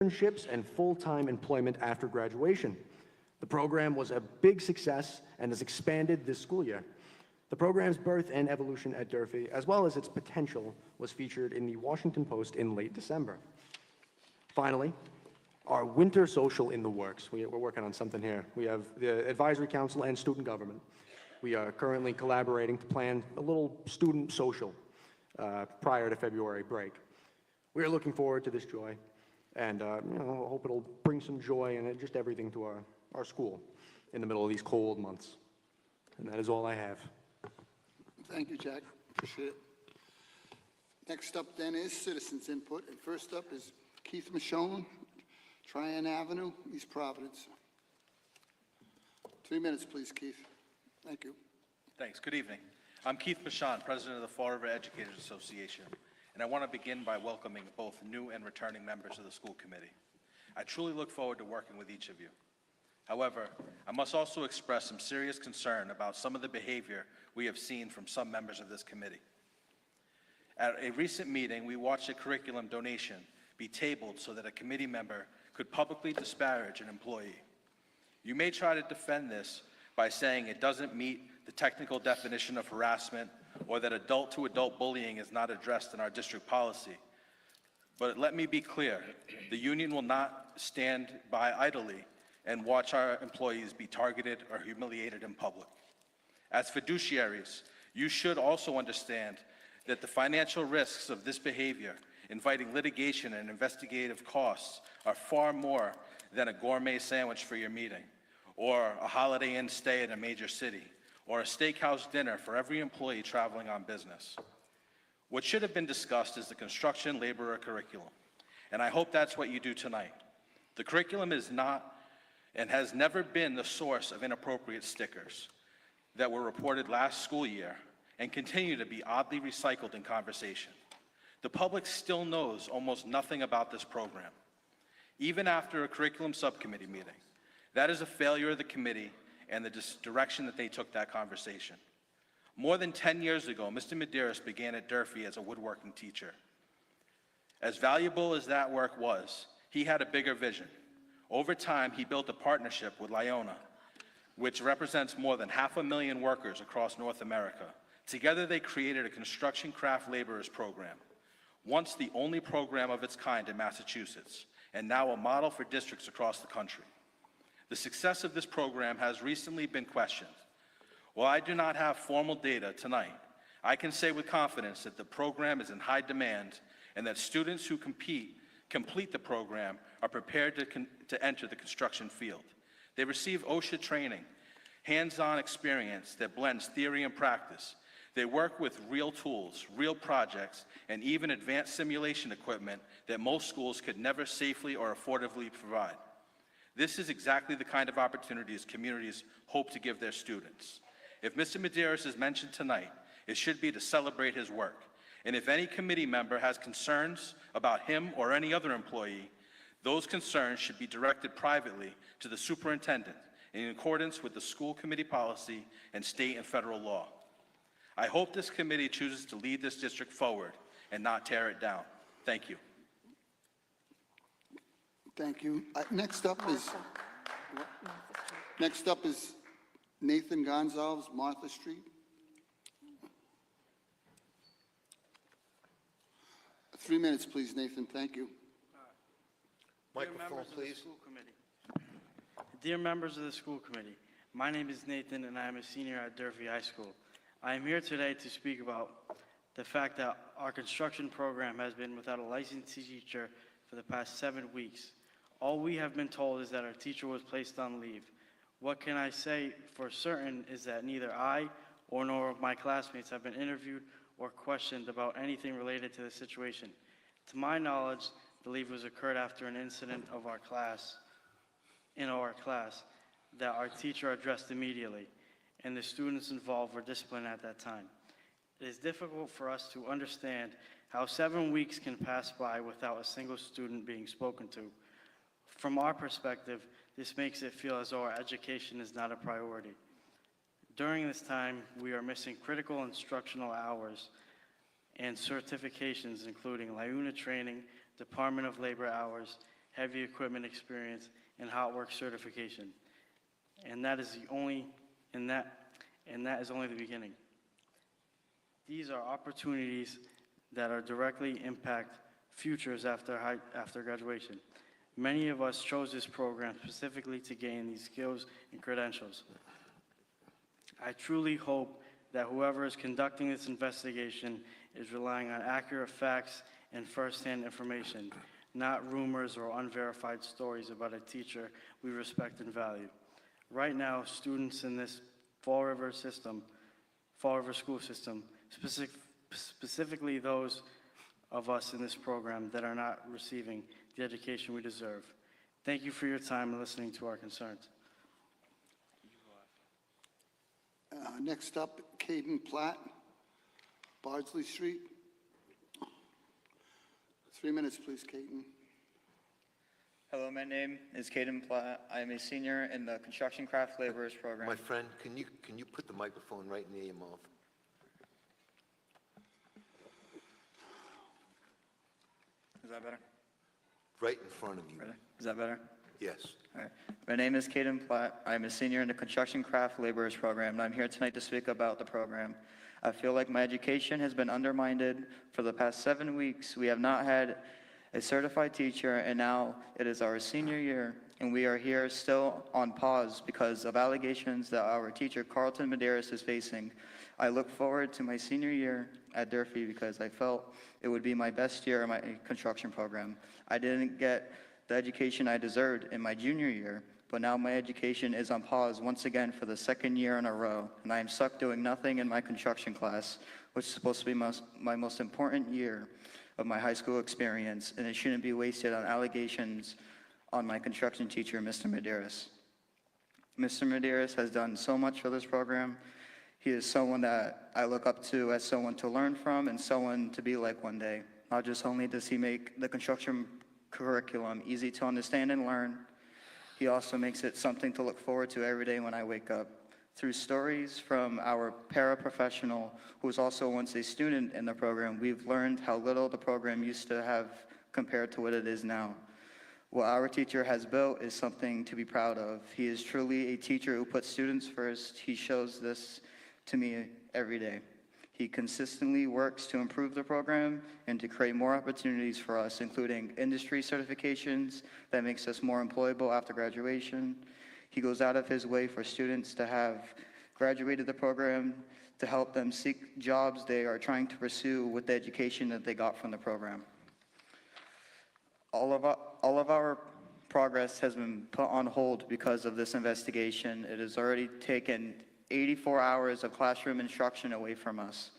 internships and full-time employment after graduation. The program was a big success and has expanded this school year. The program's birth and evolution at Durfee, as well as its potential, was featured in the Washington Post in late December. Finally, our winter social in the works. We're working on something here. We have the Advisory Council and Student Government. We are currently collaborating to plan a little student social prior to February break. We are looking forward to this joy, and I hope it'll bring some joy and just everything to our school in the middle of these cold months. And that is all I have. Thank you, Jack. Appreciate it. Next up then is citizens input, and first up is Keith Michonne, Tryon Avenue, East Providence. 3 minutes, please, Keith. Thank you. Thanks. Good evening. I'm Keith Michonne, President of the Fall River Educators Association, and I want to begin by welcoming both new and returning members of the school committee. I truly look forward to working with each of you. However, I must also express some serious concern about some of the behavior we have seen from some members of this committee. At a recent meeting, we watched a curriculum donation be tabled so that a committee member could publicly disparage an employee. You may try to defend this by saying it doesn't meet the technical definition of harassment or that adult-to-adult bullying is not addressed in our district policy. But let me be clear, the union will not stand by idly and watch our employees be targeted or humiliated in public. As fiduciaries, you should also understand that the financial risks of this behavior, inviting litigation and investigative costs, are far more than a gourmet sandwich for your meeting, or a Holiday Inn stay in a major city, or a steakhouse dinner for every employee traveling on business. What should have been discussed is the construction laborer curriculum, and I hope that's what you do tonight. The curriculum is not and has never been the source of inappropriate stickers that were reported last school year and continue to be oddly recycled in conversation. The public still knows almost nothing about this program, even after a curriculum subcommittee meeting. That is a failure of the committee and the direction that they took that conversation. More than 10 years ago, Mr. Medeiros began at Durfee as a woodworking teacher. As valuable as that work was, he had a bigger vision. Over time, he built a partnership with Lyona, which represents more than 500,000 workers across North America. Together, they created a construction craft laborers program, once the only program of its kind in Massachusetts, and now a model for districts across the country. The success of this program has recently been questioned. While I do not have formal data tonight, I can say with confidence that the program is in high demand and that students who complete the program are prepared to enter the construction field. They receive OSHA training, hands-on experience that blends theory and practice. They work with real tools, real projects, and even advanced simulation equipment that most schools could never safely or affordably provide. This is exactly the kind of opportunities communities hope to give their students. If Mr. Medeiros is mentioned tonight, it should be to celebrate his work. And if any committee member has concerns about him or any other employee, those concerns should be directed privately to the superintendent in accordance with the school committee policy and state and federal law. I hope this committee chooses to lead this district forward and not tear it down. Thank you. Thank you. Next up is Nathan Gonzalez, Martha Street. 3 minutes, please, Nathan. Thank you. Microphone, please. Dear members of the school committee, my name is Nathan and I am a senior at Durfee High School. I am here today to speak about the fact that our construction program has been without a licensed teacher for the past 7 weeks. All we have been told is that our teacher was placed on leave. What can I say for certain is that neither I or nor of my classmates have been interviewed or questioned about anything related to the situation. To my knowledge, the leave was occurred after an incident of our class, that our teacher addressed immediately, and the students involved were disciplined at that time. It is difficult for us to understand how 7 weeks can pass by without a single student being spoken to. From our perspective, this makes it feel as though our education is not a priority. During this time, we are missing critical instructional hours and certifications, including LIUNA training, Department of Labor hours, heavy equipment experience, and hot work certification. And that is only the beginning. These are opportunities that are directly impact futures after graduation. Many of us chose this program specifically to gain these skills and credentials. I truly hope that whoever is conducting this investigation is relying on accurate facts and firsthand information, not rumors or unverified stories about a teacher we respect and value. Right now, students in this Fall River school system, specifically those of us in this program that are not receiving the education we deserve. Thank you for your time and listening to our concerns. Next up, Caden Platt, Bardsley Street. 3 minutes, please, Caden. Hello, my name is Caden Platt. I am a senior in the Construction Craft Laborers Program. My friend, can you put the microphone right near your mouth? Is that better? Right in front of you. Really? Is that better? Yes. All right. My name is Caden Platt. I'm a senior in the Construction Craft Laborers Program, and I'm here tonight to speak about the program. I feel like my education has been undermined for the past 7 weeks. We have not had a certified teacher, and now it is our senior year, and we are here still on pause because of allegations that our teacher, Carlton Medeiros, is facing. I look forward to my senior year at Durfee because I felt it would be my best year in my construction program. I didn't get the education I deserved in my junior year, but now my education is on pause once again for the 2nd year in a row, and I am stuck doing nothing in my construction class, which is supposed to be my most important year of my high school experience, and it shouldn't be wasted on allegations on my construction teacher, Mr. Medeiros. Mr. Medeiros has done so much for this program. He is someone that I look up to as someone to learn from and someone to be like one day. Not just only does he make the construction curriculum easy to understand and learn, he also makes it something to look forward to every day when I wake up. Through stories from our paraprofessional, who was also once a student in the program, we've learned how little the program used to have compared to what it is now. What our teacher has built is something to be proud of. He is truly a teacher who puts students first. He shows this to me every day. He consistently works to improve the program and to create more opportunities for us, including industry certifications that makes us more employable after graduation. He goes out of his way for students to have graduated the program to help them seek jobs they are trying to pursue with the education that they got from the program. All of our progress has been put on hold because of this investigation. It has already taken 84 hours of classroom instruction away from us,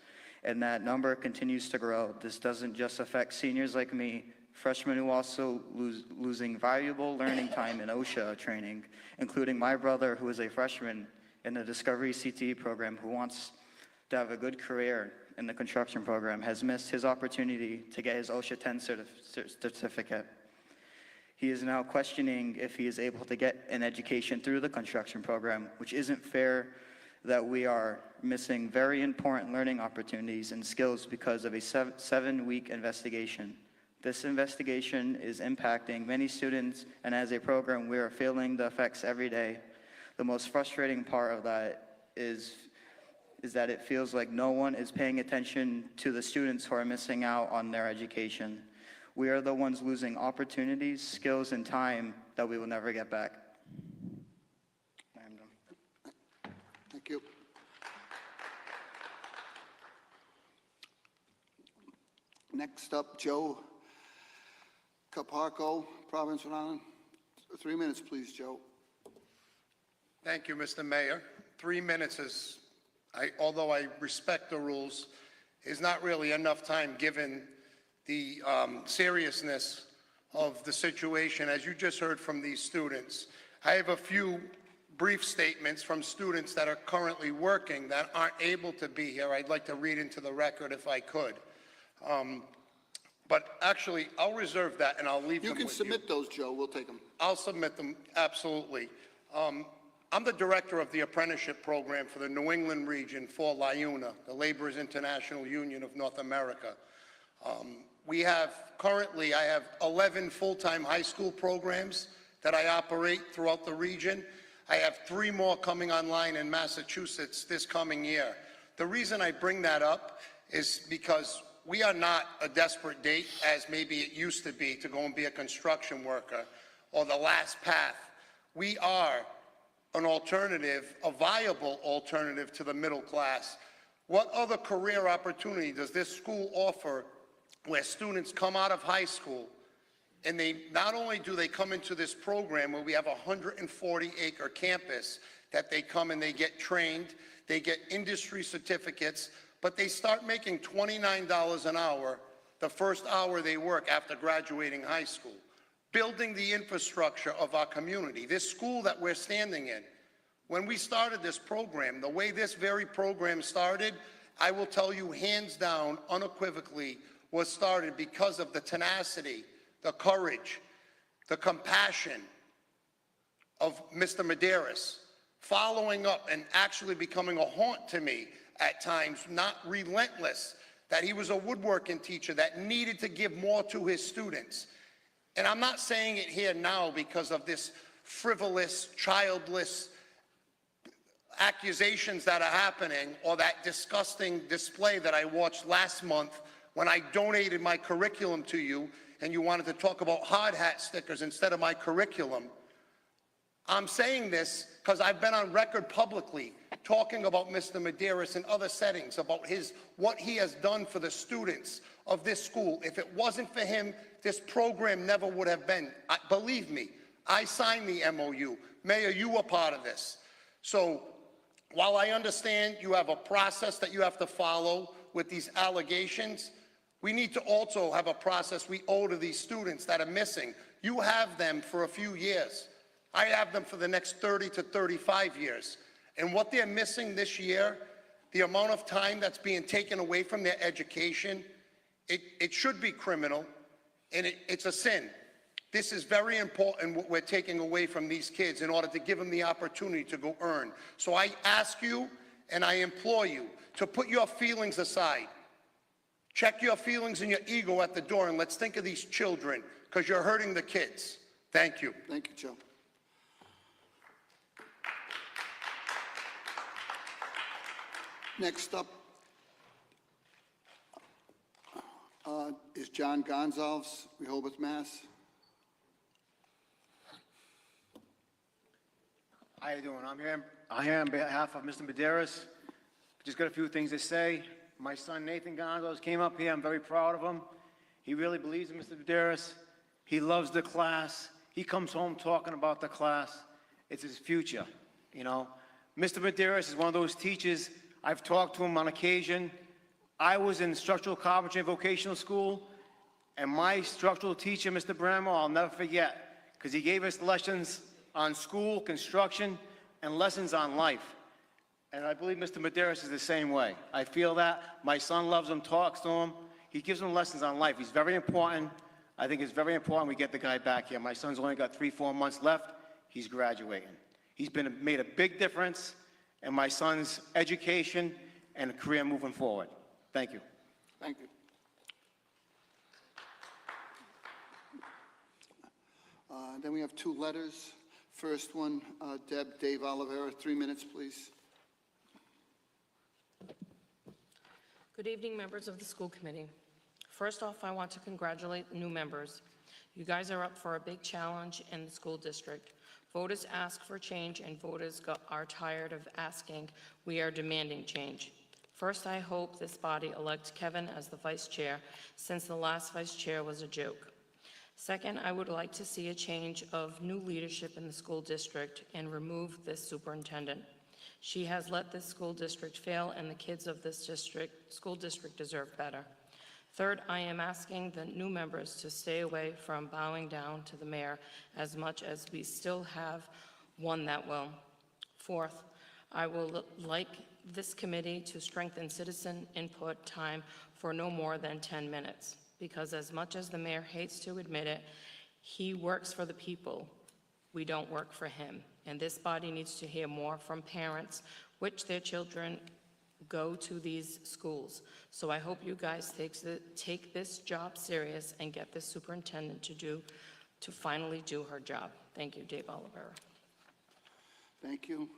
and that number continues to grow. This doesn't just affect seniors like me, freshmen who also losing valuable learning time in OSHA training, including my brother, who is a freshman in the Discovery CTE program, who wants to have a good career in the construction program, has missed his opportunity to get his OSHA 10 certificate. He is now questioning if he is able to get an education through the construction program, which isn't fair that we are missing very important learning opportunities and skills because of a 7-week investigation. This investigation is impacting many students, and as a program, we are feeling the effects every day. The most frustrating part of that is that it feels like no one is paying attention to the students who are missing out on their education. We are the ones losing opportunities, skills, and time that we will never get back. I'm done. Thank you. Next up, Joe Caparco, Providence, Rhode Island. 3 minutes, please, Joe. Thank you, Mr. Mayor. 3 minutes is, although I respect the rules, is not really enough time given the seriousness of the situation. As you just heard from these students, I have a few brief statements from students that are currently working that aren't able to be here. I'd like to read into the record if I could. But actually, I'll reserve that and I'll leave them with you. You can submit those, Joe. We'll take them. I'll submit them, absolutely. I'm the director of the apprenticeship program for the New England region for LIUNA, the Laborers International Union of North America. Currently, I have 11 full-time high school programs that I operate throughout the region. I have 3 more coming online in Massachusetts this coming year. The reason I bring that up is because we are not a desperate date, as maybe it used to be, to go and be a construction worker or the last path. We are an alternative, a viable alternative to the middle class. What other career opportunity does this school offer where students come out of high school and they not only do they come into this program where we have a 140-acre campus that they come and they get trained, they get industry certificates, but they start making $29 an hour the first hour they work after graduating high school, building the infrastructure of our community. This school that we're standing in, when we started this program, the way this very program started, I will tell you hands down, unequivocally, was started because of the tenacity, the courage, the compassion of Mr. Medeiros, following up and actually becoming a haunt to me at times, not relentless, that he was a woodworking teacher that needed to give more to his students. And I'm not saying it here now because of this frivolous, childless accusations that are happening or that disgusting display that I watched last month when I donated my curriculum to you and you wanted to talk about hard hat stickers instead of my curriculum. I'm saying this because I've been on record publicly talking about Mr. Medeiros in other settings about what he has done for the students of this school. If it wasn't for him, this program never would have been. Believe me, I signed the MOU. Mayor, you were part of this. So while I understand you have a process that you have to follow with these allegations, we need to also have a process we owe to these students that are missing. You have them for a few years. I have them for the next 30 to 35 years. And what they're missing this year, the amount of time that's being taken away from their education, it should be criminal, and it's a sin. This is very important what we're taking away from these kids in order to give them the opportunity to go earn. So I ask you and I implore you to put your feelings aside. Check your feelings and your ego at the door, and let's think of these children, because you're hurting the kids. Thank you. Thank you, Joe. Next up is John Gonzalez, Rehoboth, Mass. How you doing? I'm here on behalf of Mr. Medeiros. Just got a few things to say. My son Nathan Gonzalez came up here. I'm very proud of him. He really believes in Mr. Medeiros. He loves the class. He comes home talking about the class. It's his future, you know. Mr. Medeiros is one of those teachers. I've talked to him on occasion. I was in structural carpentry and vocational school, and my structural teacher, Mr. Bramwell, I'll never forget, because he gave us lessons on school, construction, and lessons on life. And I believe Mr. Medeiros is the same way. I feel that. My son loves him, talks to him. He gives him lessons on life. He's very important. I think it's very important we get the guy back here. My son's only got 3-4 months left. He's graduating. He's made a big difference in my son's education and career moving forward. Thank you. Thank you. Then we have 2 letters. First one, Dave Oliveira, 3 minutes, please. Good evening, members of the school committee. First off, I want to congratulate the new members. You guys are up for a big challenge in the school district. Voters ask for change, and voters are tired of asking. We are demanding change. First, I hope this body elects Kevin as the vice chair, since the last vice chair was a joke. Second, I would like to see a change of new leadership in the school district and remove this superintendent. She has let this school district fail, and the kids of this school district deserve better. Third, I am asking the new members to stay away from bowing down to the mayor as much as we still have one that will. Fourth, I will like this committee to strengthen citizen input time for no more than 10 minutes, because as much as the mayor hates to admit it, he works for the people. We don't work for him. And this body needs to hear more from parents which their children go to these schools. So I hope you guys take this job serious and get this superintendent to finally do her job. Thank you, Dave Olivera. Thank you.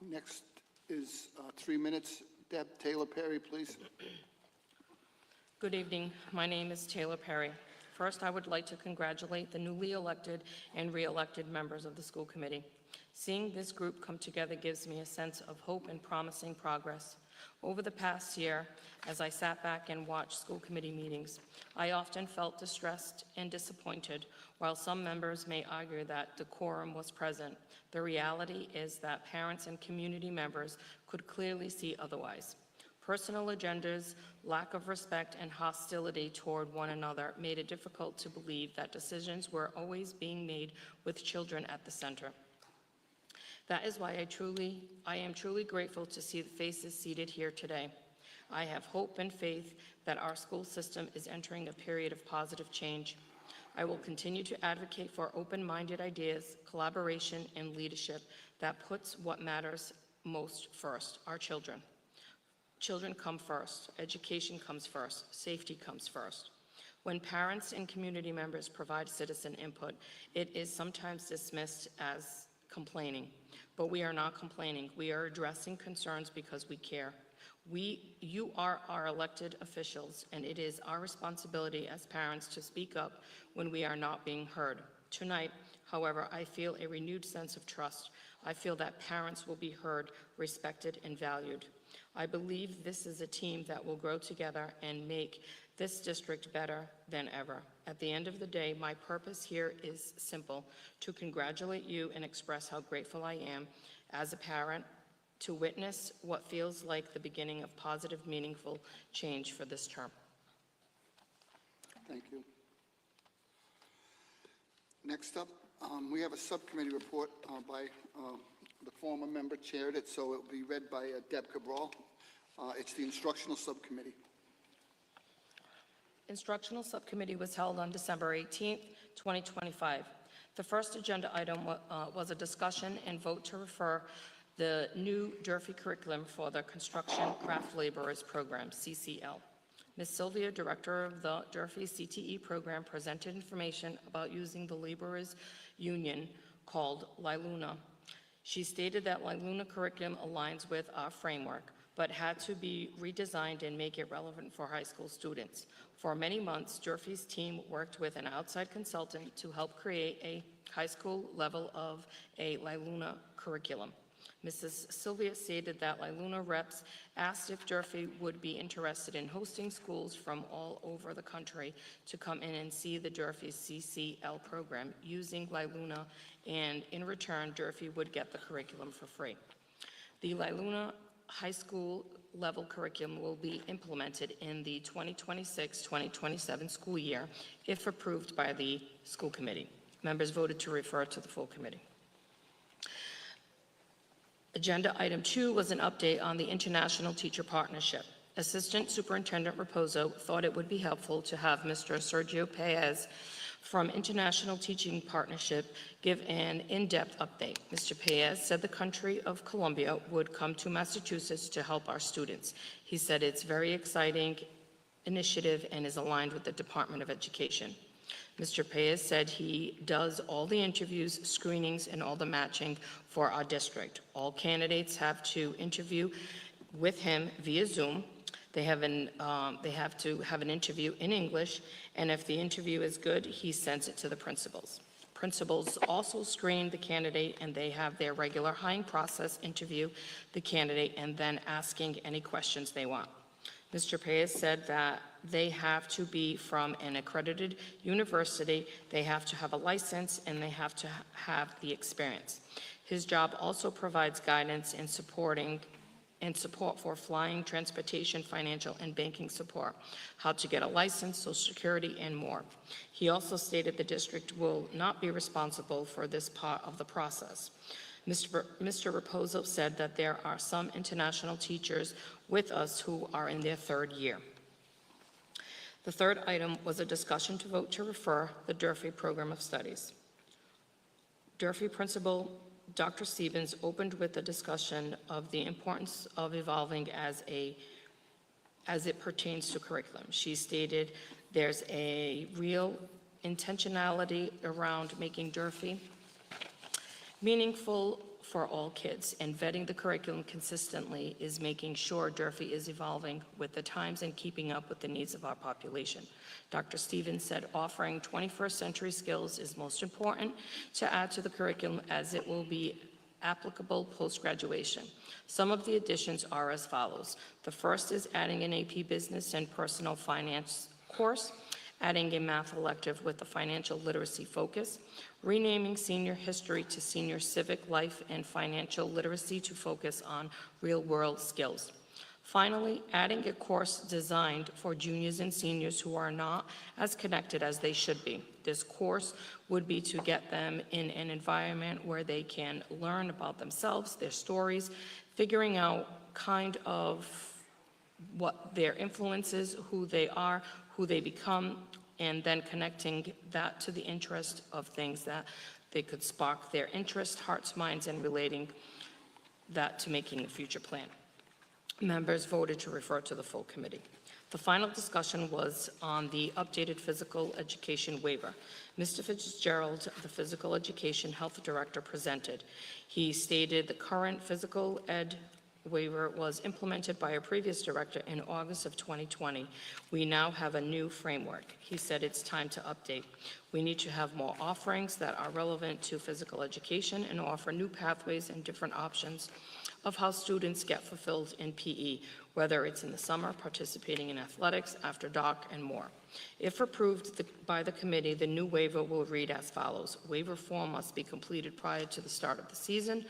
Next is 3 minutes. Deb Taylor Perry, please. Good evening. My name is Taylor Perry. First, I would like to congratulate the newly elected and re-elected members of the school committee. Seeing this group come together gives me a sense of hope and promising progress. Over the past year, as I sat back and watched school committee meetings, I often felt distressed and disappointed. While some members may argue that decorum was present, the reality is that parents and community members could clearly see otherwise. Personal agendas, lack of respect, and hostility toward one another made it difficult to believe that decisions were always being made with children at the center. That is why I am truly grateful to see the faces seated here today. I have hope and faith that our school system is entering a period of positive change. I will continue to advocate for open-minded ideas, collaboration, and leadership that puts what matters most first, our children. Children come first, education comes first, safety comes first. When parents and community members provide citizen input, it is sometimes dismissed as complaining, but we are not complaining. We are addressing concerns because we care. You are our elected officials, and it is our responsibility as parents to speak up when we are not being heard. Tonight, however, I feel a renewed sense of trust. I feel that parents will be heard, respected, and valued. I believe this is a team that will grow together and make this district better than ever. At the end of the day, my purpose here is simple: to congratulate you and express how grateful I am as a parent to witness what feels like the beginning of positive, meaningful change for this term. Thank you. Next up, we have a subcommittee report by the former member chaired it, so it will be read by Deb Cabral. It's the instructional subcommittee. Instructional subcommittee was held on December 18th, 2025. The first agenda item was a discussion and vote to refer the new Durfee curriculum for the Construction Craft Laborers Program, CCL. Ms. Sylvia, director of the Durfee CTE program, presented information about using the laborers union called LILUNA. She stated that LILUNA curriculum aligns with our framework, but had to be redesigned and make it relevant for high school students. For many months, Durfee's team worked with an outside consultant to help create a high school level of a LILUNA curriculum. Mrs. Sylvia stated that LILUNA reps asked if Durfee would be interested in hosting schools from all over the country to come in and see the Durfee CCL program using LILUNA, and in return, Durfee would get the curriculum for free. The LILUNA high school level curriculum will be implemented in the 2026-2027 school year if approved by the school committee. Members voted to refer to the full committee. Agenda item 2 was an update on the International Teacher Partnership. Assistant Superintendent Raposo thought it would be helpful to have Mr. Sergio Paez from International Teaching Partnership give an in-depth update. Mr. Paez said the country of Colombia would come to Massachusetts to help our students. He said it's very exciting initiative and is aligned with the Department of Education. Mr. Paez said he does all the interviews, screenings, and all the matching for our district. All candidates have to interview with him via Zoom. They have to have an interview in English, and if the interview is good, he sends it to the principals. Principals also screen the candidate, and they have their regular hiring process interview the candidate and then asking any questions they want. Mr. Paez said that they have to be from an accredited university, they have to have a license, and they have to have the experience. His job also provides guidance and support for flying, transportation, financial, and banking support, how to get a license, Social Security, and more. He also stated the district will not be responsible for this part of the process. Mr. Raposo said that there are some international teachers with us who are in their third year. The third item was a discussion to vote to refer the Durfee Program of Studies. Durfee Principal Dr. Stevens opened with a discussion of the importance of evolving as it pertains to curriculum. She stated there's a real intentionality around making Durfee meaningful for all kids, and vetting the curriculum consistently is making sure Durfee is evolving with the times and keeping up with the needs of our population. Dr. Stevens said offering 21st century skills is most important to add to the curriculum as it will be applicable post-graduation. Some of the additions are as follows. The first is adding an AP Business and Personal Finance course, adding a math elective with a financial literacy focus, renaming senior history to senior civic life and financial literacy to focus on real-world skills. Finally, adding a course designed for juniors and seniors who are not as connected as they should be. This course would be to get them in an environment where they can learn about themselves, their stories, figuring out kind of what their influences, who they are, who they become, and then connecting that to the interest of things that they could spark their interest, hearts, minds, and relating that to making a future plan. Members voted to refer to the full committee. The final discussion was on the updated physical education waiver. Mr. Fitzgerald, the physical education health director, presented. He stated the current physical ed waiver was implemented by a previous director in August of 2020. We now have a new framework. He said it's time to update. We need to have more offerings that are relevant to physical education and offer new pathways and different options of how students get fulfilled in PE, whether it's in the summer, participating in athletics, after dark, and more. If approved by the committee, the new waiver will read as follows. Waiver form must be completed prior to the start of the season.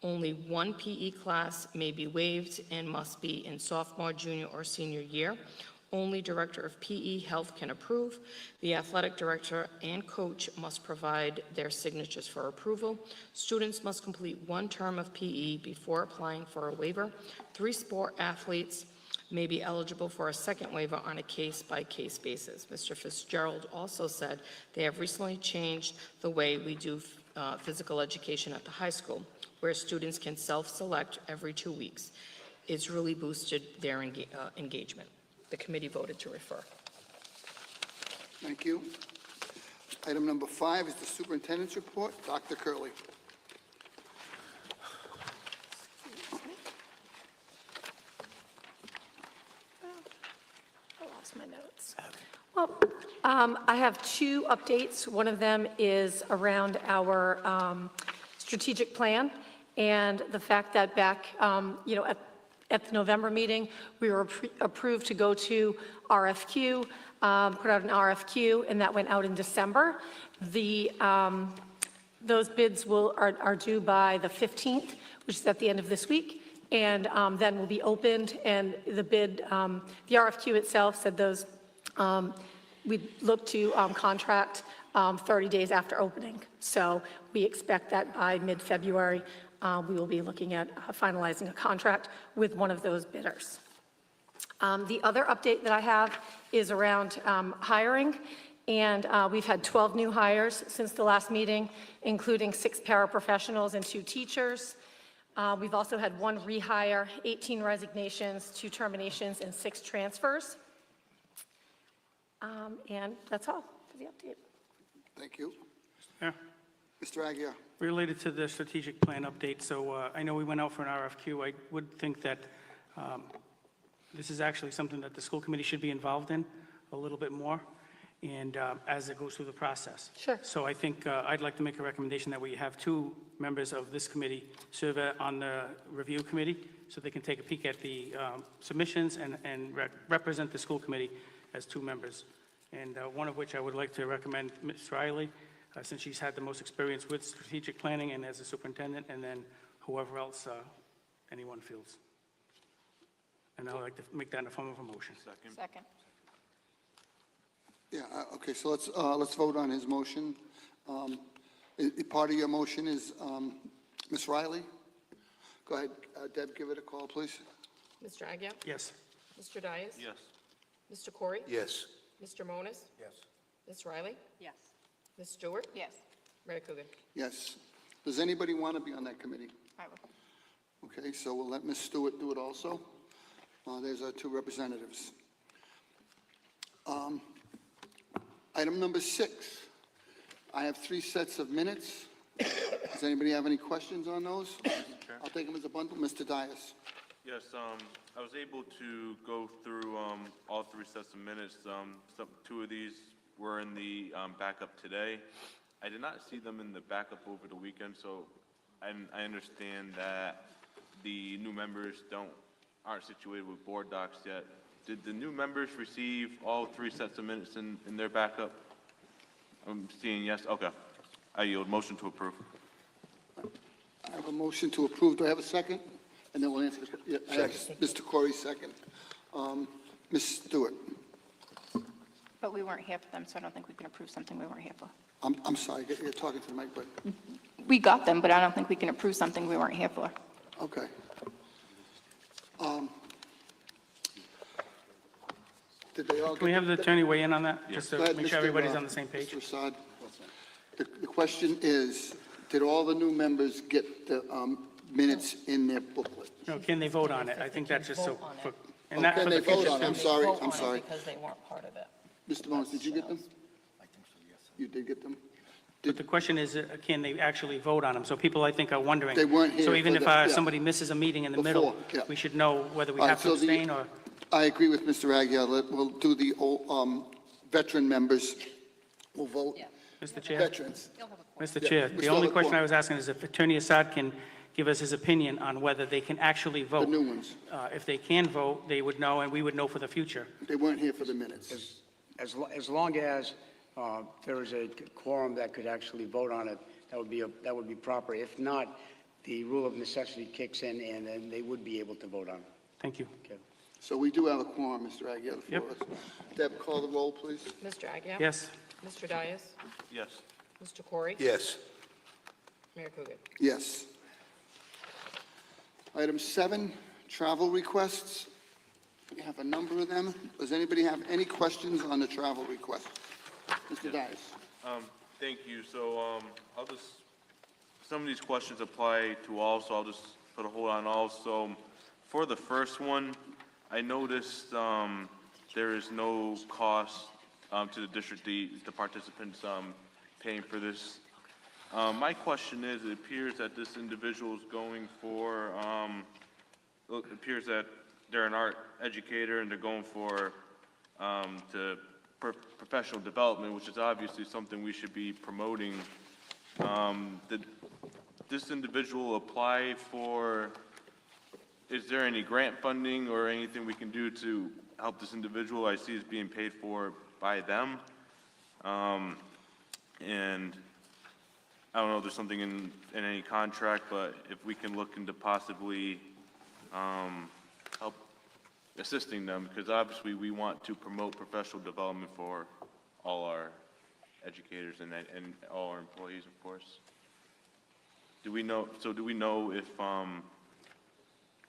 Only one PE class may be waived and must be in sophomore, junior, or senior year. Only director of PE health can approve. The athletic director and coach must provide their signatures for approval. Students must complete one term of PE before applying for a waiver. 3 sport athletes may be eligible for a second waiver on a case-by-case basis. Mr. Fitzgerald also said they have recently changed the way we do physical education at the high school, where students can self-select every 2 weeks. It's really boosted their engagement. The committee voted to refer. Thank you. Item number 5 is the superintendent's report. Dr. Curley. I lost my notes. Well, I have 2 updates. One of them is around our strategic plan and the fact that back, at the November meeting, we were approved to go to RFQ, put out an RFQ, and that went out in December. Those bids are due by the 15th, which is at the end of this week, and then will be opened, and the RFQ itself said those, we'd look to contract 30 days after opening. So we expect that by mid-February, we will be looking at finalizing a contract with one of those bidders. The other update that I have is around hiring, and we've had 12 new hires since the last meeting, including 6 paraprofessionals and 2 teachers. We've also had 1 rehire, 18 resignations, 2 terminations, and 6 transfers. And that's all for the update. Thank you. Yeah. Mr. Aguirre. Related to the strategic plan update, so I know we went out for an RFQ. I would think that this is actually something that the school committee should be involved in a little bit more, and as it goes through the process. Sure. So I think I'd like to make a recommendation that we have 2 members of this committee serve on the review committee, so they can take a peek at the submissions and represent the school committee as 2 members. And one of which I would like to recommend Ms. Riley, since she's had the most experience with strategic planning and as a superintendent, and then whoever else anyone feels. And I'd like to make that in the form of a motion. Second. Yeah, okay, so let's vote on his motion. Part of your motion is Ms. Riley? Go ahead, Deb, give it a call, please. Mr. Agia? Yes. Mr. Dias? Yes. Mr. Corey? Yes. Mr. Monas? Yes. Ms. Riley? Yes. Ms. Stewart? Yes. Mayor Coogan? Yes. Does anybody want to be on that committee? I will. Okay, so we'll let Ms. Stewart do it also. There's our two representatives. Item number 6, I have 3 sets of minutes. Does anybody have any questions on those? I'll take them as a bundle. Mr. Dias. Yes, I was able to go through all 3 sets of minutes. 2 of these were in the backup today. I did not see them in the backup over the weekend, so I understand that the new members aren't situated with board docs yet. Did the new members receive all 3 sets of minutes in their backup? I'm seeing yes. Okay. I yield. Motion to approve. I have a motion to approve. Do I have a second? And then we'll answer. Yeah, I have Mr. Corey's second. Ms. Stewart. But we weren't here for them, so I don't think we can approve something we weren't here for. I'm sorry, you're talking to the mic, but, We got them, but I don't think we can approve something we weren't here for. okay. Did they all? Can we have the attorney weigh in on that? Just Go to ahead, make sure Mr. everybody's on the same page? Mr. Assad. The question is, did all the new members get the minutes in their booklet? No, can they vote on it? I think that's just so, Vote on it. for- and that Can for they the future. vote on it? I'm too. sorry, Vote I'm on it sorry. Because they weren't part of it. Mr. Bones, did you get them? I think so, yes. You did get them? But the question is, can they actually vote on them? So people, I think, are wondering. They weren't here So even for if the- yeah. somebody misses a meeting in the middle, Before, yeah. we should know whether we All right, have to so the- abstain or, I agree with Mr. Aguirre. We'll do the veteran members. We'll vote. Yeah. Mr. Chair? Veterans. Mr. Yeah, Chair, we the still only have a question I quorum. was asking is if Attorney Assad can give us his opinion on whether they can actually vote. The new ones. If they can vote, they would know, and we would know for the future. They weren't here for the minutes. As long as there is a quorum that could actually vote on it, that would be proper. If not, the rule of necessity kicks in, and then they would be able to vote on it. Thank you. Okay. So we do have a quorum, Mr. Aguirre, for Yep. us. Deb, call the roll, please. Mr. Agia? Yes. Mr. Dias? Yes. Mr. Corey? Yes. Mayor Coogan? Yes. Item 7, travel requests. We have a number of them. Does anybody have any questions on the travel request? Mr. Dias. Thank you. So some of these questions apply to all, so I'll just put a hold on all. So for the first one, I noticed there is no cost to the district, the participants paying for this. My question is, it appears that this individual is going for, it appears that they're an art educator and they're going for professional development, which is obviously something we should be promoting. Did this individual apply for, is there any grant funding or anything we can do to help this individual? I see it's being paid for by them. And I don't know if there's something in any contract, but if we can look into possibly help assisting them, because obviously we want to promote professional development for all our educators and all our employees, of course. Do we know if,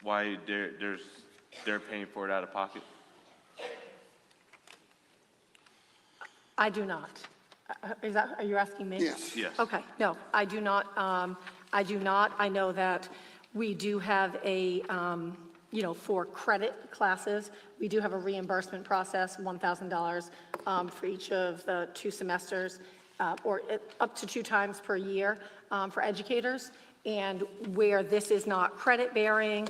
why they're paying for it out of pocket? I do not. Are you asking me? Yes. Yes. Okay, no, I do not. I do not. I know that we do have a, for credit classes, we do have a reimbursement process, $1,000 for each of the 2 semesters, or up to 2 times per year for educators. And where this is not credit bearing,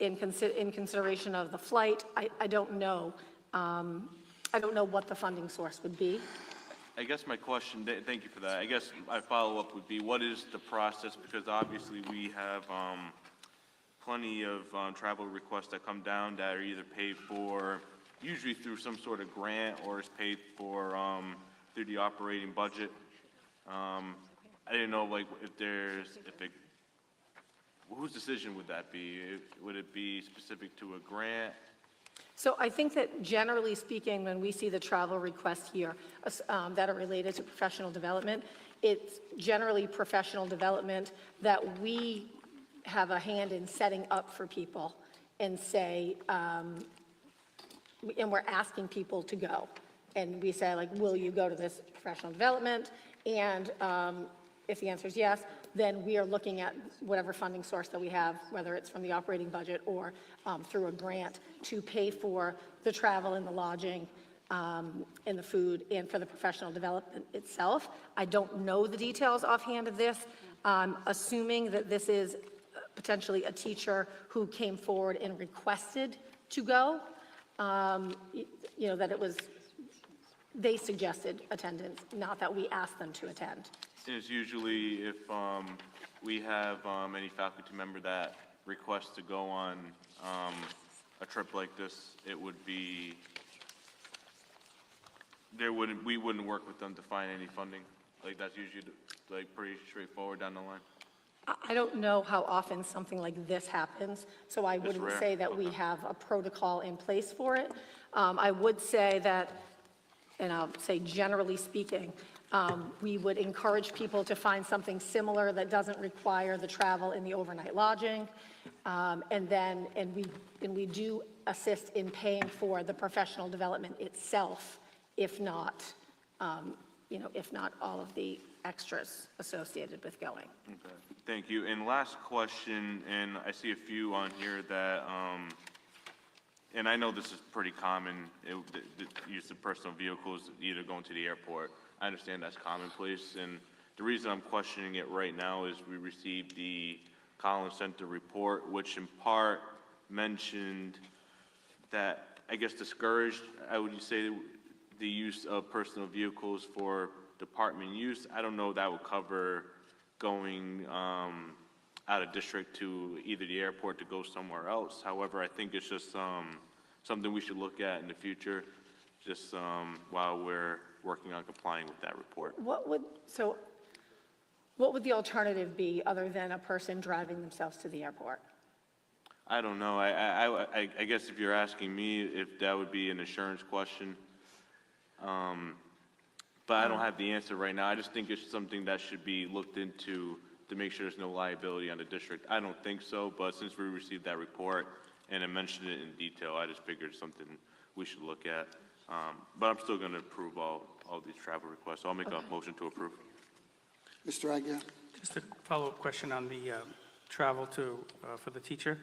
in consideration of the flight, I don't know. I don't know what the funding source would be. I guess my question, thank you for that. I guess my follow-up would be, what is the process? Because obviously we have plenty of travel requests that come down that are either paid for, usually through some sort of grant, or is paid for through the operating budget. I didn't know, like, whose decision would that be? Would it be specific to a grant? So I think that generally speaking, when we see the travel requests here that are related to professional development, it's generally professional development that we have a hand in setting up for people and say, and we're asking people to go. And we say, like, will you go to this professional development? And if the answer is yes, then we are looking at whatever funding source that we have, whether it's from the operating budget or through a grant, to pay for the travel and the lodging and the food and for the professional development itself. I don't know the details offhand of this. Assuming that this is potentially a teacher who came forward and requested to go, that it was, they suggested attendance, not that we asked them to attend. It's usually if we have any faculty member that requests to go on a trip like this, it would be, we wouldn't work with them to find any funding. Like, that's usually like pretty straightforward down the line. I don't know how often something like this happens, so I wouldn't rare. say that we have a protocol in place for it. I would say that, and I'll say generally speaking, we would encourage people to find something similar that doesn't require the travel and the overnight lodging. And we do assist in paying for the professional development itself, if not, if not all of the extras associated with going. Okay, thank you. And last question, and I see a few on here that, and I know this is pretty common, the use of personal vehicles, either going to the airport. I understand that's commonplace, and the reason I'm questioning it right now is we received the Collins Center report, which in part mentioned that, I guess, discouraged, I would say, the use of personal vehicles for department use. I don't know if that would cover going out of district to either the airport to go somewhere else. However, I think it's just something we should look at in the future, just while we're working on complying with that report. What would the alternative be other than a person driving themselves to the airport? I don't know. I guess if you're asking me if that would be an insurance question, but I don't have the answer right now. I just think it's something that should be looked into to make sure there's no liability on the district. I don't think so, but since we received that report and it mentioned it in detail, I just figured it's something we should look at. But I'm still going to approve all these travel requests. So I'll make a motion to approve. Mr. Aguirre? Just a follow-up question on the travel for the teacher.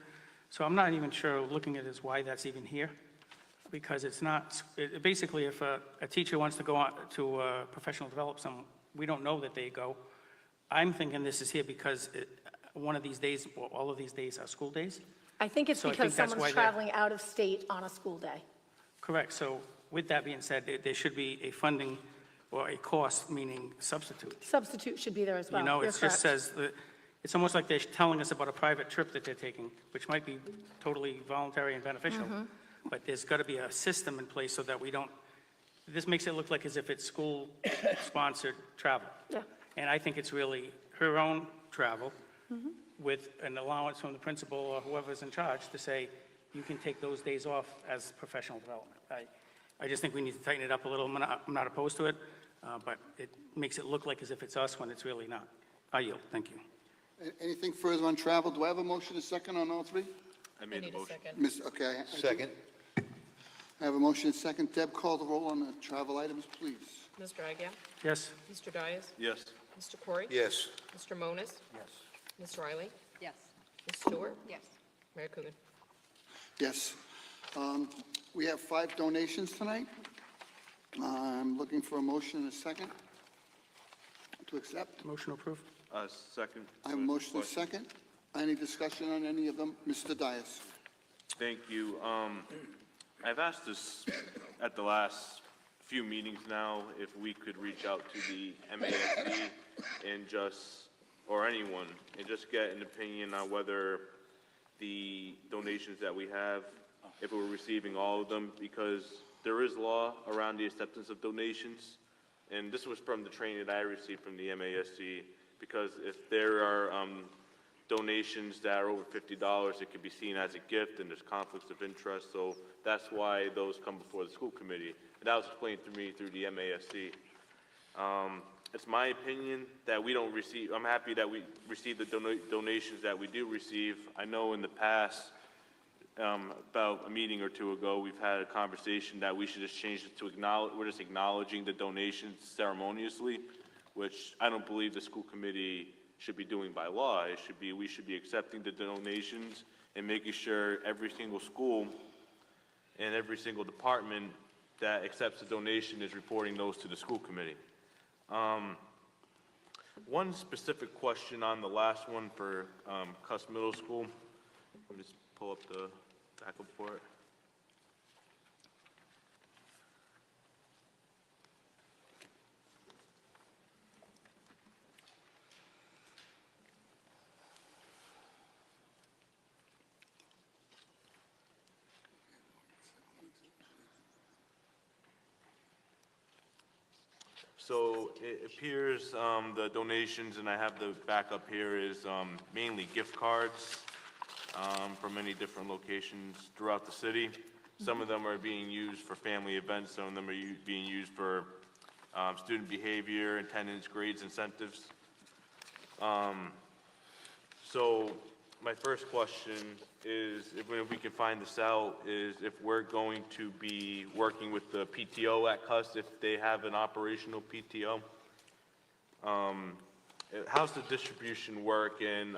So I'm not even sure, looking at this, why that's even here, because it's not, basically, if a teacher wants to go on to professional development, we don't know that they go. I'm thinking this is here because one of these days, or all of these days are school days. I think it's So I because think that's someone's why they're- traveling out of state on a school day. Correct. So with that being said, there should be a funding or a cost, meaning substitute. Substitute should be there as well. You know, You're it just correct. says that, it's almost like they're telling us about a private trip that they're taking, which might be totally voluntary and beneficial. Mm-hmm. But there's got to be a system in place so that we don't, this makes it look like as if it's school-sponsored travel. Yeah. And I think it's really her own travel with an allowance from the principal or whoever's in charge to say, you can take those days off as professional development. I just think we need to tighten it up a little. I'm not opposed to it, but it makes it look like as if it's us when it's really not. I yield. Thank you. Anything further on travel? Do I have a motion, a second on all three? I made the motion. Okay. Second? I have a motion, a second. Deb, call the roll on the travel items, please. Mr. Agia? Yes. Mr. Dias? Yes. Mr. Corey? Yes. Mr. Monas? Yes. Ms. Riley? Yes. Ms. Stewart? Yes. Mayor Coogan? Yes. We have 5 donations tonight. I'm looking for a motion and a second to accept. Motion approved. Second. I have a motion and a second. Any discussion on any of them? Mr. Dias? Thank you. I've asked this at the last few meetings now, if we could reach out to the MASC and just, or anyone, and just get an opinion on whether the donations that we have, if we're receiving all of them, because there is law around the acceptance of donations. And this was from the training that I received from the MASC, because if there are donations that are over $50, it could be seen as a gift, and there's conflicts of interest. So that's why those come before the school committee. And that was explained to me through the MASC. It's my opinion that we don't receive, I'm happy that we receive the donations that we do receive. I know in the past, about a meeting or two ago, we've had a conversation that we should just change it to acknowledge, we're just acknowledging the donations ceremoniously. which I don't believe the school committee should be doing by law. We should be accepting the donations and making sure every single school and every single department that accepts a donation is reporting those to the school committee. One specific question on the last one for Cuss Middle School. Let me just pull up the backup for it. So it appears the donations, and I have the backup here, is mainly gift cards from many different locations throughout the city. Some of them are being used for family events, some of them are being used for student behavior, attendance, grades, incentives. So my first question is, if we can find this out, is if we're going to be working with the PTO at Cuss, if they have an operational PTO. How's the distribution work, and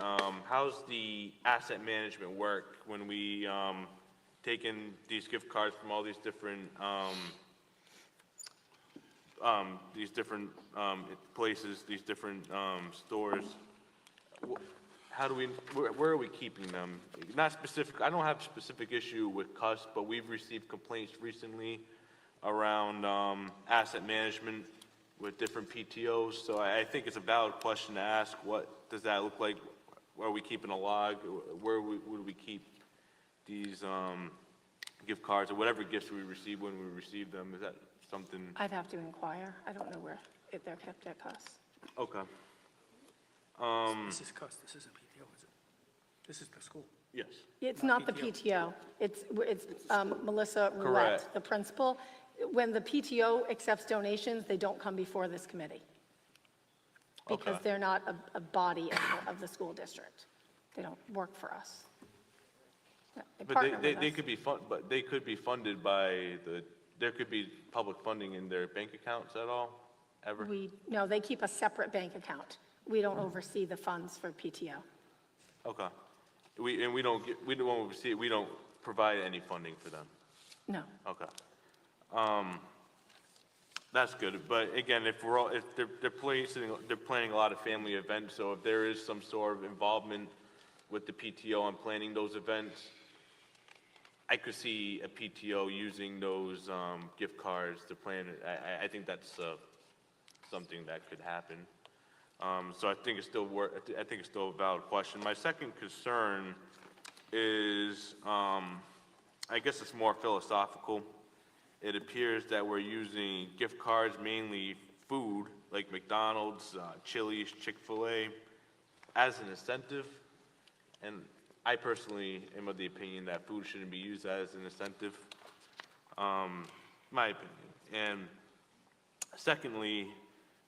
how's the asset management work when we take in these gift cards from all these different places, these different stores? How do we, where are we keeping them? Not specific, I don't have a specific issue with Cuss, but we've received complaints recently around asset management with different PTOs. So I think it's a valid question to ask. What does that look like? Are we keeping a log? Where would we keep these gift cards or whatever gifts we receive when we receive them? Is that something? I'd have to inquire. I don't know where they're kept at Cuss. Okay. This is Cuss, this isn't PTO, is it? This is the school. Yes. It's not the PTO. It's Melissa Roulette, Correct. the principal. When the PTO accepts donations, they don't come before this committee because Okay. they're not a body of the school district. They don't work for us. They But partner they with us. could be but they could be funded by there could be public funding in their bank accounts at all, ever? No, they keep a separate bank account. We don't oversee the funds for PTO. Okay. We don't oversee it, we don't provide any funding for them? No. Okay. That's good, but again, if they're planning a lot of family events, so if there is some sort of involvement with the PTO on planning those events, I could see a PTO using those gift cards to plan it. I think that's something that could happen. So I think it's still a valid question. My second concern is, I guess it's more philosophical. It appears that we're using gift cards, mainly food, like McDonald's, Chili's, Chick-fil-A, as an incentive. And I personally am of the opinion that food shouldn't be used as an incentive, my opinion. And secondly,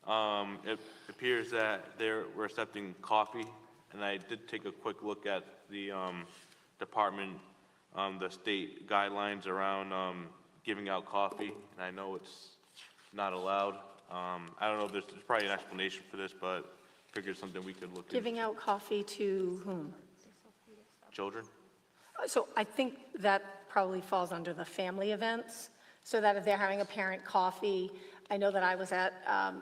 it appears that we're accepting coffee, and I did take a quick look at the department, the state guidelines around giving out coffee, and I know it's not allowed. I don't know if there's probably an explanation for this, but I figured something we could look into. Giving out coffee to whom? Children? So I think that probably falls under the family events, so that if they're having a parent coffee, I know that I was at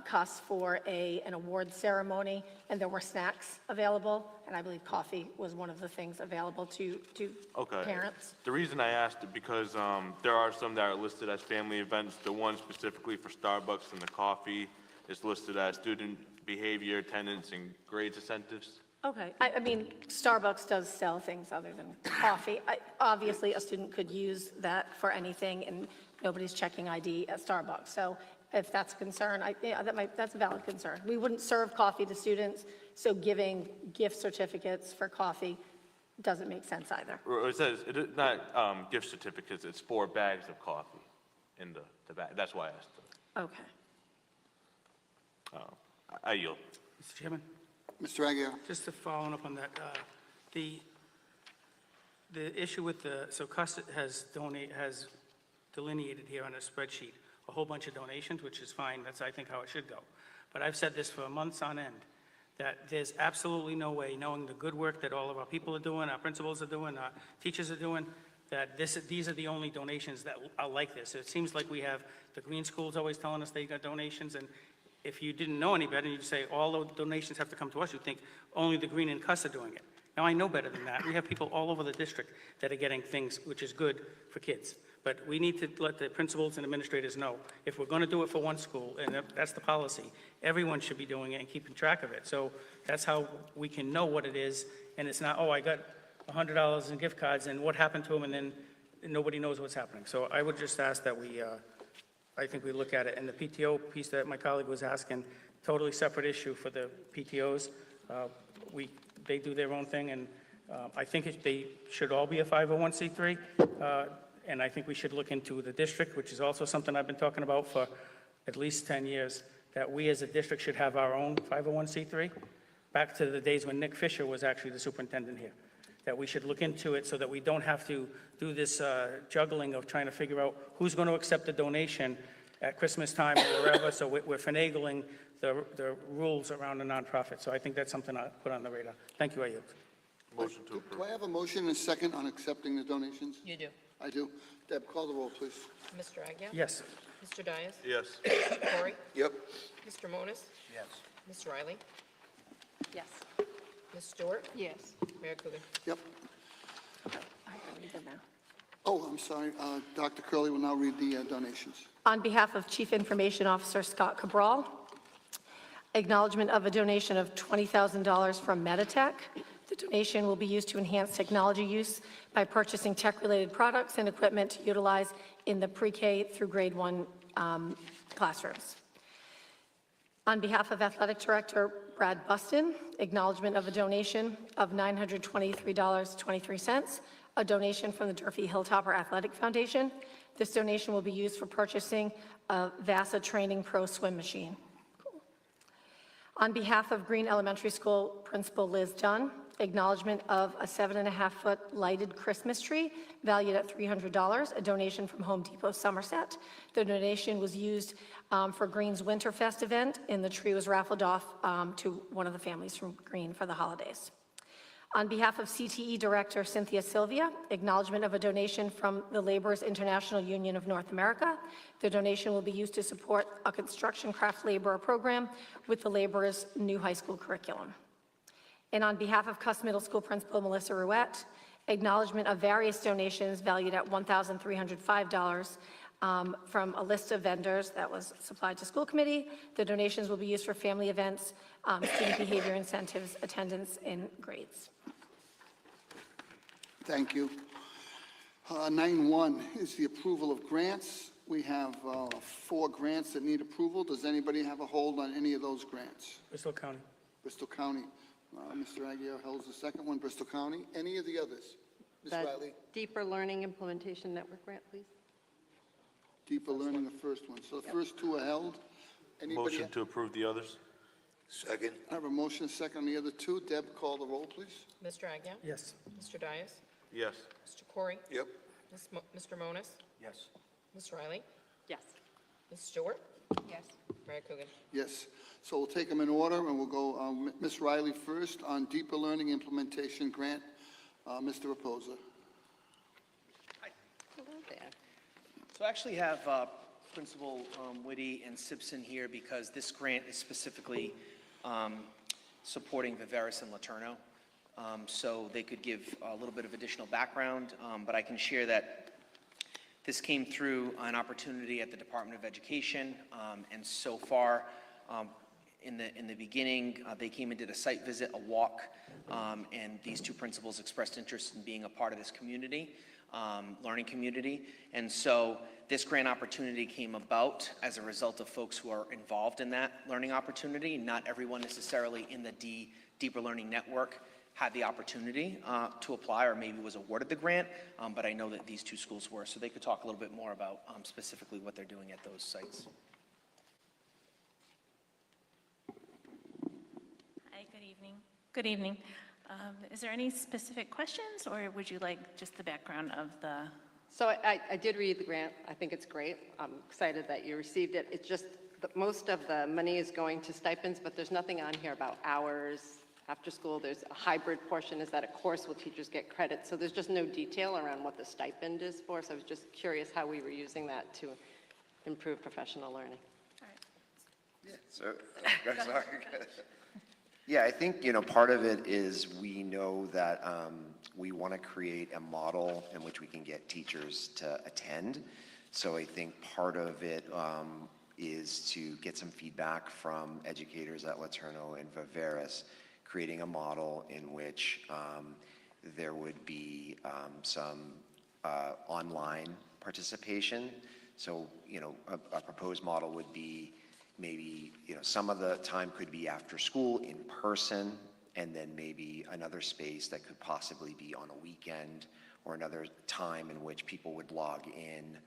Cuss for an award ceremony, and there were snacks available, and I believe coffee was one of the things available to Okay. parents. The reason I asked it because there are some that are listed as family events. The one specifically for Starbucks and the coffee is listed as student behavior, attendance, and grades incentives. Okay, I mean, Starbucks does sell things other than coffee. Obviously, a student could use that for anything, and nobody's checking ID at Starbucks. So if that's a concern, that's a valid concern. We wouldn't serve coffee to students, so giving gift certificates for coffee doesn't make sense either. Or it says, it is not gift certificates, it's 4 bags of coffee in the bag. That's why I asked. Okay. I yield. Mr. Chairman, Mr. Aguirre? just to follow up on that, the issue with so Cuss has delineated here on a spreadsheet a whole bunch of donations, which is fine, that's, I think, how it should go. but I've said this for months on end, that there's absolutely no way, knowing the good work that all of our people are doing, our principals are doing, our teachers are doing, that these are the only donations that are like this. It seems like we have, the Green School's always telling us they got donations, and if you didn't know any better, you'd say all the donations have to come to us, you'd think only the Green and Cuss are doing it. Now, I know better than that. We have people all over the district that are getting things, which is good for kids. But we need to let the principals and administrators know, if we're going to do it for one school, and that's the policy, everyone should be doing it and keeping track of it. So that's how we can know what it is, and it's not, oh, I got $100 in gift cards, and what happened to them, and then nobody knows what's happening. So I would just ask that I think we look at it. And the PTO piece that my colleague was asking, totally separate issue for the PTOs. They do their own thing, and I think they should all be a 501c3. And I think we should look into the district, which is also something I've been talking about for at least 10 years, that we as a district should have our own 501c3, back to the days when Nick Fisher was actually the superintendent here, that we should look into it so that we don't have to do this juggling of trying to figure out who's going to accept a donation at Christmas time or wherever, so we're finagling the rules around a nonprofit. So I think that's something I'll put on the radar. Thank you, I yield. Motion to Do approve. I have a motion and a second on accepting the donations? You do. I do. Deb, call the roll, please. Mr. Agia? Yes. Mr. Dias? Yes. Mr. Corey? Yep. Mr. Monas? Yes. Ms. Riley? Yes. Ms. Stewart? Yes. Mayor Coogan? Yep. I can read them now. Oh, I'm sorry. Dr. Curley will now read the donations. On behalf of Chief Information Officer Scott Cabral, acknowledgement of a donation of $20,000 from Meditech. The donation will be used to enhance technology use by purchasing tech-related products and equipment to utilize in the pre-K through grade 1 classrooms. On behalf of Athletic Director Brad Buston, acknowledgement of a donation of $923.23, a donation from the Durfee Hilltopper Athletic Foundation. This donation will be used for purchasing a VASA Training Pro swim machine. Cool. On behalf of Green Elementary School Principal Liz Dunn, acknowledgement of a 7.5-foot lighted Christmas tree valued at $300, a donation from Home Depot Somerset. The donation was used for Green's Winterfest event, and the tree was raffled off to one of the families from Green for the holidays. On behalf of CTE Director Cynthia Sylvia, acknowledgement of a donation from the Laborers International Union of North America. The donation will be used to support a construction craft laborer program with the laborers' new high school curriculum. And on behalf of Cuss Middle School Principal Melissa Ruette, acknowledgement of various donations valued at $1,305 from a list of vendors that was supplied to school committee. The donations will be used for family events, student behavior incentives, attendance, and grades. Thank you. 9.1 is the approval of grants. We have 4 grants that need approval. Does anybody have a hold on any of those grants? Bristol County. Bristol County. Mr. Aguirre holds the second one. Bristol County. Any of the others? Ms. The Riley? Deeper Learning Implementation Network grant, please. Deeper learning, the first one. So the first 2 are held. Anybody? Motion to approve the others? Second. I have a motion, a second on the other 2. Deb, call the roll, please. Mr. Agia? Yes. Mr. Dias? Yes. Mr. Corey? Yep. Mr. Monas? Yes. Ms. Riley? Yes. Ms. Stewart? Yes. Mayor Coogan? Yes. So we'll take them in order, and we'll go Ms. Riley first on Deeper Learning Implementation Grant. Mr. Reposa. Hello there. So I actually have Principal Whitty and Simpson here because this grant is specifically supporting Viveris and Laterno. So they could give a little bit of additional background, but I can share that this came through an opportunity at the Department of Education, and so far, in the beginning, they came and did a site visit, a walk, and these 2 principals expressed interest in being a part of this community, learning community. And so this grant opportunity came about as a result of folks who are involved in that learning opportunity. Not everyone necessarily in the Deeper Learning Network had the opportunity to apply or maybe was awarded the grant, but I know that these 2 schools were, so they could talk a little bit more about specifically what they're doing at those sites. Hi, good evening. Good evening. Is there any specific questions, or would you like just the background of the? So I did read the grant. I think it's great. I'm excited that you received it. It's just, most of the money is going to stipends, but there's nothing on here about hours. After school, there's a hybrid portion. Is that a course will teachers get credit? So there's just no detail around what the stipend is for. So I was just curious how we were using that to improve professional learning. So, sorry. Yeah, I think, part of it is we know that we want to create a model in which we can get teachers to attend. So I think part of it is to get some feedback from educators at Laterno and Viveris, creating a model in which there would be some online participation. So, a proposed model would be maybe, some of the time could be after school in person, and then maybe another space that could possibly be on a weekend or another time in which people would log in.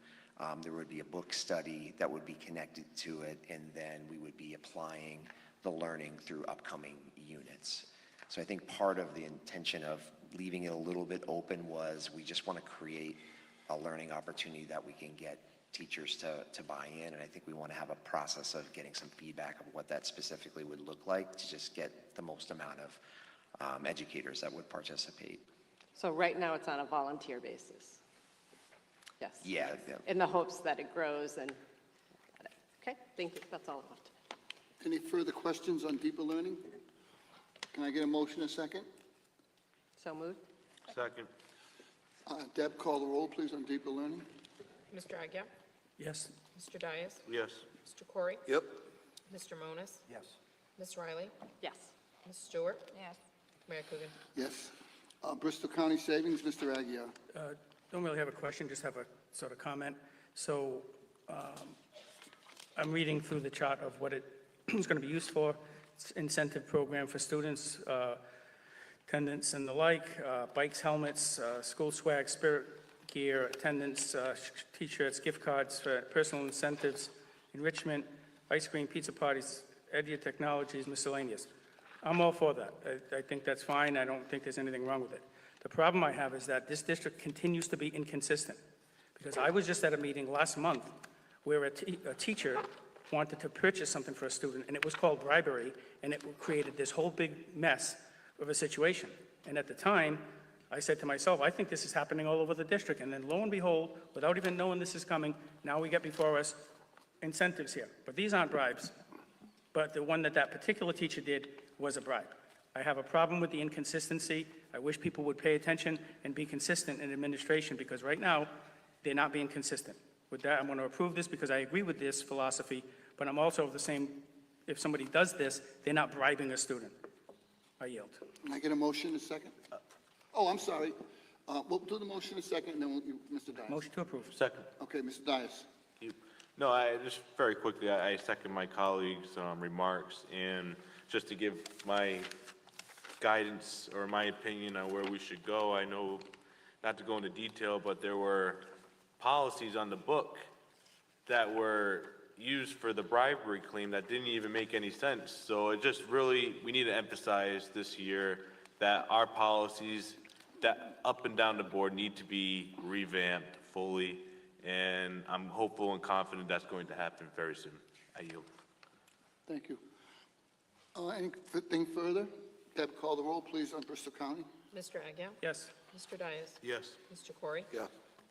There would be a book study that would be connected to it, and then we would be applying the learning through upcoming units. So I think part of the intention of leaving it a little bit open was we just want to create a learning opportunity that we can get teachers to buy in, and I think we want to have a process of getting some feedback of what that specifically would look like to just get the most amount of educators that would participate. So right now, it's on a volunteer basis? Yes? Yeah. In the hopes that it grows and, okay, thank you. That's all I want. Any further questions on deeper learning? Can I get a motion a second? So moved? Second. Deb, call the roll, please, on deeper learning. Mr. Agia? Yes. Mr. Dias? Yes. Mr. Corey? Yep. Mr. Monas? Yes. Ms. Riley? Yes. Ms. Stewart? Yes. Mayor Coogan? Yes. Bristol County Savings, Mr. Aguirre. Don't really have a question, just have a sort of comment. So I'm reading through the chart of what it is going to be used for. It's incentive program for students, attendance and the like, bikes, helmets, school swag, spirit gear, attendance, t-shirts, gift cards for personal incentives, enrichment, ice cream, pizza parties, Edia Technologies, miscellaneous. I'm all for that. I think that's fine. I don't think there's anything wrong with it. The problem I have is that this district continues to be inconsistent, because I was just at a meeting last month where a teacher wanted to purchase something for a student, and it was called bribery, and it created this whole big mess of a situation. And at the time, I said to myself, I think this is happening all over the district. And then lo and behold, without even knowing this is coming, now we get before us incentives here. But these aren't bribes. But the one that particular teacher did was a bribe. I have a problem with the inconsistency. I wish people would pay attention and be consistent in administration, because right now, they're not being consistent. With that, I'm going to approve this because I agree with this philosophy, but I'm also of the same, if somebody does this, they're not bribing a student. I yield. Can I get a motion a second? Oh, I'm sorry. We'll do the motion a second, and then Mr. Dias. Motion to approve. Second. Okay, Mr. Dias. No, I just very quickly, I second my colleagues' remarks, and just to give my guidance or my opinion on where we should go, I know, not to go into detail, but there were policies on the book that were used for the bribery claim that didn't even make any sense. So it just really, we need to emphasize this year that our policies that up and down the board need to be revamped fully, and I'm hopeful and confident that's going to happen very soon. I yield. Thank you. Anything further? Deb, call the roll, please, on Bristol County. Mr. Agia? Yes. Mr. Dias? Yes. Mr. Corey? Yeah.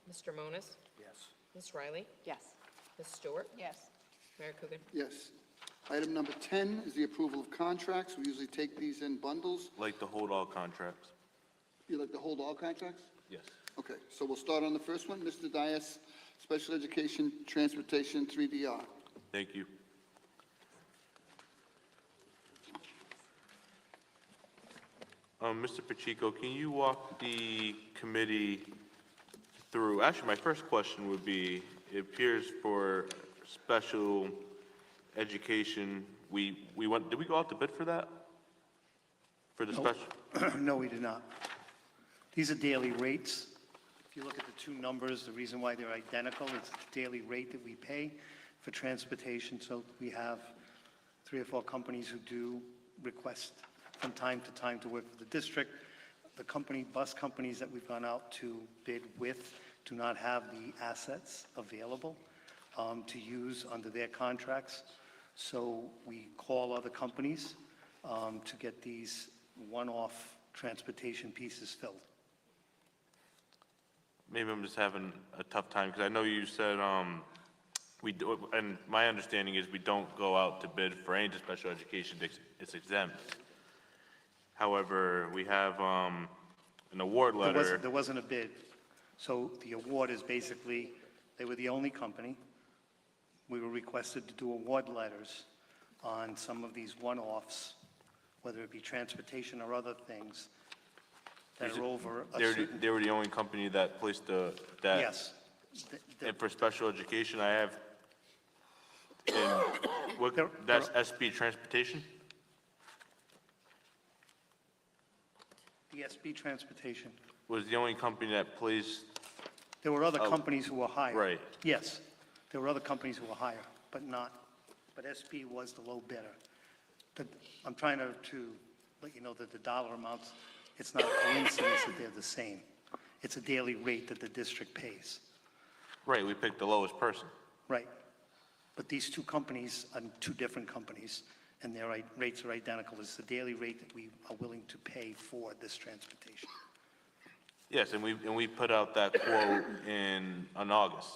Mr. Monas? Yes. Ms. Riley? Yes. Ms. Stewart? Yes. Mayor Coogan? Yes. Item number 10 is the approval of contracts. We usually take these in bundles. Like to hold all contracts. You like to hold all contracts? Yes. Okay, so we'll start on the first one. Mr. Dias, Special Education Transportation 3DR. Thank you. Mr. Pacheco, can you walk the committee through, actually, my first question would be, it appears for special education, did we go out to bid for that? For the special? No, we did not. These are daily rates. If you look at the two numbers, the reason why they're identical is the daily rate that we pay for transportation. So we have 3 or 4 companies who do request from time to time to work for the district. The bus companies that we've gone out to bid with do not have the assets available to use under their contracts. So we call other companies to get these one-off transportation pieces filled. Maybe I'm just having a tough time, because I know you said, we do, and my understanding is we don't go out to bid for any special education, it's exempt. However, we have, an award letter. There wasn't a bid. So the award is basically, they were the only company. We were requested to do award letters on some of these one-offs, whether it be transportation or other things that are over a certain... They were the only company that placed that. Yes. And for special education, I have, that's SB Transportation? The SB Transportation. Was the only company that placed, There were other companies who were higher. right. Yes, there were other companies who were higher, but SB was the low bidder. I'm trying to let you know that the dollar amounts, it's not a coincidence that they're the same. It's a daily rate that the district pays. Right, we picked the lowest person. Right. But these two companies are two different companies, and their rates are identical. It's the daily rate that we are willing to pay for this transportation. Yes, and we put out that quote in August,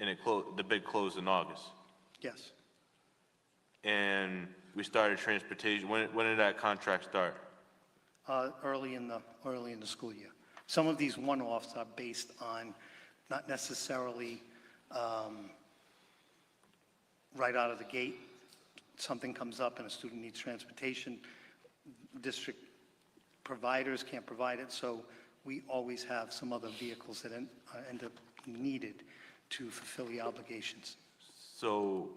and the bid closed in August. Yes. And we started transportation, when did that contract start? Early in the school year. Some of these one-offs are based on not necessarily right out of the gate. Something comes up and a student needs transportation. District providers can't provide it, so we always have some other vehicles that end up needed to fulfill the obligations. So,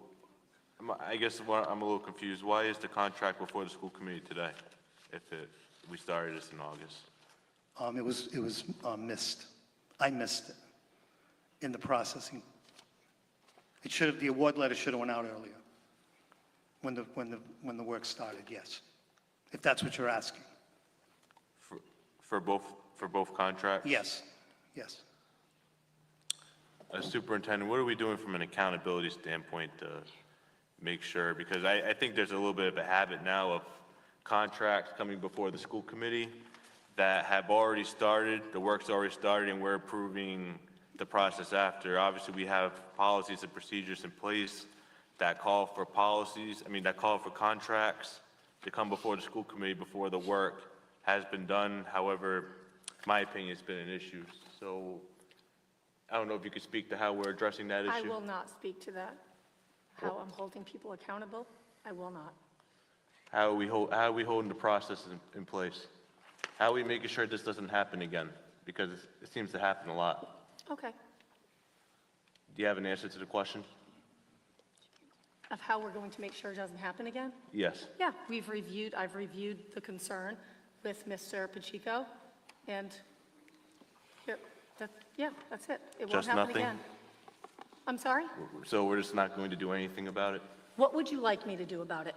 I guess I'm a little confused. Why is the contract before the school committee today, if we started this in August? It was missed. I missed it in the processing. The award letter should have went out earlier, when the work started, yes, if that's what you're asking. For both contracts? Yes, yes. Superintendent, what are we doing from an accountability standpoint to make sure, because I think there's a little bit of a habit now of contracts coming before the school committee that have already started, the work's already started, and we're approving the process after. Obviously, we have policies and procedures in place that call for that call for contracts to come before the school committee before the work has been done. However, in my opinion, it's been an issue. So I don't know if you could speak to how we're addressing that issue. I will not speak to that. How I'm holding people accountable, I will not. How are we holding the process in place? How are we making sure this doesn't happen again? Because it seems to happen a lot. Okay. Do you have an answer to the question? Of how we're going to make sure it doesn't happen again? Yes. Yeah, I've reviewed the concern with Mr. Pacheco, and that's it. It won't Just happen nothing? again. I'm sorry? So we're just not going to do anything about it? What would you like me to do about it?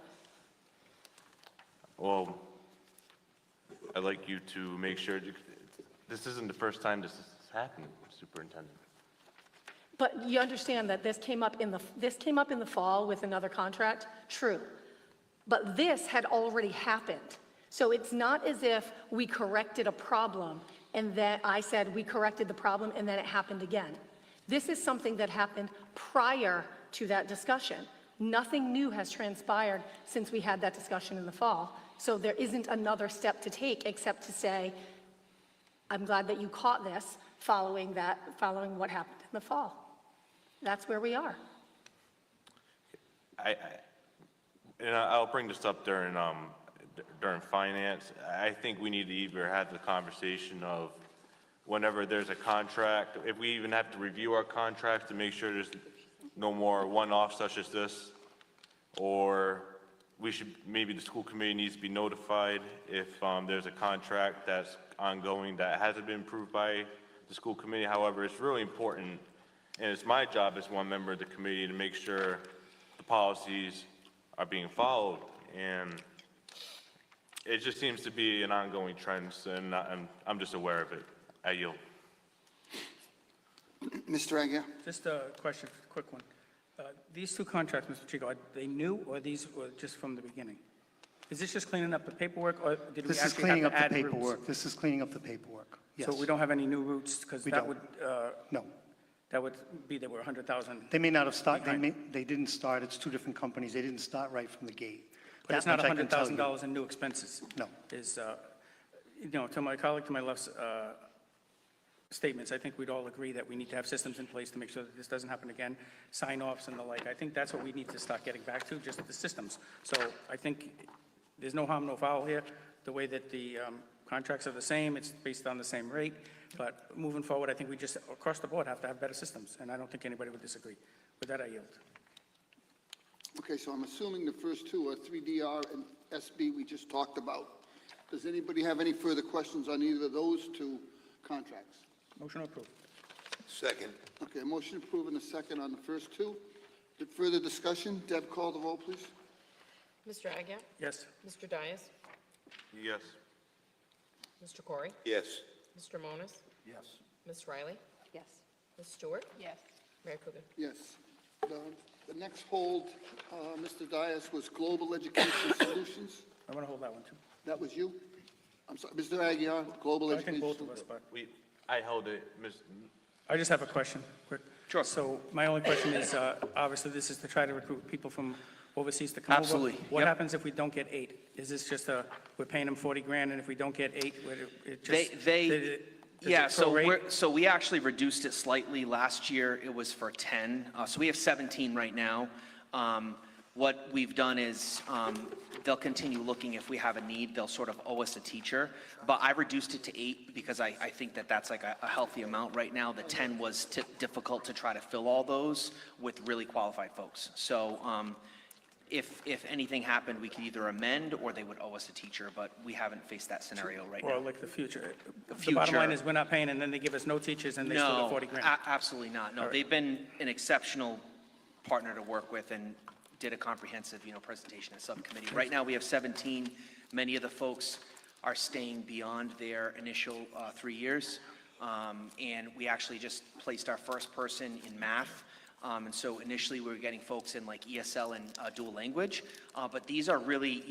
Well, I'd like you to make sure, this isn't the first time this has happened, Superintendent. But you understand that this came up in the fall with another contract? True. But this had already happened. So it's not as if we corrected a problem and that I said we corrected the problem and then it happened again. This is something that happened prior to that discussion. Nothing new has transpired since we had that discussion in the fall. So there isn't another step to take except to say, I'm glad that you caught this following what happened in the fall. That's where we are. I'll bring this up during finance. I think we need to either have the conversation of whenever there's a contract, if we even have to review our contracts to make sure there's no more one-offs such as this, or maybe the school committee needs to be notified if there's a contract that's ongoing that hasn't been approved by the school committee. However, it's really important, and it's my job as one member of the committee to make sure the policies are being followed. And it just seems to be an ongoing trend, and I'm just aware of it. I yield. Mr. Aguirre? Just a question, quick one. These two contracts, Mr. Chico, are they new, or these were just from the beginning? Is this just cleaning up the paperwork, or did we This is actually cleaning have up to the add routes? paperwork. This is cleaning up the paperwork, yes. So we don't have any new routes, because We that don't. would, No. that would be that we're 100,000. They may not have started, Behind. they didn't start, it's two different companies, they didn't start right from the gate. But it's That not much I can tell you. $100,000 in new expenses. No. Is, to my colleague to my left's statements, I think we'd all agree that we need to have systems in place to make sure that this doesn't happen again, sign-offs and the like. I think that's what we need to start getting back to, just the systems. So I think there's no harm, no foul here. The way that the contracts are the same, it's based on the same rate. But moving forward, I think we just, across the board, have to have better systems, and I don't think anybody would disagree. With that, I yield. Okay, so I'm assuming the first two are 3DR and SB we just talked about. Does anybody have any further questions on either of those two contracts? Motion approved. Second. Okay, motion approved and a second on the first two. Further discussion? Deb, call the roll, please. Mr. Agia? Yes. Mr. Dias? Yes. Mr. Corey? Yes. Mr. Monas? Yes. Ms. Riley? Yes. Ms. Stewart? Yes. Mayor Coogan? Yes. The next hold, Mr. Dias, was Global Education Solutions. I want to hold that one, too. That was you? I'm sorry, Mr. Aguirre, Global I Education. think both of us, but I held it, I just have a question, quick. Sure. So my only question is, obviously, this is to try to recruit people from overseas to come over. Absolutely. What Yep. happens if we don't get 8? Is this just we're paying them 40 grand, and if we don't get 8, it just... Yeah, does it so prorate? we actually reduced it slightly. Last year, it was for 10. So we have 17 right now. What we've done is, they'll continue looking if we have a need. They'll sort of owe us a teacher. But I reduced it to 8 because I think that that's like a healthy amount right now. The 10 was difficult to try to fill all those with really qualified folks. So if anything happened, we could either amend or they would owe us a teacher, but we haven't faced that scenario right now. Or like the future? The The bottom line future- is, we're not paying, and then they give us no teachers, and they still No, get 40 grand. absolutely not. No, All right. they've been an exceptional partner to work with and did a comprehensive, presentation at subcommittee. Right now, we have 17. Many of the folks are staying beyond their initial 3 years. And we actually just placed our first person in math. And so initially, we were getting folks in like ESL and dual language. But these are really,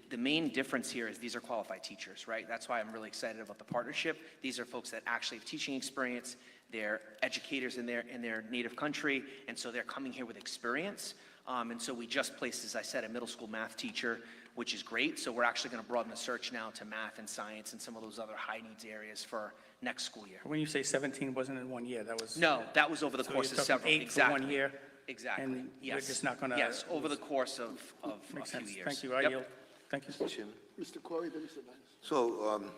the main difference here is these are qualified teachers, right? That's why I'm really excited about the partnership. These are folks that actually have teaching experience. They're educators in their native country, and so they're coming here with experience. And so we just placed, as I said, a middle school math teacher, which is great. So we're actually going to broaden the search now to math and science and some of those other high needs areas for next school year. When you say 17, wasn't in 1 year, that was... No, that was over the So course you're of talking several. 8 for Exactly. 1 year? Exactly. And we're Yes. just not gonna- Yes, over the course of a Makes few sense. years. Thank you. I Yep. yield. Thank you. Mr. Chairman. Mr. Corey, then Mr. Dias. So,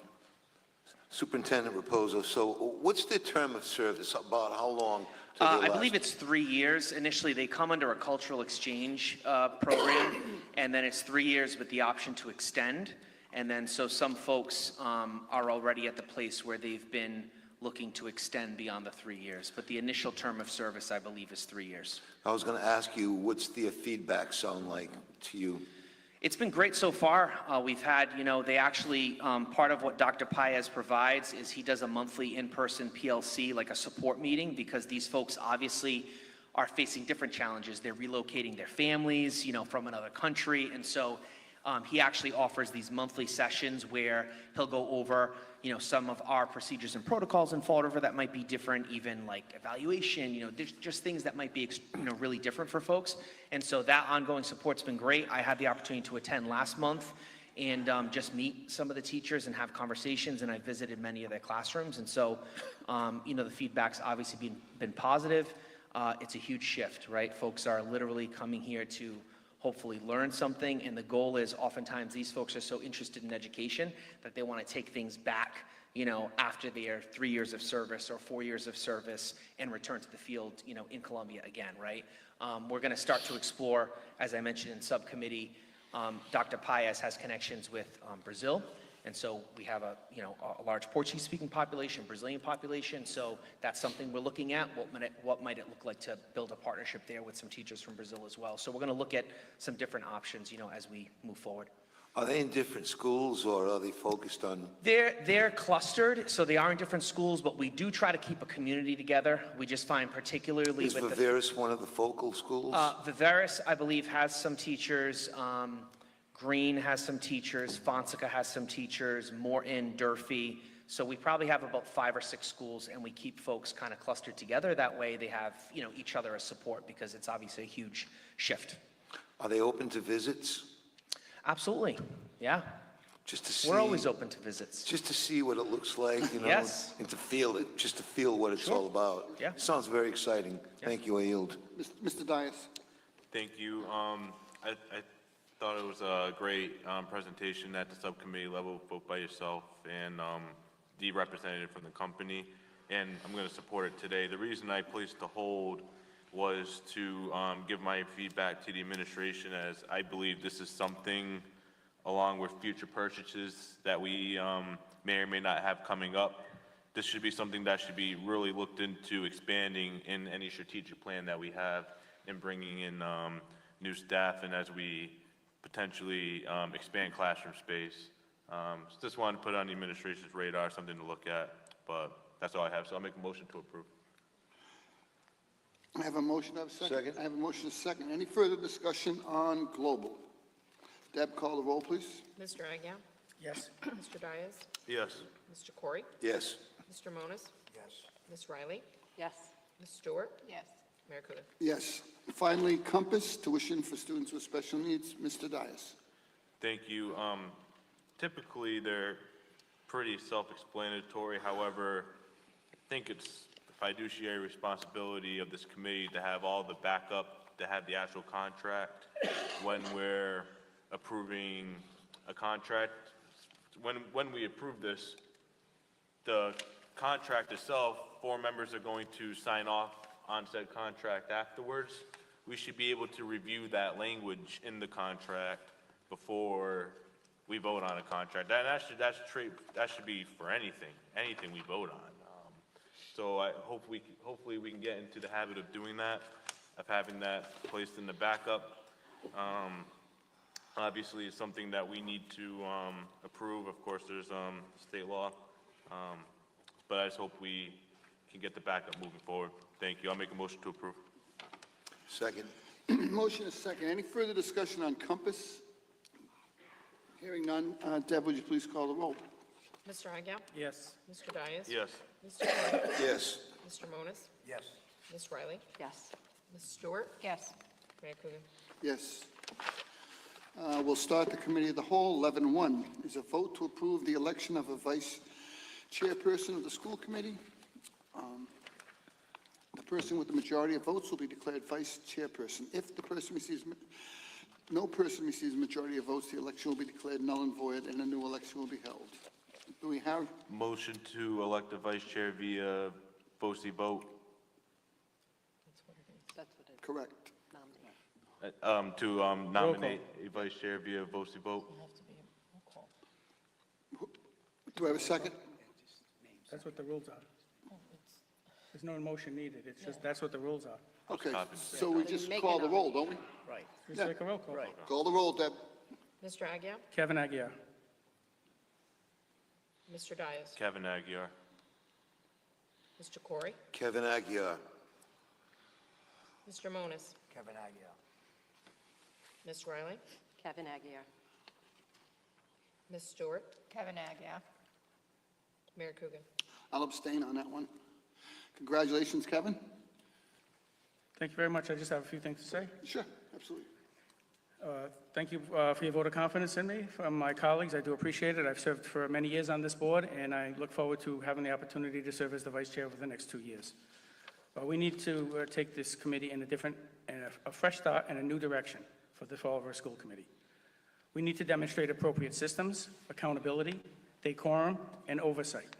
Superintendent Raposo, so what's their term of service? About how long? till I their believe last- it's 3 years. Initially, they come under a cultural exchange program, and then it's 3 years with the option to extend. And then, so some folks are already at the place where they've been looking to extend beyond the 3 years. But the initial term of service, I believe, is 3 years. I was going to ask you, what's their feedback sound like to you? It's been great so far. We've had, they actually, part of what Dr. Paez provides is he does a monthly in-person PLC, like a support meeting, because these folks obviously are facing different challenges. They're relocating their families, from another country. And so he actually offers these monthly sessions where he'll go over, some of our procedures and protocols in Fall River that might be different, even like evaluation, there's just things that might be, really different for folks. And so that ongoing support's been great. I had the opportunity to attend last month and just meet some of the teachers and have conversations, and I visited many of their classrooms. And so, the feedback's obviously been positive. It's a huge shift, right? Folks are literally coming here to hopefully learn something, and the goal is oftentimes these folks are so interested in education that they want to take things back, after their 3 years of service or 4 years of service and return to the field, in Columbia again, right? We're going to start to explore, as I mentioned in subcommittee, Dr. Paez has connections with Brazil, and so we have a large Portuguese-speaking population, Brazilian population, so that's something we're looking at. What might it look like to build a partnership there with some teachers from Brazil as well? So we're going to look at some different options, as we move forward. Are they in different schools, or are they focused on? They're clustered, so they are in different schools, but we do try to keep a community together. We just find particularly Is with Viveris one of the focal schools? Viveris, I believe, has some teachers. Green has some teachers. Fonseca has some teachers. Morton, Durfee. So we probably have about 5 or 6 schools, and we keep folks kind of clustered together. That way they have, each other as support, because it's obviously a huge shift. Are they open to visits? Absolutely, yeah. Just to see. We're always open to visits. Just to see what it looks like, Yes. and to feel it, just to feel what it's all about. Yeah. Sounds very exciting. Thank you, I yield. Mr. Dias. Thank you. I thought it was a great presentation at the subcommittee level, both by yourself and the representative from the company, and I'm going to support it today. The reason I placed the hold was to give my feedback to the administration, as I believe this is something, along with future purchases that we may or may not have coming up. This should be something that should be really looked into expanding in any strategic plan that we have, and bringing in new staff, and as we potentially expand classroom space. Just wanted to put it on the administration's radar, something to look at, but that's all I have, so I'll make a motion to approve. I have a motion, I have a second. Second. I have a motion, a second. Any further discussion on global? Deb, call the roll, please. Mr. Agia? Yes. Mr. Dias? Yes. Mr. Corey? Yes. Mr. Monas? Yes. Ms. Riley? Yes. Ms. Stewart? Yes. Mayor Coogan? Yes. Finally, Compass, tuition for students with special needs. Mr. Dias. Thank you. Typically, they're pretty self-explanatory. However, I think it's the fiduciary responsibility of this committee to have all the backup, to have the actual contract when we're approving a contract. When we approve this, the contract itself, 4 members are going to sign off on said contract afterwards. We should be able to review that language in the contract before we vote on a contract. That should be for anything we vote on. So hopefully we can get into the habit of doing that, of having that placed in the backup. Obviously, it's something that we need to approve. Of course, there's state law, but I just hope we can get the backup moving forward. Thank you. I'll make a motion to approve. Second. Motion is second. Any further discussion on Compass? Hearing none. Deb, would you please call the roll? Mr. Agia? Yes. Mr. Dias? Yes. Mr. Corey? Yes. Mr. Monas? Yes. Ms. Riley? Yes. Ms. Stewart? Yes. Mayor Coogan? Yes. We'll start the committee of the whole. 11-1 is a vote to approve the election of a vice chairperson of the school committee. The person with the majority of votes will be declared vice chairperson. If no person receives a majority of votes, the election will be declared null and void, and a new election will be held. Do we have? Motion to elect a vice chair via vote. That's what it Correct. nominated. To nominate a vice chair via vote. Do I have a second? That's what the rules are. There's no motion needed. It's just, that's what the rules are. Okay, so we just call the roll, don't we? Right. Just take a roll call. Right. Call the roll, Deb. Mr. Agia? Kevin Aguirre. Mr. Dias? Kevin Aguirre. Mr. Corey? Kevin Aguirre. Mr. Monas? Kevin Aguirre. Ms. Riley? Kevin Aguirre. Ms. Stewart? Kevin Agia. Mayor Coogan? I'll abstain on that one. Congratulations, Kevin. Thank you very much. I just have a few things to say. Sure, absolutely. Thank you for your vote of confidence in me. From my colleagues, I do appreciate it. I've served for many years on this board, and I look forward to having the opportunity to serve as the vice chair over the next 2 years. We need to take this committee in a different, and a fresh start and a new direction for the Fall River School Committee. We need to demonstrate appropriate systems, accountability, decorum, and oversight.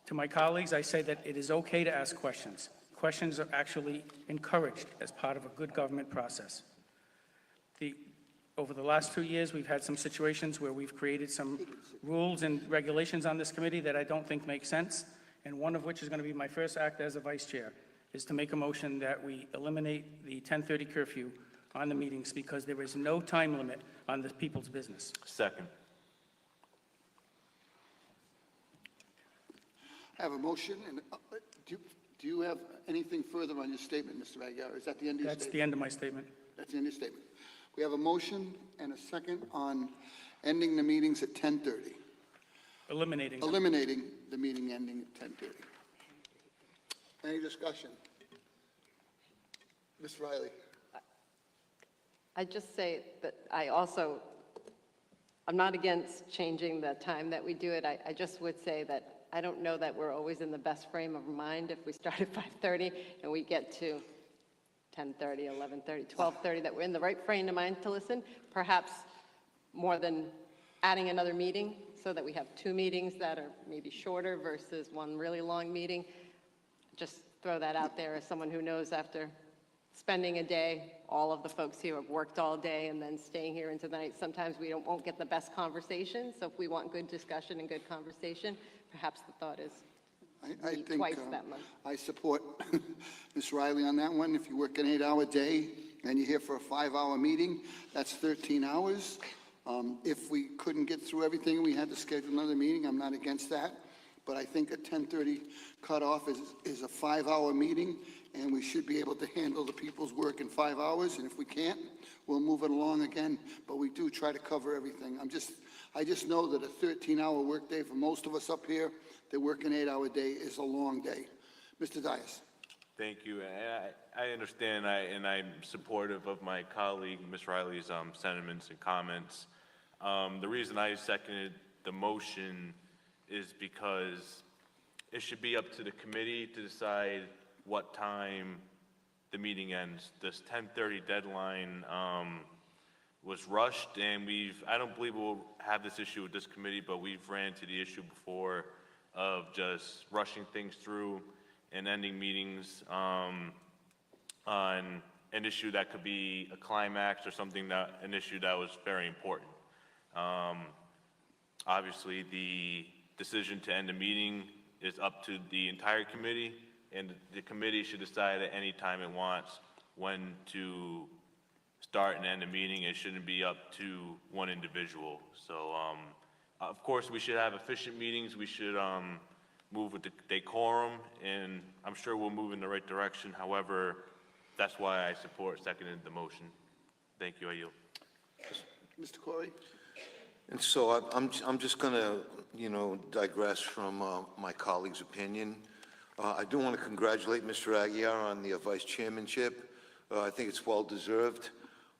To my colleagues, I say that it is okay to ask questions. Questions are actually encouraged as part of a good government process. Over the last 2 years, we've had some situations where we've created some rules and regulations on this committee that I don't think make sense, and one of which is going to be my first act as a vice chair, is to make a motion that we eliminate the 10:30 curfew on the meetings because there is no time limit on the people's business. Second. I have a motion, and do you have anything further on your statement, Mr. Aguirre? Is that the end of your That's statement? the end of my statement. That's the end of your statement. We have a motion and a second on ending the meetings at 10:30. Eliminating them. Eliminating the meeting ending at 10:30. Any discussion? Ms. Riley? I just say that I'm not against changing the time that we do it. I just would say that I don't know that we're always in the best frame of mind if we start at 5:30 and we get to 10:30, 11:30, 12:30, that we're in the right frame of mind to listen, perhaps more than adding another meeting, so that we have two meetings that are maybe shorter versus one really long meeting. Just throw that out there as someone who knows after spending a day, all of the folks here have worked all day and then staying here into the night. Sometimes we won't get the best conversation, so if we want good discussion and good conversation, perhaps the thought is I meet think twice that month. I support Ms. Riley on that one. If you work an 8-hour day and you're here for a 5-hour meeting, that's 13 hours. If we couldn't get through everything and we had to schedule another meeting, I'm not against that. But I think a 10:30 cutoff is a 5-hour meeting, and we should be able to handle the people's work in 5 hours. And if we can't, we'll move it along again. But we do try to cover everything. I just know that a 13-hour workday for most of us up here that work an 8-hour day is a long day. Mr. Dias. Thank you. And I understand, and I'm supportive of my colleague, Ms. Riley's sentiments and comments. The reason I seconded the motion is because it should be up to the committee to decide what time the meeting ends. This 10:30 deadline was rushed, and I don't believe we'll have this issue with this committee, but we've ran into the issue before of just rushing things through and ending meetings on an issue that could be a climax or an issue that was very important. Obviously, the decision to end a meeting is up to the entire committee, and the committee should decide at any time it wants when to start and end a meeting. It shouldn't be up to one individual. So, of course, we should have efficient meetings. We should move with the decorum, and I'm sure we'll move in the right direction. However, that's why I seconded the motion. Thank you. I yield. Mr. Corey? And so I'm just going to, digress from my colleague's opinion. I do want to congratulate Mr. Aguirre on the vice chairmanship. I think it's well-deserved.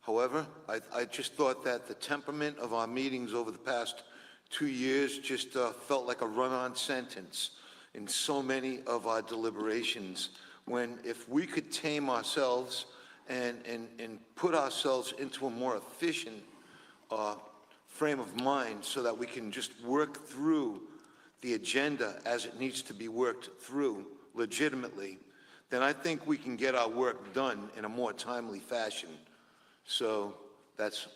However, I just thought that the temperament of our meetings over the past 2 years just felt like a run-on sentence in so many of our deliberations, when if we could tame ourselves and put ourselves into a more efficient frame of mind so that we can just work through the agenda as it needs to be worked through legitimately, then I think we can get our work done in a more timely fashion. So that's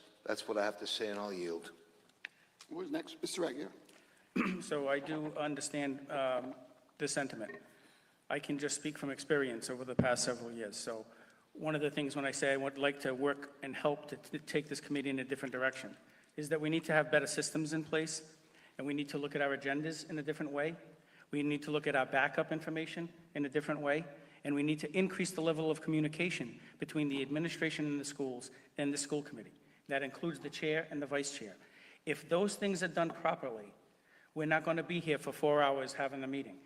what I have to say, and I'll yield. Who's next? Mr. Aguirre. So I do understand the sentiment. I can just speak from experience over the past several years. So one of the things when I say I would like to work and help to take this committee in a different direction is that we need to have better systems in place, and we need to look at our agendas in a different way. We need to look at our backup information in a different way, and we need to increase the level of communication between the administration and the schools and the school committee. That includes the chair and the vice chair. If those things are done properly, we're not going to be here for 4 hours having a meeting.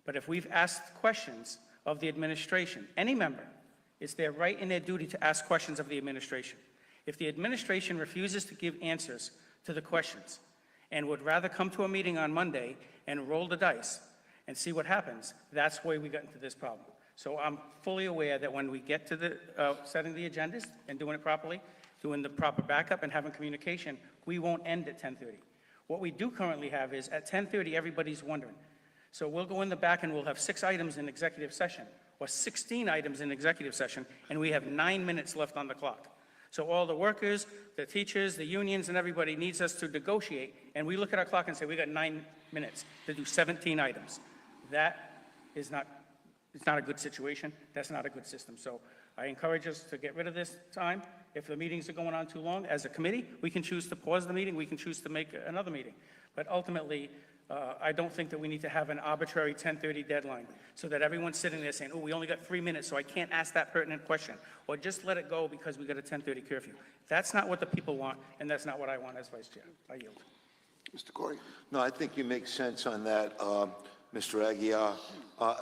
But if we've asked questions of the administration, any member, it's their right and their duty to ask questions of the administration. If the administration refuses to give answers to the questions and would rather come to a meeting on Monday and roll the dice and see what happens, that's where we got into this problem. So I'm fully aware that when we get to the setting the agendas and doing it properly, doing the proper backup and having communication, we won't end at 10:30. What we do currently have is at 10:30, everybody's wondering. So we'll go in the back and we'll have 6 items in executive session or 16 items in executive session, and we have 9 minutes left on the clock. So all the workers, the teachers, the unions, and everybody needs us to negotiate, and we look at our clock and say, we got 9 minutes to do 17 items. That is not, it's not a good situation. That's not a good system. So I encourage us to get rid of this time If the meetings are going on too long, as a committee, we can choose to pause the meeting, we can choose to make another meeting. But ultimately, I don't think that we need to have an arbitrary 10:30 deadline, so that everyone's sitting there saying, oh, we only got 3 minutes, so I can't ask that pertinent question, or just let it go because we got a 10:30 curfew. That's not what the people want, and that's not what I want as vice chair. I yield. Mr. Corey? No, I think you make sense on that, Mr. Aguiar.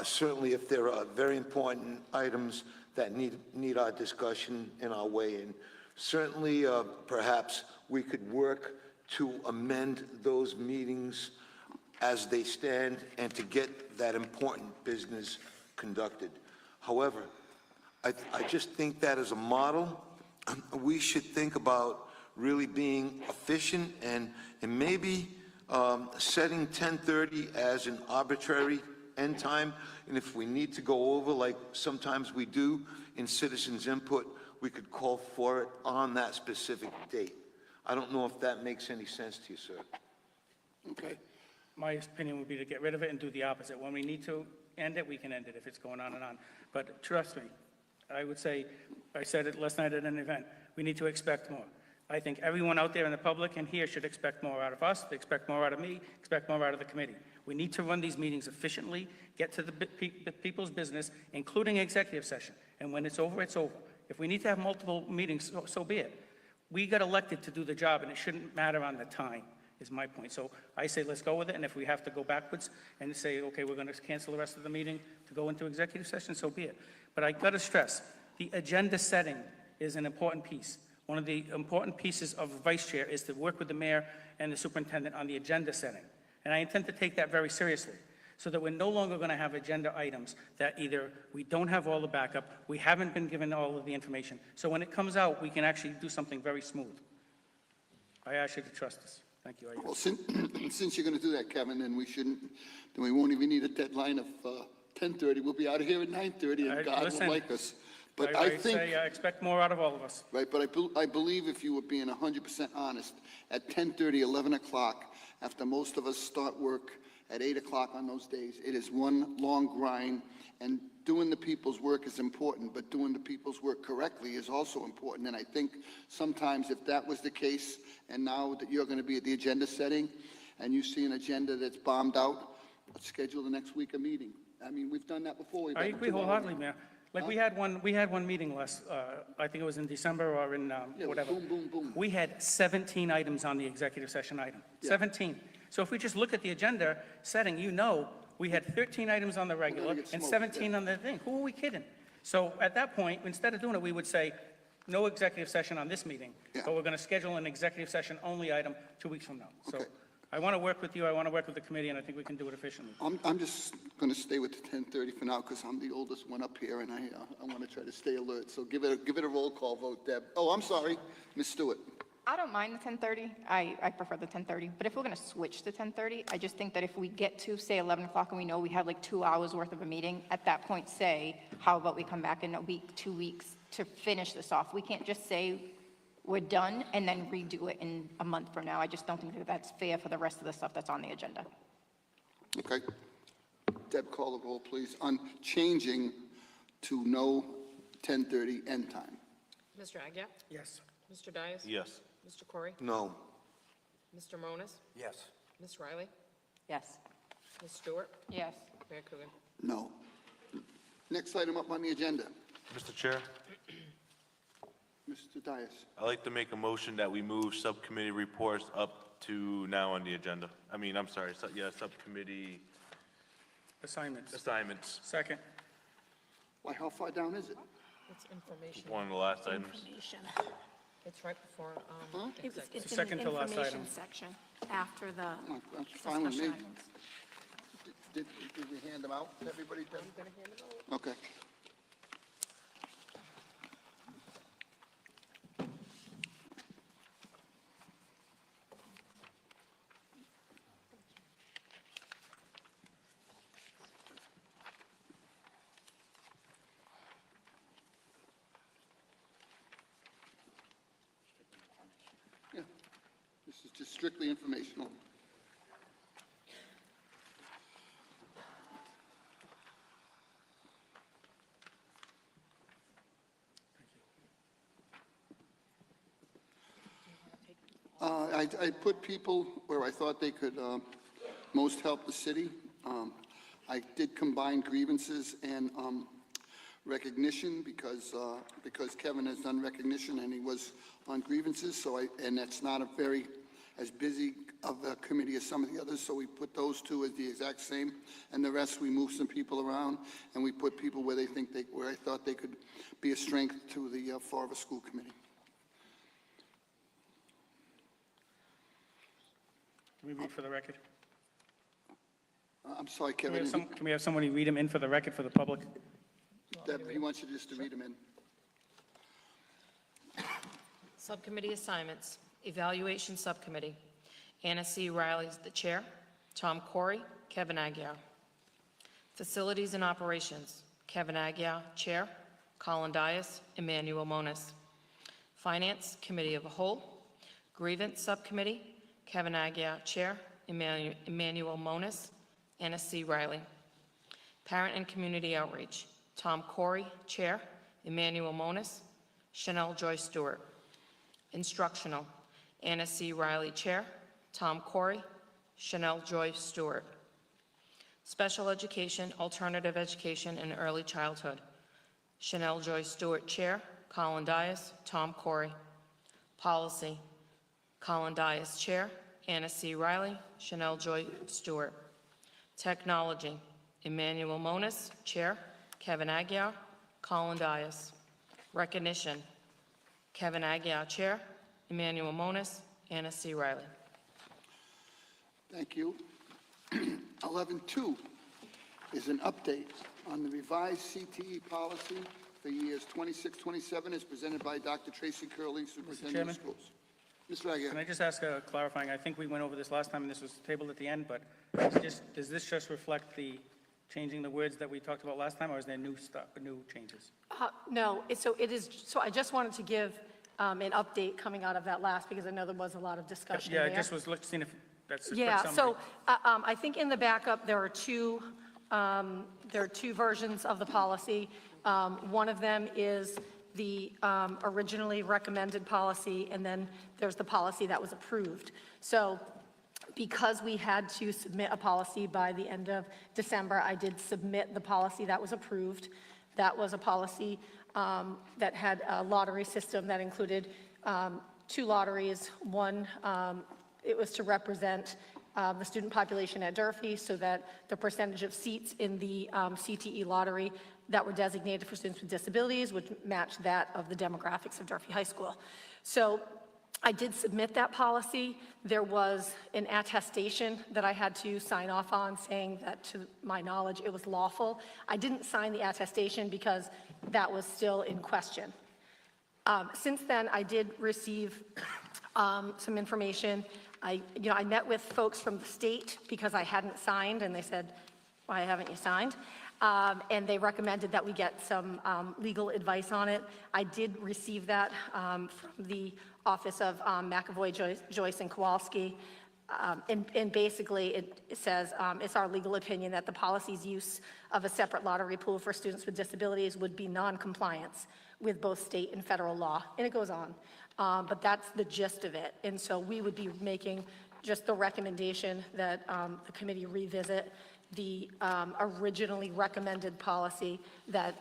Certainly, if there are very important items that need our discussion and our weigh-in, certainly, perhaps we could work to amend those meetings as they stand and to get that important business conducted. However, I just think that as a model, we should think about really being efficient and maybe setting 10:30 as an arbitrary end time. And if we need to go over, like sometimes we do in citizens' input, we could call for it on that specific date. I don't know if that makes any sense to you, sir. Okay. My opinion would be to get rid of it and do the opposite. When we need to end it, we can end it if it's going on and on. But trust me, I would say, I said it last night at an event, we need to expect more. I think everyone out there in the public and here should expect more out of us, they expect more out of me, expect more out of the committee. We need to run these meetings efficiently, get to the people's business, including executive session. And when it's over, it's over. If we need to have multiple meetings, so be it. We got elected to do the job, and it shouldn't matter on the time, is my point. So I say let's go with it, and if we have to go backwards and say, okay, we're going to cancel the rest of the meeting to go into executive session, so be it. But I got to stress, the agenda setting is an important piece. One of the important pieces of vice chair is to work with the mayor and the superintendent on the agenda setting. And I intend to take that very seriously, so that we're no longer going to have agenda items that either we don't have all the backup, we haven't been given all of the information. So when it comes out, we can actually do something very smooth. I ask you to trust us. Thank you. Well, since you're going to do that, Kevin, then we won't even need a deadline of 10:30. We'll be out of here at 9:30, and God Listen, will like us. But I I think, say I expect more out of all of us. right, but I believe if you were being 100% honest, at 10:30, 11 o'clock, after most of us start work at 8 o'clock on those days, it is one long grind, and doing the people's work is important, but doing the people's work correctly is also important. And I think sometimes if that was the case, and now that you're going to be at the agenda setting, and you see an agenda that's bombed out, let's schedule the next week a meeting. I mean, we've done that before. We've I done agree 2 hours. wholeheartedly, Mayor. Like we had one meeting last, I think it was in December or in Yeah, whatever. boom, boom, boom. We had 17 items on the executive session item, Yeah. 17. So if we just look at the agenda setting, we had 13 items on the regular get and smoked, 17 on the thing. Who are we kidding? So at that point, instead of doing it, we would say, no executive session on this meeting, Yeah. but we're going to schedule an executive session only item 2 weeks from now. So Okay. I want to work with you, I want to work with the committee, and I think we can do it efficiently. I'm just going to stay with the 10:30 for now, because I'm the oldest one up here, and I want to try to stay alert. So give it a roll call vote, Deb. Oh, I'm sorry, Ms. Stewart. I don't mind the 10:30. I prefer the 10:30. But if we're going to switch to 10:30, I just think that if we get to, say, 11 o'clock and we know we have like 2 hours worth of a meeting, at that point say, how about we come back in a week, 2 weeks to finish this off? We can't just say we're done and then redo it in a month from now. I just don't think that that's fair for the rest of the stuff that's on the agenda. Okay. Deb, call the roll, please, on changing to no 10:30 end time. Mr. Agia? Yes. Mr. Dias? Yes. Mr. Corey? No. Mr. Monas? Yes. Ms. Riley? Yes. Ms. Stewart? Yes. Mayor Coogan? No. Next item up on the agenda, Mr. Chair, Mr. Dias. I'd like to make a motion that we move subcommittee reports up to now on the agenda. I'm sorry, subcommittee Assignments. assignments, Second. Why, how far down is it? It's information. one of the last items. It's right before, executive. It's Second in to the last information item. section after the Oh, that's fine with me. discussion items. Did we hand them out to everybody, Deb? Okay. Yeah, this is just strictly informational. I put people where I thought they could most help the city. I did combine grievances and recognition because Kevin has done recognition and he was on grievances, and that's not a very as busy of a committee as some of the others, so we put those two as the exact same, and the rest we moved some people around, and we put people where where I thought they could be a strength to the Fall River School Committee. Can we read for the record? I'm sorry, Can we Kevin. can we have somebody read them in for the record for the public? He wants you just to read them in. Subcommittee assignments. Evaluation Subcommittee. Anna C. Riley is the chair. Tom Corey, Kevin Aguirre. Facilities and Operations. Kevin Aguirre, chair. Colin Dias, Emmanuel Moniz. Finance Committee of a Whole. Grievance Subcommittee. Kevin Aguirre, chair. Emmanuel Moniz. Anna C. Riley. Parent and Community Outreach. Tom Corey, chair. Emmanuel Moniz. Chanel Joy Stewart. Instructional. Anna C. Riley, chair. Tom Corey. Chanel Joy Stewart. Special Education, Alternative Education, and Early Childhood. Chanel Joy Stewart, chair. Colin Dias. Tom Corey. Policy. Colin Dias, chair. Anna C. Riley. Chanel Joy Stewart. Technology. Emmanuel Moniz, chair. Kevin Aguirre. Colin Dias. Recognition. Kevin Aguirre, chair. Emmanuel Moniz. Anna C. Riley. Thank you. 11.2 is an update on the revised CTE policy for years 26-27 as presented by Dr. Tracy Curley, Superintendent Chairman? of Schools. Mr. Aguirre. Can I just ask a clarifying? I think we went over this last time, and this was tabled at the end, but does this just reflect the changing the words that we talked about last time, or is there new stuff, new changes? No, so it is, so I just wanted to give an update coming out of that last, because I know there was a lot of discussion Yeah, there. I just was seeing if that's a quick Yeah, summary. so I think in the backup, there are two versions of the policy. One of them is the originally recommended policy, and then there's the policy that was approved. So because we had to submit a policy by the end of December, I did submit the policy that was approved. That was a policy that had a lottery system that included 2 lotteries. One, it was to represent the student population at Durfee so that the percentage of seats in the CTE lottery that were designated for students with disabilities would match that of the demographics of Durfee High School. So I did submit that policy. There was an attestation that I had to sign off on saying that, to my knowledge, it was lawful. I didn't sign the attestation because that was still in question. Since then, I did receive some information. I met with folks from the state because I hadn't signed, and they said, why haven't you signed? And they recommended that we get some legal advice on it. I did receive that from the office of McAvoy, Joyce, and Kowalski. And basically, it says it's our legal opinion that the policy's use of a separate lottery pool for students with disabilities would be non-compliance with both state and federal law. And it goes on. But that's the gist of it. And so we would be making just the recommendation that the committee revisit the originally recommended policy that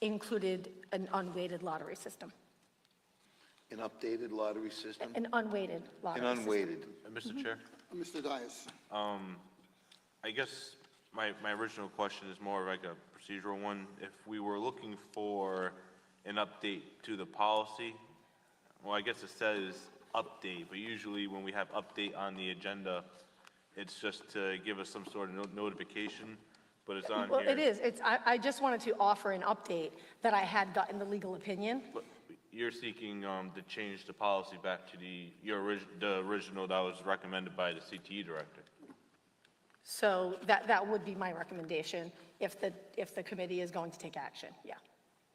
included an unweighted lottery system. An updated lottery system? An unweighted lottery An system. unweighted. Mr. Chair, Mr. Dias. I guess my original question is more like a procedural one. If we were looking for an update to the policy, well, I guess it says update, but usually when we have update on the agenda, it's just to give us some sort of notification, but it's on here. Well, it is. I just wanted to offer an update that I had gotten the legal opinion. But you're seeking to change the policy back to the original that was recommended by the CTE director. So that would be my recommendation if the committee is going to take action, yeah.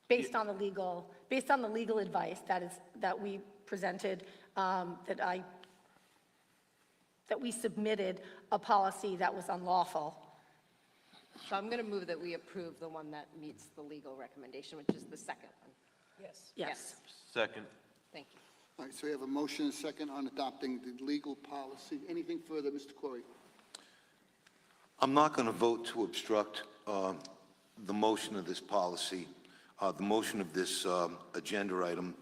Based on the legal advice that we presented, that we submitted a policy that was unlawful. So I'm going to move that we approve the one that meets the legal recommendation, which is the second one. Yes. Second. Thank you. All right, so we have a motion and a second on adopting the legal policy. Anything further, Mr. Corey? I'm not going to vote to obstruct the motion of this policy, the motion of this agenda item,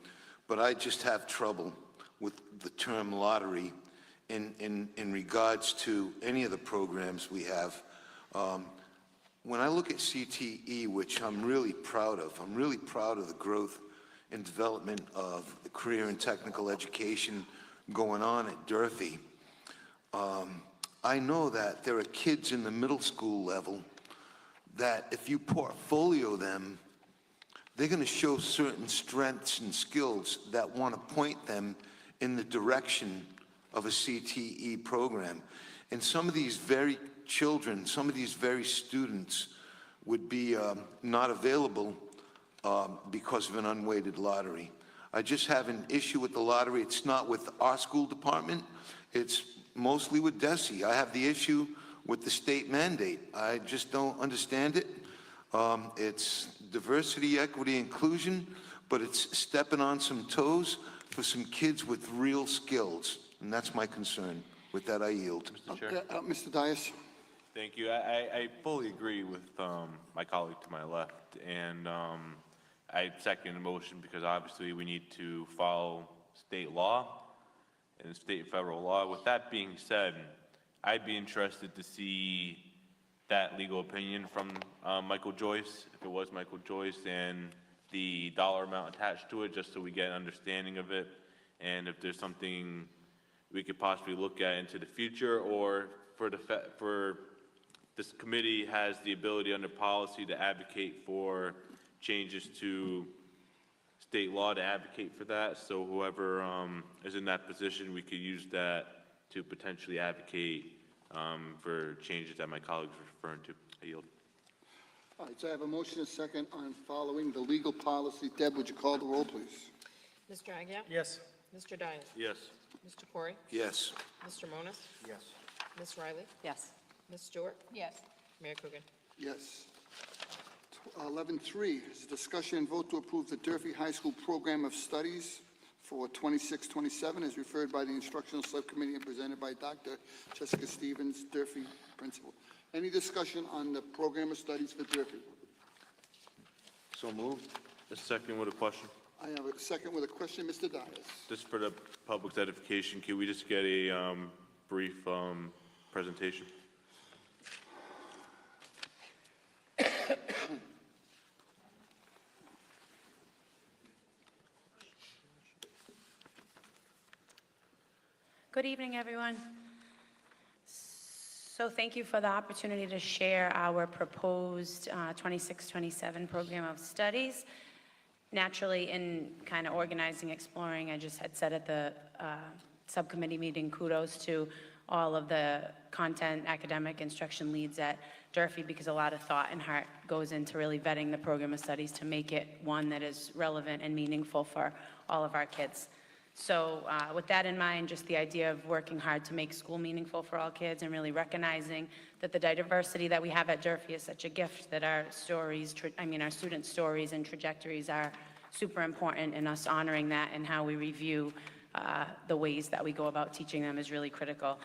but I just have trouble with the term lottery in regards to any of the programs we have. When I look at CTE, which I'm really proud of the growth and development of the career and technical education going on at Durfee. I know that there are kids in the middle school level that if you portfolio them, they're going to show certain strengths and skills that want to point them in the direction of a CTE program. And some of these very children, some of these very students would be not available because of an unweighted lottery. I just have an issue with the lottery. It's not with our school department. It's mostly with DESE. I have the issue with the state mandate. I just don't understand it. It's diversity, equity, inclusion, but it's stepping on some toes for some kids with real skills, and that's my concern. With that, I yield. Mr. Chair. Mr. Dias? Thank you. I fully agree with my colleague to my left, and I second the motion because obviously we need to follow state law and state and federal law. With that being said, I'd be interested to see that legal opinion from Michael Joyce, if it was Michael Joyce, and the dollar amount attached to it, just so we get an understanding of it, and if there's something we could possibly look at into the future, or for this committee has the ability under policy to advocate for changes to state law to advocate for that. So whoever is in that position, we could use that to potentially advocate for changes that my colleagues were referring to. I yield. All right, so I have a motion and a second on following the legal policy. Deb, would you call the roll, please? Mr. Agia? Yes. Mr. Dias? Yes. Mr. Corey? Yes. Mr. Monas? Yes. Ms. Riley? Yes. Ms. Stewart? Yes. Mayor Coogan? Yes. 11.3 is a discussion and vote to approve the Durfee High School Program of Studies for 26-27 as referred by the Instructional Subcommittee and presented by Dr. Jessica Stevens, Durfee Principal. Any discussion on the Program of Studies for Durfee? So moved. A second with a question. I have a second with a question, Mr. Dias. Just for the public's edification, can we just get a brief presentation? Good evening, everyone. So thank you for the opportunity to share our proposed 26-27 program of studies. Naturally, in kind of organizing, exploring, I just had said at the subcommittee meeting, kudos to all of the content, academic instruction leads at Durfee, because a lot of thought and heart goes into really vetting the program of studies to make it one that is relevant and meaningful for all of our kids. So with that in mind, just the idea of working hard to make school meaningful for all kids and really recognizing that the diversity that we have at Durfee is such a gift, that our stories, our students' stories and trajectories are super important, and us honoring that and how we review the ways that we go about teaching them is really critical.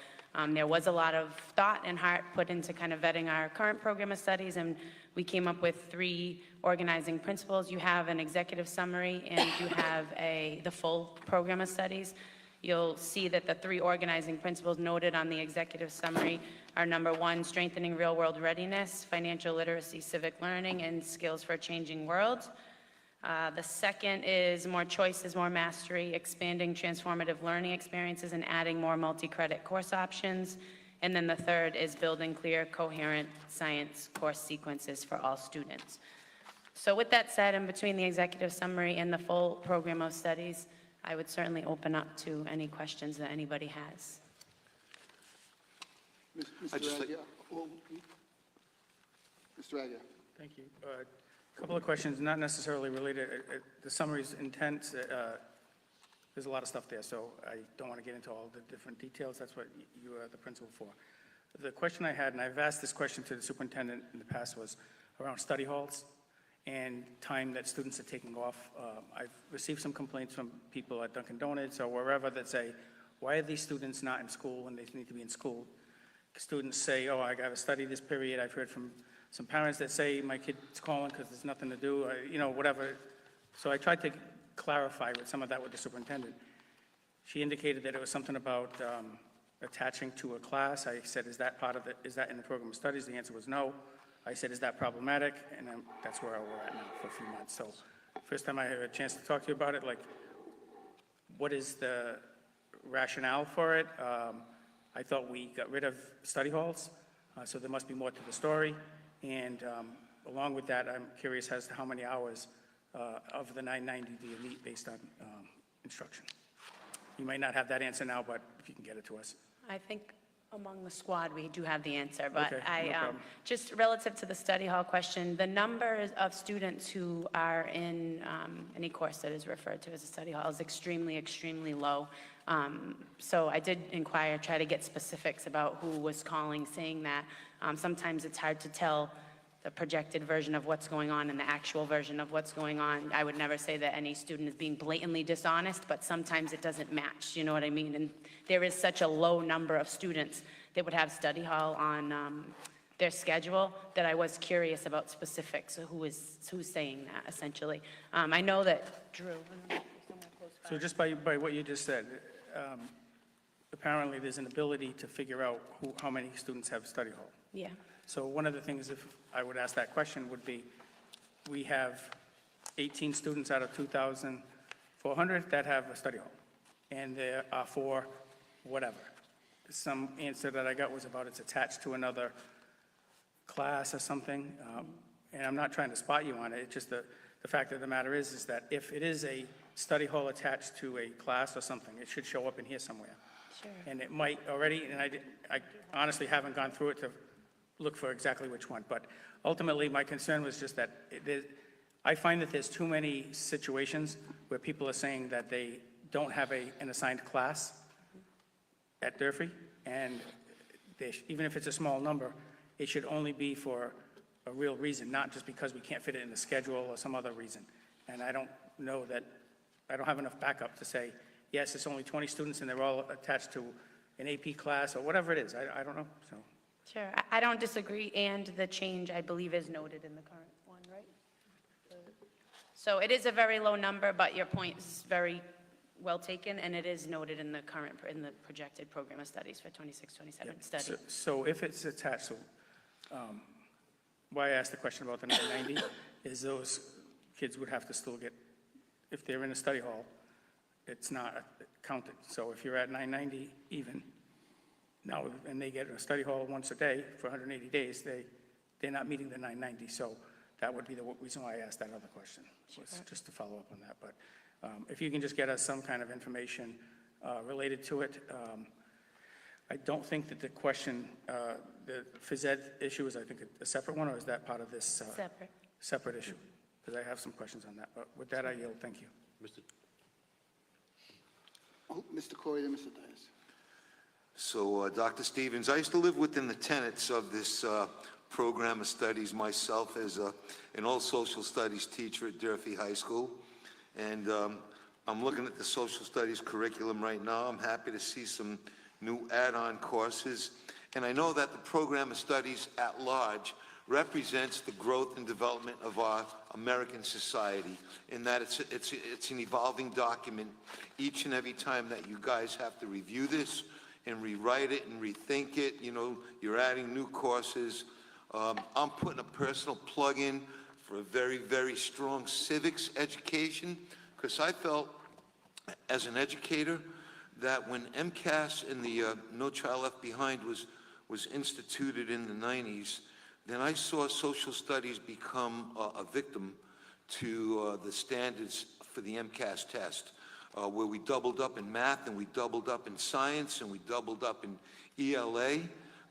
There was a lot of thought and heart put into kind of vetting our current program of studies, and we came up with 3 organizing principles. You have an executive summary, and you have the full program of studies. You'll see that the 3 organizing principles noted on the executive summary are: number 1, strengthening real-world readiness, financial literacy, civic learning, and skills for a changing world. The second is more choices, more mastery, expanding transformative learning experiences and adding more multi-credit course options. And then the third is building clear, coherent science course sequences for all students. So with that said, in between the executive summary and the full program of studies, I would certainly open up to any questions that anybody has. Mr. Agia? Well, Mr. Agia? Thank you. A couple of questions, not necessarily related. The summary's intense. There's a lot of stuff there, so I don't want to get into all the different details. That's what you are the principal for. The question I had, and I've asked this question to the superintendent in the past, was around study halls. and time that students are taking off. I've received some complaints from people at Dunkin' Donuts or wherever that say, why are these students not in school when they need to be in school? Students say, oh, I got to study this period. I've heard from some parents that say, my kid's calling because there's nothing to do, whatever. So I tried to clarify with some of that with the superintendent. She indicated that it was something about attaching to a class. I said, is that in the program of studies? The answer was no. I said, is that problematic? And that's where we're at now for a few months. So first time I had a chance to talk to you about it, like, what is the rationale for it? I thought we got rid of study halls, so there must be more to the story. And along with that, I'm curious as to how many hours of the 990 do you meet based on instruction? You might not have that answer now, but if you can get it to us. I think among the squad, we do have the answer, but Okay, no problem. just relative to the study hall question, the numbers of students who are in any course that is referred to as a study hall is extremely, extremely low. So I did inquire, try to get specifics about who was calling, saying that sometimes it's hard to tell the projected version of what's going on and the actual version of what's going on. I would never say that any student is being blatantly dishonest, but sometimes it doesn't match, you know what I mean? And there is such a low number of students that would have study hall on their schedule that I was curious about specifics of who's saying that, essentially. I know that Drew, I don't know if there's someone close by. So just by what you just said, apparently there's an ability to figure out how many students have study hall. Yeah. So one of the things, if I would ask that question, would be, we have 18 students out of 2,400 that have a study hall, and there are 4 whatever. Some answer that I got was about it's attached to another class or something, and I'm not trying to spot you on it. It's just the fact of the matter is that if it is a study hall attached to a class or something, it should show up in here somewhere. Sure. And it might already, and I honestly haven't gone through it to look for exactly which one, but ultimately my concern was just that I find that there's too many situations where people are saying that they don't have an assigned class at Durfee, and even if it's a small number, it should only be for a real reason, not just because we can't fit it in the schedule or some other reason. And I don't know that, I don't have enough backup to say, yes, it's only 20 students and they're all attached to an AP class or whatever it is. I don't know, so. Sure, I don't disagree, and the change, I believe, is noted in the current one, right? So it is a very low number, but your point is very well taken, and it is noted in the projected program of studies for 26-27 study. So if it's attached, why I asked the question about the 990 is those kids would have to still get, if they're in a study hall, it's not counted. So if you're at 990 even, now, and they get a study hall once a day for 180 days, they're not meeting the 990. So that would be the reason why I asked that other question, was just to follow up on that. But if you can just get us some kind of information related to it. I don't think that the question, the phys ed issue is, I think, a separate one, or is that part of this separate issue? Because I have some questions on that. But with that, I yield. Thank you. Mr. Corey, then Mr. Dias. So, Dr. Stevens, I used to live within the tenets of this program of studies myself as an old social studies teacher at Durfee High School. And I'm looking at the social studies curriculum right now. I'm happy to see some new add-on courses. And I know that the program of studies at large represents the growth and development of our American society, in that it's an evolving document each and every time that you guys have to review this and rewrite it and rethink it. You know, you're adding new courses. I'm putting a personal plug in for a very, very strong civics education, because I felt as an educator that when MCAS and the No Child Left Behind was instituted in the 90s, then I saw social studies become a victim to the standards for the MCAS test, where we doubled up in math and we doubled up in science and we doubled up in ELA,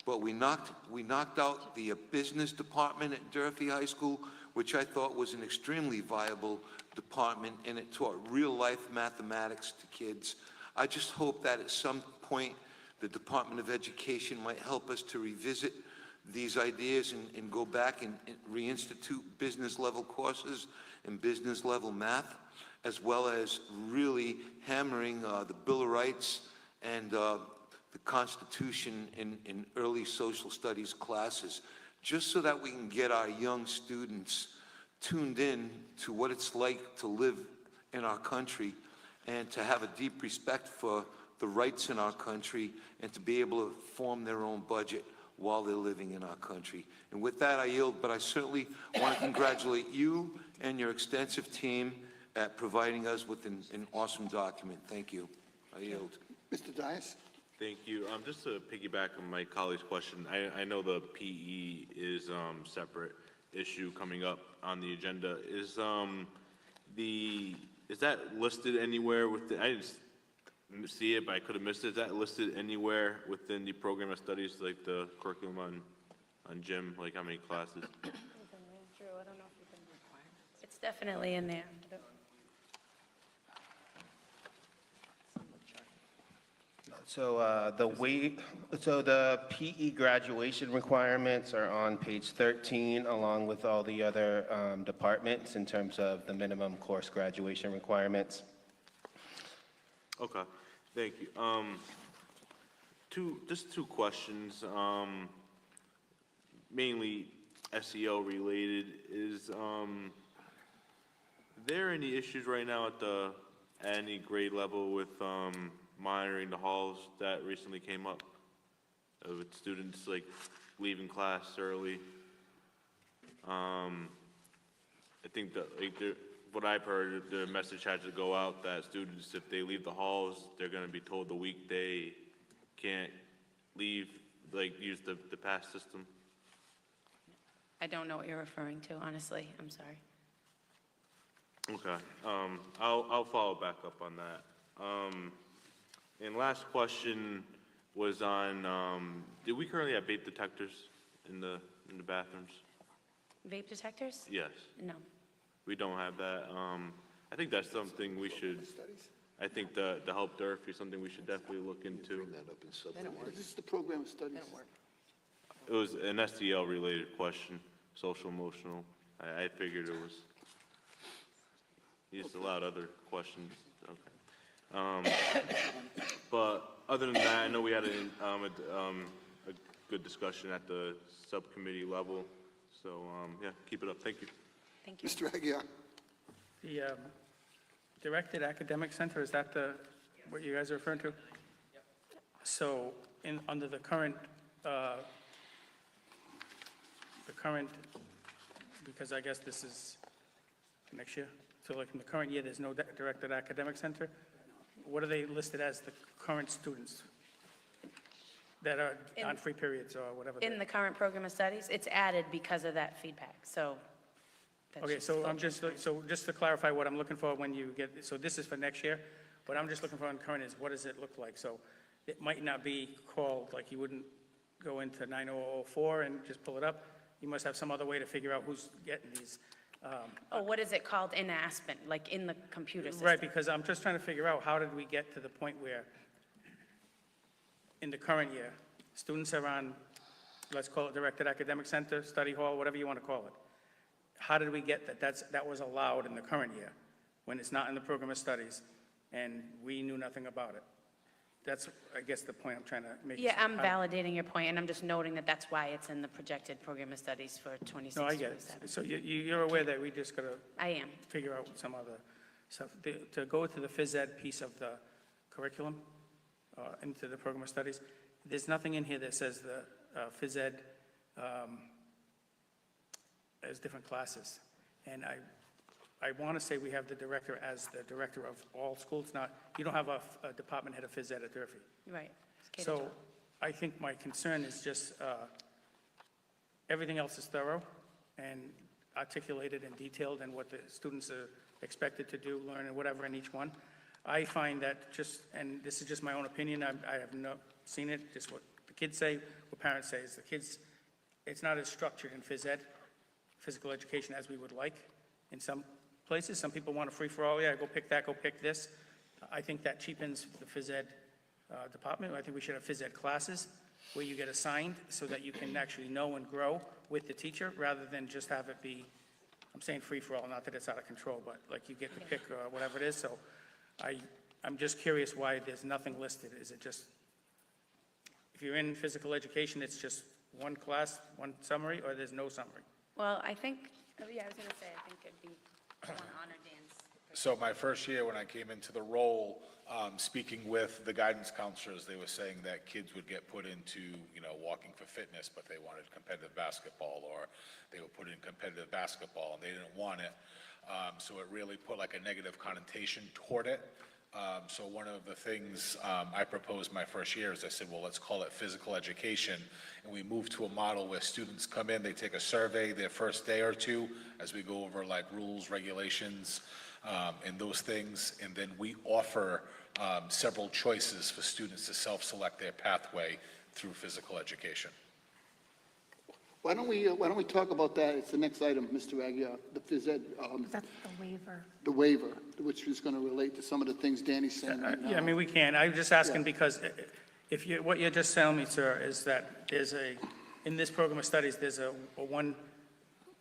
but we knocked out the business department at Durfee High School, which I thought was an extremely viable department, and it taught real-life mathematics to kids. I just hope that at some point the Department of Education might help us to revisit these ideas and go back and reinstitute business-level courses and business-level math, as well as really hammering the Bill of Rights and the Constitution in early social studies classes, just so that we can get our young students tuned in to what it's like to live in our country and to have a deep respect for the rights in our country and to be able to form their own budget while they're living in our country. And with that, I yield, but I certainly want to congratulate you and your extensive team at providing us with an awesome document. Thank you. I yield. Mr. Dias? Thank you. Just to piggyback on my colleague's question, I know the PE is separate issue coming up on the agenda. Is that listed anywhere with the, I didn't see it, but I could have missed it. Is that listed anywhere within the program of studies, like the curriculum on gym, like how many classes? It's definitely in there. So the PE graduation requirements are on page 13, along with all the other departments in terms of the minimum course graduation requirements. Okay, thank you. Just two questions, mainly SEL related. Is there any issues right now at any grade level with monitoring the halls that recently came up with students like leaving class early? I think that what I've heard, the message had to go out that students, if they leave the halls, they're going to be told the week they can't leave, like use the pass system. I don't know what you're referring to, honestly. I'm sorry. Okay, I'll follow back up on that. And last question was on, do we currently have vape detectors in the bathrooms? Vape detectors? Yes, No. we don't have that. I think that's something we should, I think the help Durfee is something we should definitely look into. This is the program of studies. It was an STL related question, social emotional. I figured it was. You just allowed other questions. Okay. But other than that, I know we had a good discussion at the subcommittee level. So yeah, keep it up. Thank you. Thank you. Mr. Aguirre? The Directed Academic Center, is that what you guys are referring to? So under the current, because I guess this is next year, so like in the current year, there's no Directed Academic Center. What are they listed as, the current students that are on free periods or whatever? In the current program of studies, it's added because of that feedback, so. that's Okay, just so full I'm just, transparency. so just to clarify what I'm looking for when you get, so this is for next year. What I'm just looking for on current is what does it look like? So it might not be called, like you wouldn't go into 9004 and just pull it up. You must have some other way to figure out who's getting these. Oh, what is it called in Aspen, like in the computer system? Right, because I'm just trying to figure out how did we get to the point where in the current year, students are on, let's call it Directed Academic Center, study hall, whatever you want to call it. How did we get that was allowed in the current year when it's not in the program of studies and we knew nothing about it? That's, I guess, the point I'm trying to make. Yeah, I'm validating your point, and I'm just noting that that's why it's in the projected program of studies for 26, No, I get 27. it. So you're aware that we just got to I am. figure out some other stuff. To go to the phys ed piece of the curriculum, into the program of studies, there's nothing in here that says the phys ed as different classes. And I want to say we have the director as the director of all schools, not, you don't have a department head of phys ed at Durfee. Right. It's K to So 12. I think my concern is just, everything else is thorough and articulated and detailed and what the students are expected to do, learn, and whatever in each one. I find that just, and this is just my own opinion, I have not seen it, just what the kids say, what parents say, is the kids, it's not as structured in phys ed, physical education, as we would like in some places. Some people want a free-for-all, yeah, go pick that, go pick this. I think that cheapens the phys ed department. I think we should have phys ed classes where you get assigned so that you can actually know and grow with the teacher, rather than just have it be, I'm saying free-for-all, not that it's out of control, but like you get to pick whatever it is. So I'm just curious why there's nothing listed. Is it just, if you're in physical education, it's just one class, one summary, or there's no summary? Well, I think, I was going to say, I think it'd be one honor dance. So my first year, when I came into the role, speaking with the guidance counselors, they were saying that kids would get put into, walking for fitness, but they wanted competitive basketball, or they were put in competitive basketball and they didn't want it. So it really put like a negative connotation toward it. So one of the things I proposed my first year is I said, well, let's call it physical education. And we moved to a model where students come in, they take a survey their first day or two as we go over like rules, regulations, and those things. And then we offer several choices for students to self-select their pathway through physical education. Why don't we talk about that? It's the next item, Mr. Aguirre, the phys ed, That's the waiver. the waiver, which is going to relate to some of the things Danny's saying right now. Yeah, I mean, we can. I'm just asking because if you, what you're just telling me, sir, is that there's in this program of studies, there's a one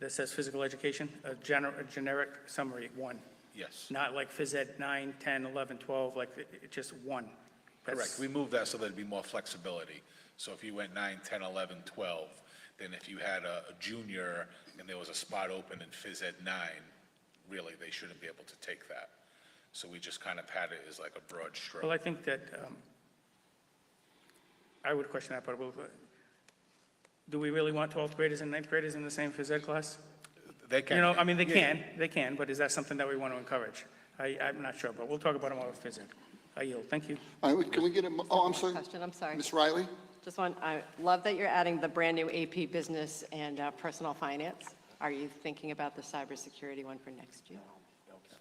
that says physical education, a generic summary, one. Yes. Not like phys ed 9, 10, 11, 12, like just one. Correct. We moved that so there'd be more flexibility. So if you went 9, 10, 11, 12, then if you had a junior and there was a spot open in phys ed 9, really, they shouldn't be able to take that. So we just kind of had it as like a broad stroke. Well, I think that, I would question that, but do we really want 12th graders and 9th graders in the same phys ed class? They can. I mean, they can, but is that something that we want to encourage? I'm not sure, but we'll talk about it more with phys ed. I yield. Thank you. All right, can we get I'm sorry. Question, I'm sorry. Ms. Riley? I love that you're adding the brand-new AP Business and Personal Finance. Are you thinking about the cybersecurity one for next year?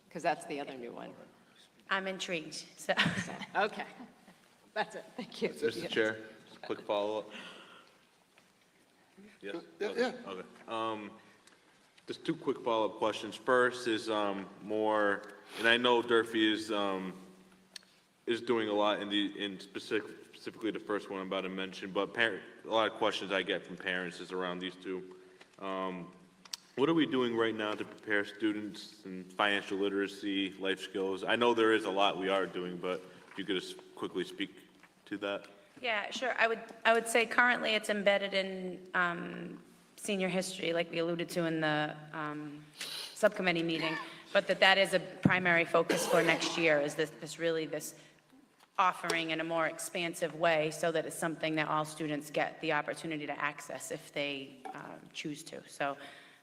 Because that's the other new one. I'm intrigued, so. Okay, that's it, thank you. Mr. Chair, just a quick follow-up. Yes? Yeah. Okay. Just two quick follow-up questions. First is more, and I know Durfee is doing a lot in specifically the first one I'm about to mention, but a lot of questions I get from parents is around these two. What are we doing right now to prepare students in financial literacy, life skills? I know there is a lot we are doing, but if you could just quickly speak to that. Yeah, sure. I would say currently it's embedded in senior history, like we alluded to in the subcommittee meeting, but that is a primary focus for next year, is this offering in a more expansive way so that it's something that all students get the opportunity to access if they choose to. So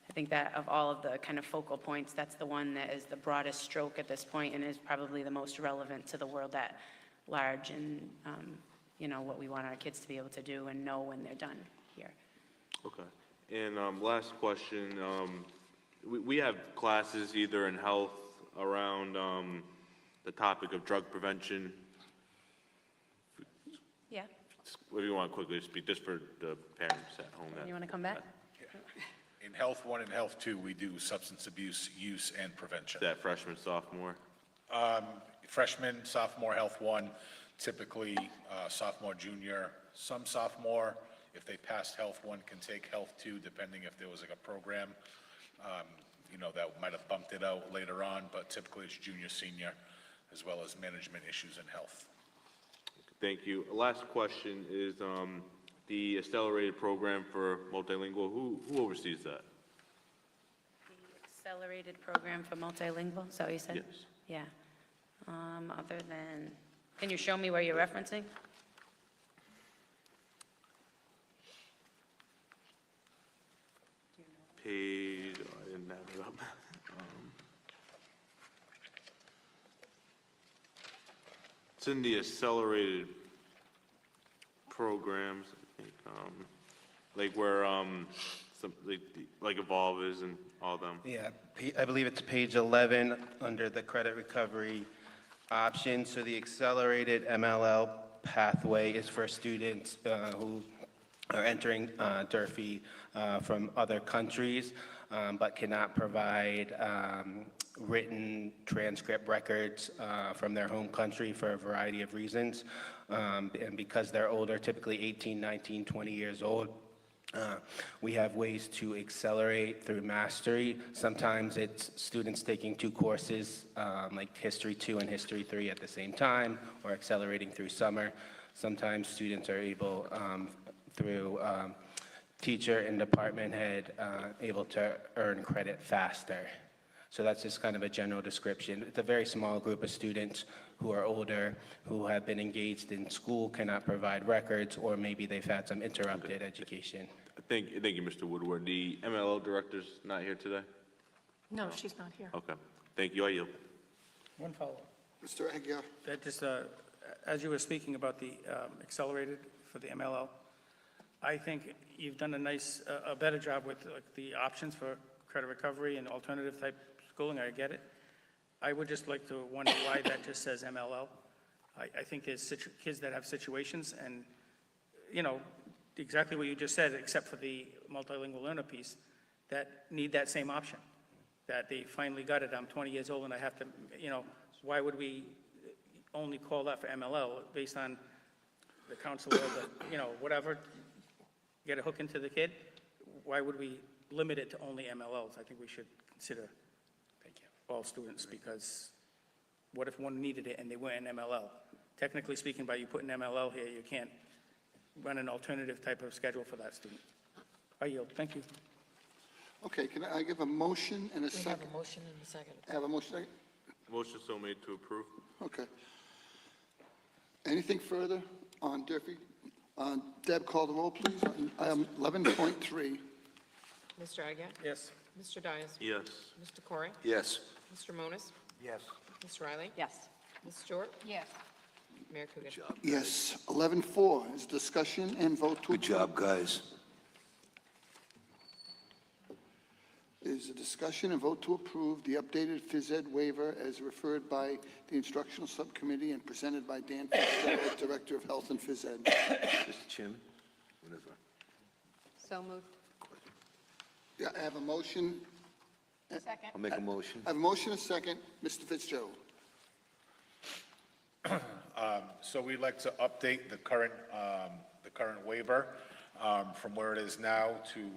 I think that of all of the kind of focal points, that's the one that is the broadest stroke at this point and is probably the most relevant to the world at large and, what we want our kids to be able to do and know when they're done here. Okay. And last question, we have classes either in health around the topic of drug prevention. Yeah. What do you want to quickly speak, just for the parents at home? You want to come back? In Health 1 and Health 2, we do substance abuse, use, and prevention. Is that freshman, sophomore? Freshman, sophomore, Health 1, typically sophomore, junior, some sophomore, if they passed Health 1, can take Health 2, depending if there was like a program, that might have bumped it out later on, but typically it's junior, senior, as well as management issues in health. Thank you. Last question is the accelerated program for multilingual. Who oversees that? The accelerated program for multilingual, is that what you said? Yes. Yeah. Other than, can you show me where you're referencing? Page, I didn't have it up. It's in the accelerated programs, I think, like where some like Evolve is and all them. Yeah, I believe it's page 11 under the credit recovery option. So the accelerated MLL pathway is for students who are entering Durfee from other countries, but cannot provide written transcript records from their home country for a variety of reasons. And because they're older, typically 18, 19, 20 years old, we have ways to accelerate through mastery. Sometimes it's students taking 2 courses, like History 2 and History 3 at the same time, or accelerating through summer. Sometimes students are able, through teacher and department head, able to earn credit faster. So that's just kind of a general description. It's a very small group of students who are older, who have been engaged in school, cannot provide records, or maybe they've had some interrupted education. Thank you, Mr. Woodward. The MLO director's not here today? No, she's not here. Okay. Thank you. I yield. One follow-up. Mr. Aguirre? That just, as you were speaking about the accelerated for the MLL, I think you've done a better job with like, the options for credit recovery and alternative type schooling. I get it. I would just like to wonder why that just says MLL. I think there's kids that have situations and, you know, exactly what you just said, except for the multilingual learner piece, that need that same option, that they finally got it. I'm 20 years old and I have to, you know, why would we only call that for MLL based on the counselor, you know, whatever, get a hook into the kid? Why would we limit it to only MLLs? I think we should consider all students, because what if one needed it and they weren't in MLL? Technically speaking, by you putting MLL here, you can't run an alternative type of schedule for that student. I yield. Thank you. Okay, can I give a motion and a We have second? a motion and a second. I have a motion, second? Motion so made to approve. Okay. Anything further on Durfee? Deb, call the roll, please. Item 11.3. Mr. Agia? Yes. Mr. Dias? Yes. Mr. Corey? Yes. Mr. Monas? Yes. Ms. Riley? Yes. Ms. Stewart? Yes. Mayor Coogan? Yes. 11.4 is discussion and vote to Good job, guys. Is a discussion and vote to approve the updated phys ed waiver as referred by the instructional subcommittee and presented by Dan Fitzgerald, Director of Health and Phys Ed. Mr. Chairman, whenever. So moved. Yeah, I have a motion. Second. I'll make a motion. I have a motion, a second. Mr. Fitzgerald. So we'd like to update the current waiver from where it is now to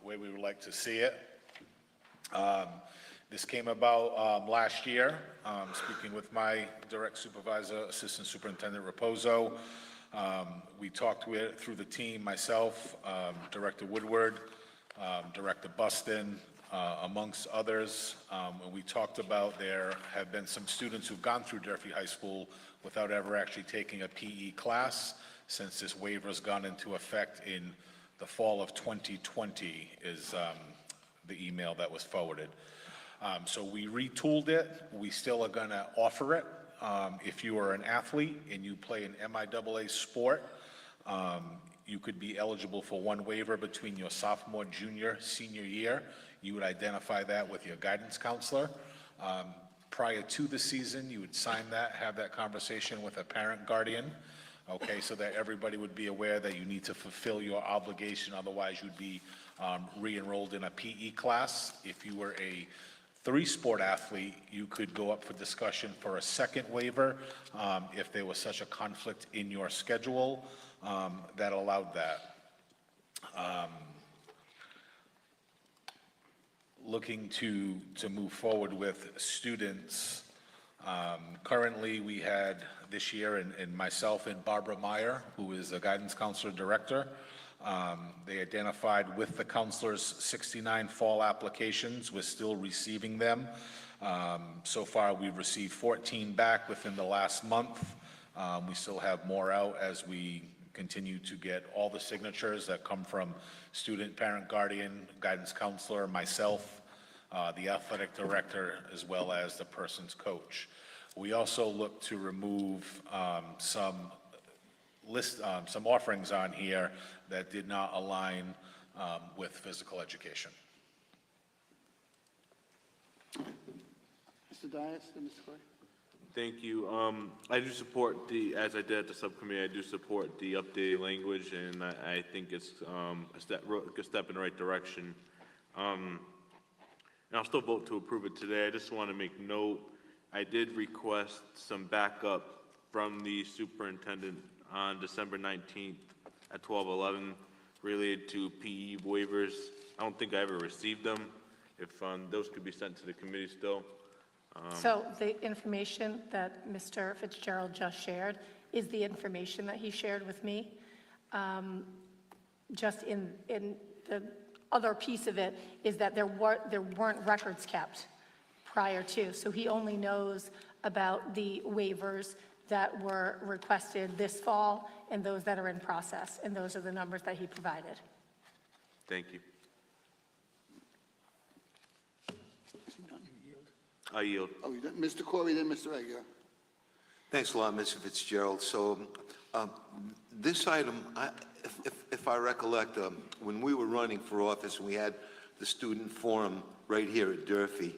where we would like to see it. This came about last year, speaking with my direct supervisor, Assistant Superintendent Raposo. We talked through the team, myself, Director Woodward, Director Buston, amongst others. And we talked about there have been some students who've gone through Durfee High School without ever actually taking a PE class, since this waiver's gone into effect in the fall of 2020 is the email that was forwarded. So we retooled it. We still are going to offer it. If you are an athlete and you play an MIAA sport, you could be eligible for one waiver between your sophomore, junior, senior year. You would identify that with your guidance counselor. Prior to the season, you would sign that, have that conversation with a parent guardian, okay, so that everybody would be aware that you need to fulfill your obligation, otherwise you'd be re-enrolled in a PE class. If you were a 3-sport athlete, you could go up for discussion for a second waiver if there was such a conflict in your schedule that allowed that. Looking to move forward with students. Currently, we had this year, and myself and Barbara Meyer, who is a guidance counselor director, they identified with the counselors 69 fall applications. We're still receiving them. So far, we've received 14 back within the last month. We still have more out as we continue to get all the signatures that come from student, parent, guardian, guidance counselor, myself, the athletic director, as well as the person's coach. We also look to remove some offerings on here that did not align with physical education. Mr. Dias and Ms. Corey. Thank you. I do support as I did at the subcommittee, I do support the updated language, and I think it's a step in the right direction. And I'll still vote to approve it today. I just want to make note, I did request some backup from the superintendent on December 19th at 12:11 related to PE waivers. I don't think I ever received them. If those could be sent to the committee still. So the information that Mr. Fitzgerald just shared is the information that he shared with me. Just in the other piece of it is that there weren't records kept prior to. So he only knows about the waivers that were requested this fall and those that are in process. And those are the numbers that he provided. Thank you. I yield. Oh, you done? Mr. Corey, then Mr. Aguirre. Thanks a lot, Mr. Fitzgerald. So this item, if I recollect, when we were running for office, we had the student forum right here at Durfee.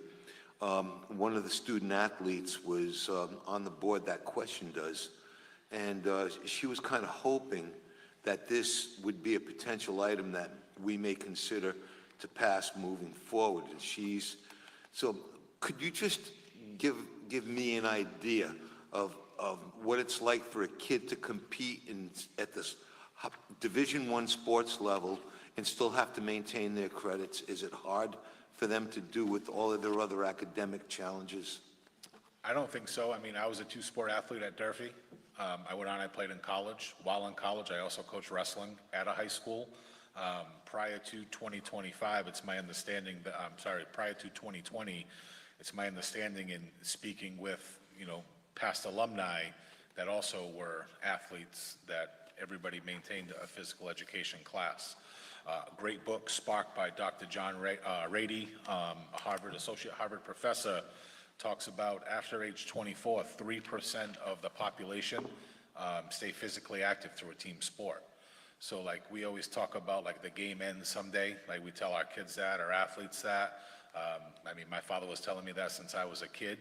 One of the student athletes was on the board that questioned us, and she was kind of hoping that this would be a potential item that we may consider to pass moving forward. And so could you just give me an idea of what it's like for a kid to compete at this Division I sports level and still have to maintain their credits? Is it hard for them to do with all of their other academic challenges? I don't think so. I mean, I was a two-sport athlete at Durfee. I went on, I played in college. While in college, I also coached wrestling at a high school. Prior to 2025, it's my understanding that, prior to 2020, it's my understanding in speaking with, past alumni that also were athletes that everybody maintained a physical education class. Great book, Spark by Dr. John Rady, a associate Harvard professor, talks about after age 24, 3% of the population stay physically active through a team sport. So like we always talk about like the game ends someday, like we tell our kids that, our athletes that. I mean, my father was telling me that since I was a kid.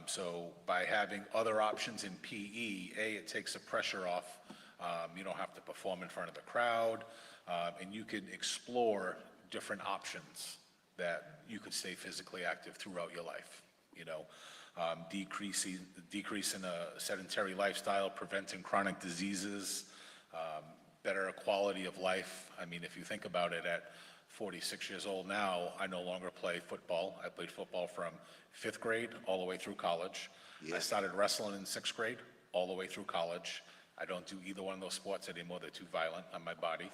So by having other options in PE, it takes the pressure off. You don't have to perform in front of the crowd, and you can explore different options that you could stay physically active throughout your life. Decreasing a sedentary lifestyle, preventing chronic diseases, better quality of life. I mean, if you think about it, at 46 years old now, I no longer play football. I played football from 5th grade all the way through college. I started wrestling in 6th grade all the way through college. I don't do either one of those sports anymore. They're too violent on my body.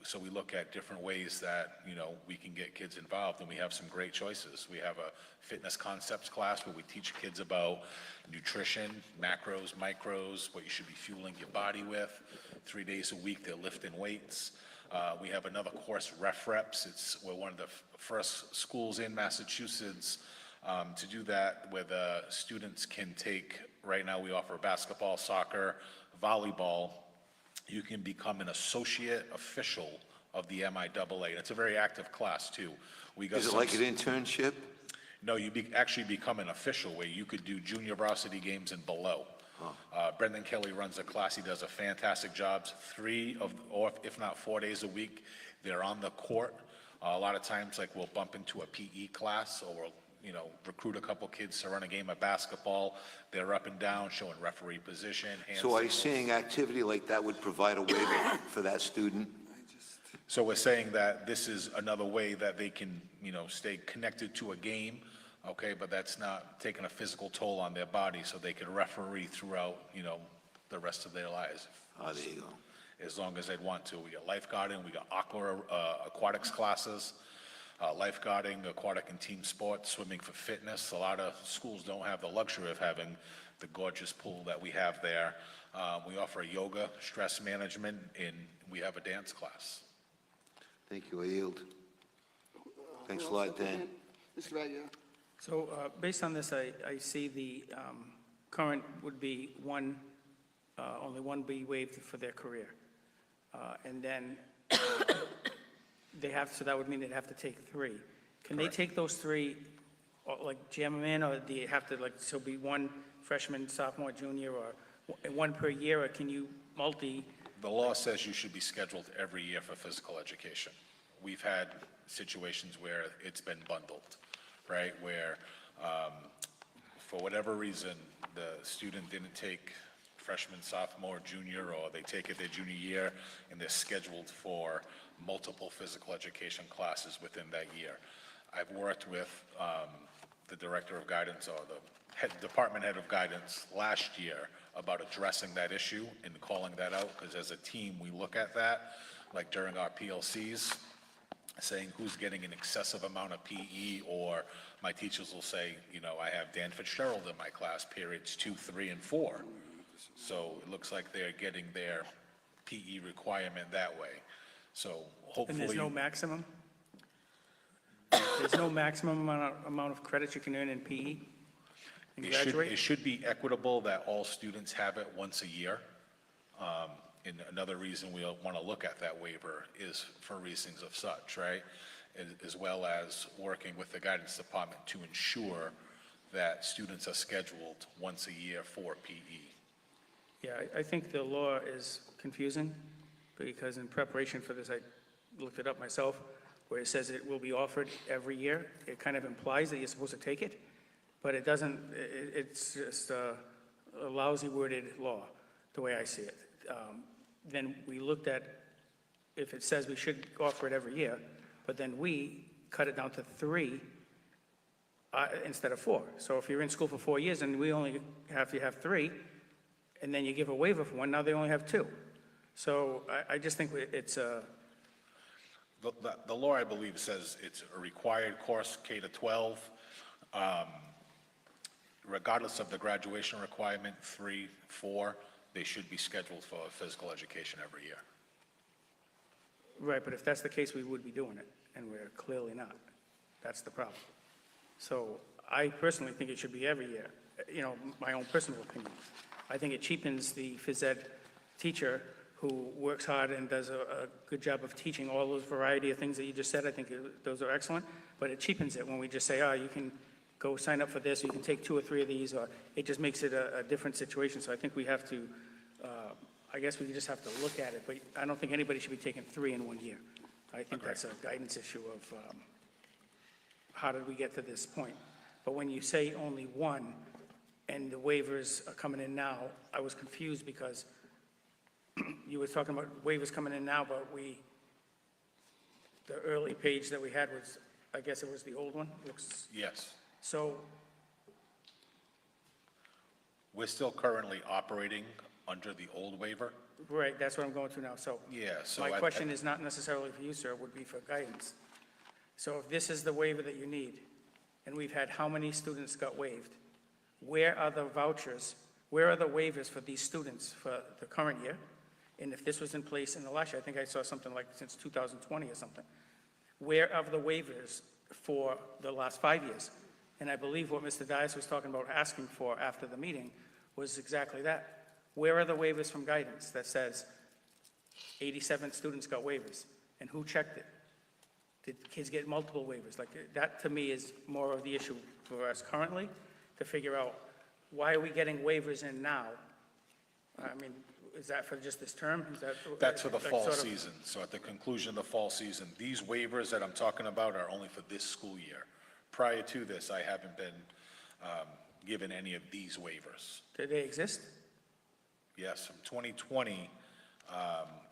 So we look at different ways that, we can get kids involved, and we have some great choices. We have a fitness concepts class where we teach kids about nutrition, macros, micros, what you should be fueling your body with. 3 days a week, they're lifting weights. We have another course, Ref Reps. We're one of the first schools in Massachusetts to do that, where the students can take, right now we offer basketball, soccer, volleyball. You can become an associate official of the MIAA. And it's a very active class, too. Is it like an internship? No, you actually become an official, where you could do junior varsity games and below. Brendan Kelly runs a class. He does a fantastic job. 3 or if not 4 days a week, they're on the court. A lot of times, like, we'll bump into a PE class, or we'll, recruit a couple kids to run a game of basketball. They're up and down, showing referee position. So are you saying activity like that would provide a waiver for that student? So we're saying that this is another way that they can, stay connected to a game, okay, but that's not taking a physical toll on their body, so they can referee throughout, the rest of their lives. Oh, there you go. As long as they'd want to. We got lifeguarding, we got aquatics classes, lifeguarding, aquatic and team sports, swimming for fitness. A lot of schools don't have the luxury of having the gorgeous pool that we have there. We offer yoga, stress management, and we have a dance class. Thank you. I yield. Thanks a lot, Dan. Mr. Aguirre. So based on this, I see the current would be only one be waived for their career. And then so that would mean they'd have to take 3. Can they take those 3 like jam them in, or do you have to, like, so be one freshman, sophomore, junior, or one per year, or can you The law says you should be scheduled every year for physical education. We've had situations where it's been bundled, right? Where, for whatever reason, the student didn't take freshman, sophomore, junior, or they take it their junior year, and they're scheduled for multiple physical education classes within that year. I've worked with the director of guidance, or the department head of guidance last year about addressing that issue and calling that out, because as a team, we look at that, like during our PLCs, saying who's getting an excessive amount of PE, or my teachers will say, you know, I have Dan Fitzgerald in my class, periods 2, 3, and 4. So it looks like they're getting their PE requirement that way. So hopefully. And there's no maximum? There's no maximum amount of credits you can earn in PE and graduate? It should be equitable that all students have it once a year. And another reason we want to look at that waiver is for reasons of such, right? As well as working with the guidance department to ensure that students are scheduled once a year for PE. Yeah, I think the law is confusing, because in preparation for this, I looked it up myself, where it says it will be offered every year. It kind of implies that you're supposed to take it, but it doesn't, it's just a lousy worded law, the way I see it. Then we looked at, if it says we should offer it every year, but then we cut it down to 3 instead of 4. So if you're in school for 4 years and we only have to have 3, and then you give a waiver for 1, now they only have 2. So I just think it's a... The law, I believe, says it's a required course, K to 12, regardless of the graduation requirement, 3, 4, they should be scheduled for physical education every year. Right, but if that's the case, we would be doing it, and we're clearly not. That's the problem. So I personally think it should be every year, you know, my own personal opinion. I think it cheapens the phys ed teacher who works hard and does a good job of teaching all those variety of things that you just said. I think those are excellent, but it cheapens it when we just say, oh, you can go sign up for this, you can take 2 or 3 of these, or it just makes it a different situation. So I think we have to, I guess we just have to look at it, but I don't think anybody should be taking 3 in 1 year. I think that's a guidance issue of how did we get to this point. But when you say only 1 and the waivers are coming in now, I was confused because you were talking about waivers coming in now, but the early page that we had was, I guess it was the old one? Looks. Yes. So, We're still currently operating under the old waiver. right, that's what I'm going through now. So Yeah, so my question is not necessarily for you, sir, it would be for guidance. So if this is the waiver that you need, and we've had how many students got waived, where are the vouchers, where are the waivers for these students for the current year? And if this was in place in the last year, I think I saw something like since 2020 or something. Where are the waivers for the last 5 years? And I believe what Mr. Dias was talking about asking for after the meeting was exactly that. Where are the waivers from guidance that says 87 students got waivers? And who checked it? Did kids get multiple waivers? Like, that to me is more of the issue for us currently, to figure out why are we getting waivers in now? I mean, is that for just this term? Is that? That's for the like fall sort of- season. So at the conclusion of the fall season, these waivers that I'm talking about are only for this school year. Prior to this, I haven't been given any of these waivers. Do they exist? Yes, from 2020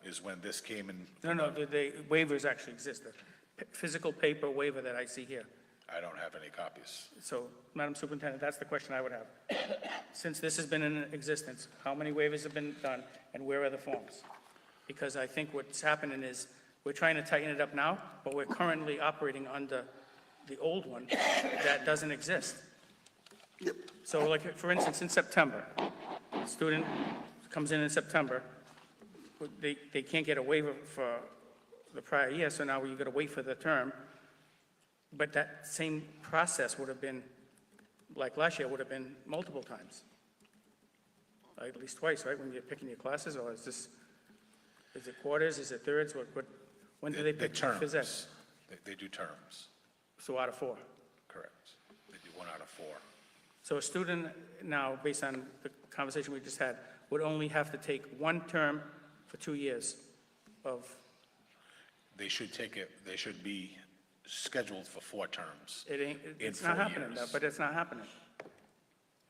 is when this came in. No, waivers actually exist. The physical paper waiver that I see here. I don't have any copies. So, Madam Superintendent, that's the question I would have. Since this has been in existence, how many waivers have been done, and where are the forms? Because I think what's happening is, we're trying to tighten it up now, but we're currently operating under the old one that doesn't exist. Yep. So like, for instance, in September, a student comes in September, they can't get a waiver for the prior year, so now you've got to wait for the term. But that same process would have been, like last year, would have been multiple times. At least twice, right, when you're picking your classes, or is it quarters, is it thirds, when do they pick phys ed? They do terms, So out of 4? correct. They do 1 out of 4. So a student now, based on the conversation we just had, would only have to take one term for 2 years of, They should take it, they should be scheduled for 4 terms. it ain't, in it's not 4 happening, years. but it's not happening.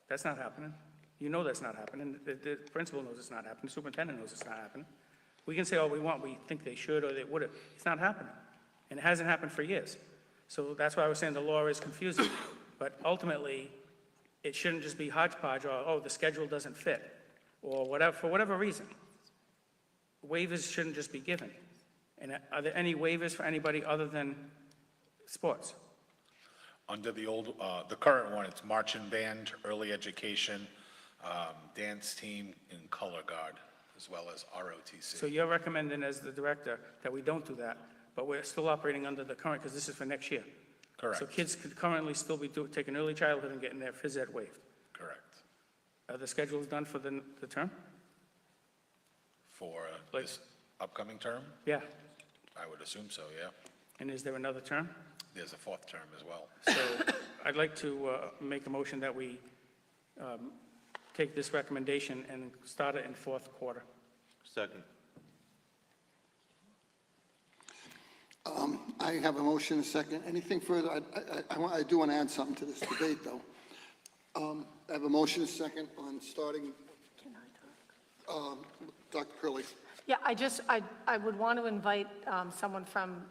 That's not happening. You know that's not happening. The principal knows it's not happening. The superintendent knows it's not happening. We can say all we want, we think they should or they would have. It's not happening. And it hasn't happened for years. So that's why I was saying the law is confusing. But ultimately, it shouldn't just be hodgepodge or, oh, the schedule doesn't fit, or whatever, for whatever reason. Waivers shouldn't just be given. And are there any waivers for anybody other than sports? Under the old, the current one, it's marching band, early education, dance team, and color guard, as well as ROTC. So you're recommending as the director that we don't do that, but we're still operating under the current, because this is for next year. Correct. So kids could currently still be taking early childhood and getting their phys ed waived. Correct. Are the schedules done for the term? For Like- this upcoming term, Yeah. I would assume so, yeah. And is there another term? There's a 4th term as well. So I'd like to make a motion that we take this recommendation and start it in fourth quarter. Second. I have a motion, and a second. Anything further? I do want to add something to this debate, though. I have a motion, and a second, on starting. Dr. Curley. Yeah, I would want to invite someone from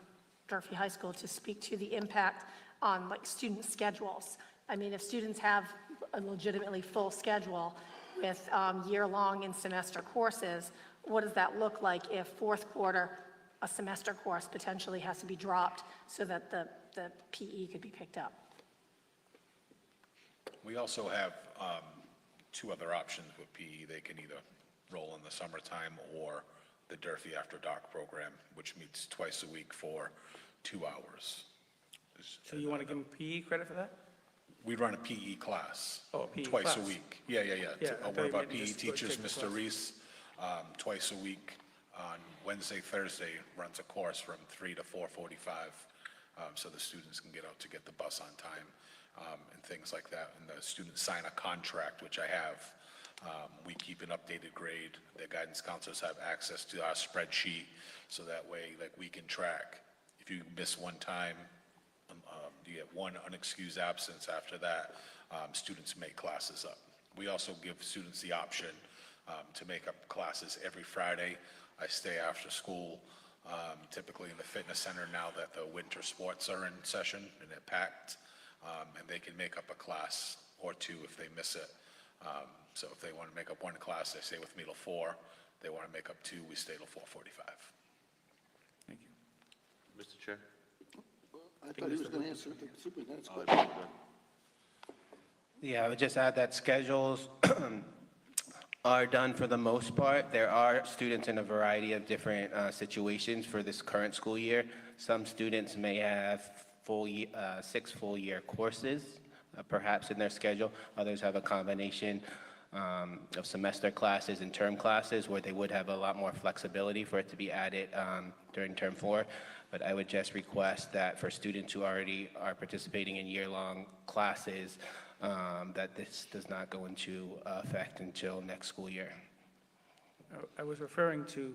Durfee High School to speak to the impact on like student schedules. I mean, if students have a legitimately full schedule with year-long and semester courses, what does that look like if fourth quarter, a semester course potentially has to be dropped so that the PE could be picked up? We also have 2 other options with PE. They can either roll in the summertime or the Durfee After Dark program, which meets twice a week for 2 hours. So you want to give them PE credit for that? We run a PE class. Oh, a PE twice class. a week. Yeah. Yeah, I One thought of you our meant you PE just go teachers, take the Mr. class. Reese, twice a week on Wednesday, Thursday, runs a course from 3 to 4:45, so the students can get out to get the bus on time, and things like that. And the students sign a contract, which I have. We keep an updated grade. The guidance counselors have access to our spreadsheet, so that way, like, we can track. If you miss one time, you get one unexcused absence. After that, students make classes up. We also give students the option to make up classes every Friday. I stay after school, typically in the fitness center now that the winter sports are in session and they're packed, and they can make up a class or 2 if they miss it. So if they want to make up one class, they stay with me till 4. They want to make up 2, we stay till 4:45. Thank you. Mr. Chair? I thought he was going to answer the superintendent's question. Yeah, I would just add that schedules are done for the most part. There are students in a variety of different situations for this current school year. Some students may have 6 full-year courses, perhaps in their schedule. Others have a combination of semester classes and term classes where they would have a lot more flexibility for it to be added during term 4. But I would just request that for students who already are participating in year-long classes, that this does not go into effect until next school year. I was referring to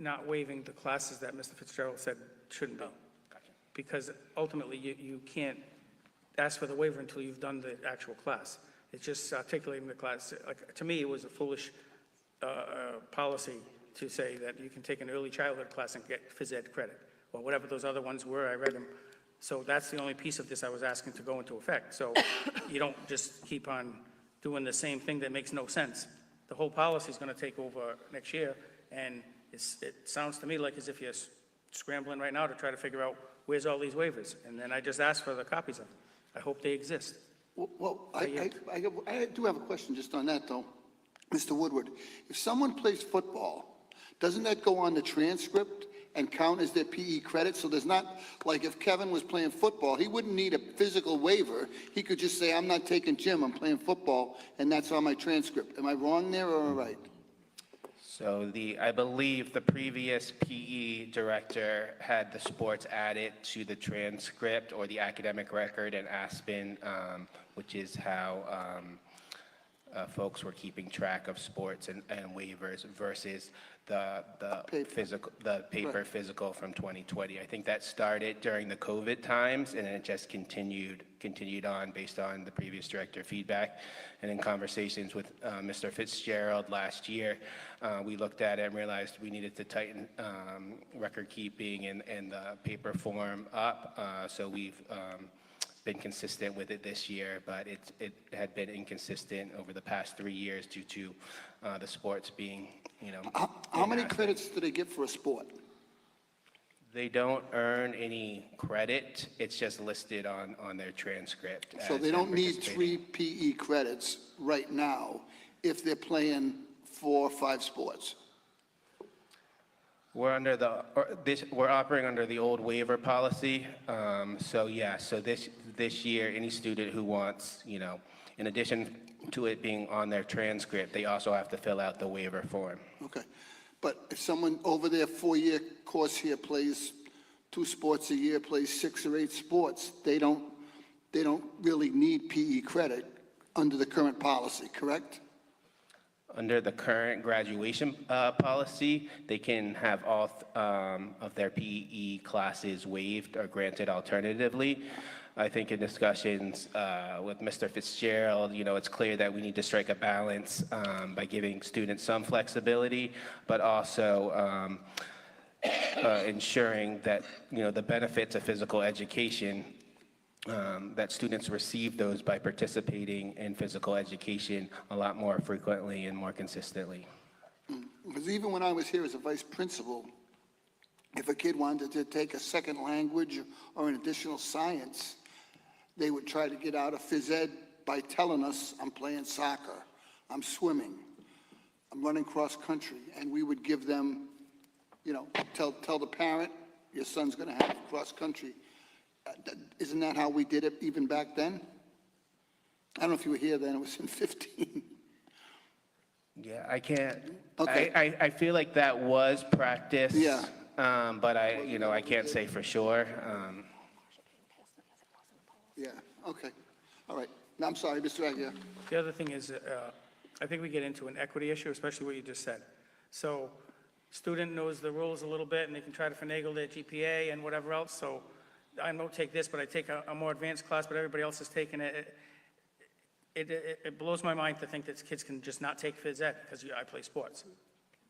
not waiving the classes that Mr. Fitzgerald said shouldn't be. Because ultimately, you can't ask for the waiver until you've done the actual class. It's just articulating the class. Like, to me, it was a foolish policy to say that you can take an early childhood class and get phys ed credit, or whatever those other ones were, I read them. So that's the only piece of this I was asking to go into effect. So you don't just keep on doing the same thing that makes no sense. The whole policy is going to take over next year, and it sounds to me like as if you're scrambling right now to try to figure out where's all these waivers. And then I just asked for the copies of them. I hope they exist. Well, I do have a question just on that, though. Mr. Woodward, if someone plays football, doesn't that go on the transcript and count as their PE credit? So there's not, like if Kevin was playing football, he wouldn't need a physical waiver. He could just say, I'm not taking gym, I'm playing football, and that's on my transcript. Am I wrong there or right? So I believe the previous PE director had the sports added to the transcript or the academic record in Aspen, which is how folks were keeping track of sports and waivers versus the paper physical from 2020. I think that started during the COVID times, and it just continued on based on the previous director feedback. And in conversations with Mr. Fitzgerald last year, we looked at it and realized we needed to tighten record keeping and the paper form up. So we've been consistent with it this year, but it had been inconsistent over the past 3 years due to the sports being, How many credits do they get for a sport? They don't earn any credit. It's just listed on their transcript. So as they them don't need participating. 3 PE credits right now if they're playing 4 or 5 sports. We're we're operating under the old waiver policy. So this year, any student who wants, in addition to it being on their transcript, they also have to fill out the waiver form. Okay. But if someone over their 4-year course here plays 2 sports a year, plays 6 or 8 sports, they don't really need PE credit under the current policy, correct? Under the current graduation policy, they can have all of their PE classes waived or granted alternatively. I think in discussions with Mr. Fitzgerald, it's clear that we need to strike a balance by giving students some flexibility, but also ensuring that, the benefits of physical education, that students receive those by participating in physical education a lot more frequently and more consistently. Because even when I was here as a vice principal, if a kid wanted to take a second language or an additional science, they would try to get out of phys ed by telling us, I'm playing soccer, I'm swimming, I'm running cross country, and we would give them, tell the parent, your son's going to have cross country. Isn't that how we did it even back then? I don't know if you were here then, it was in 15. Yeah, I can't, Okay. I feel like that was practice. Yeah. But I can't say for sure. Yeah, okay, all right. Now, I'm sorry, Mr. Aguirre. The other thing is, I think we get into an equity issue, especially what you just said. So student knows the rules a little bit, and they can try to finagle their GPA and whatever else, so I don't take this, but I take a more advanced class, but everybody else is taking it. It blows my mind to think that kids can just not take phys ed because I play sports.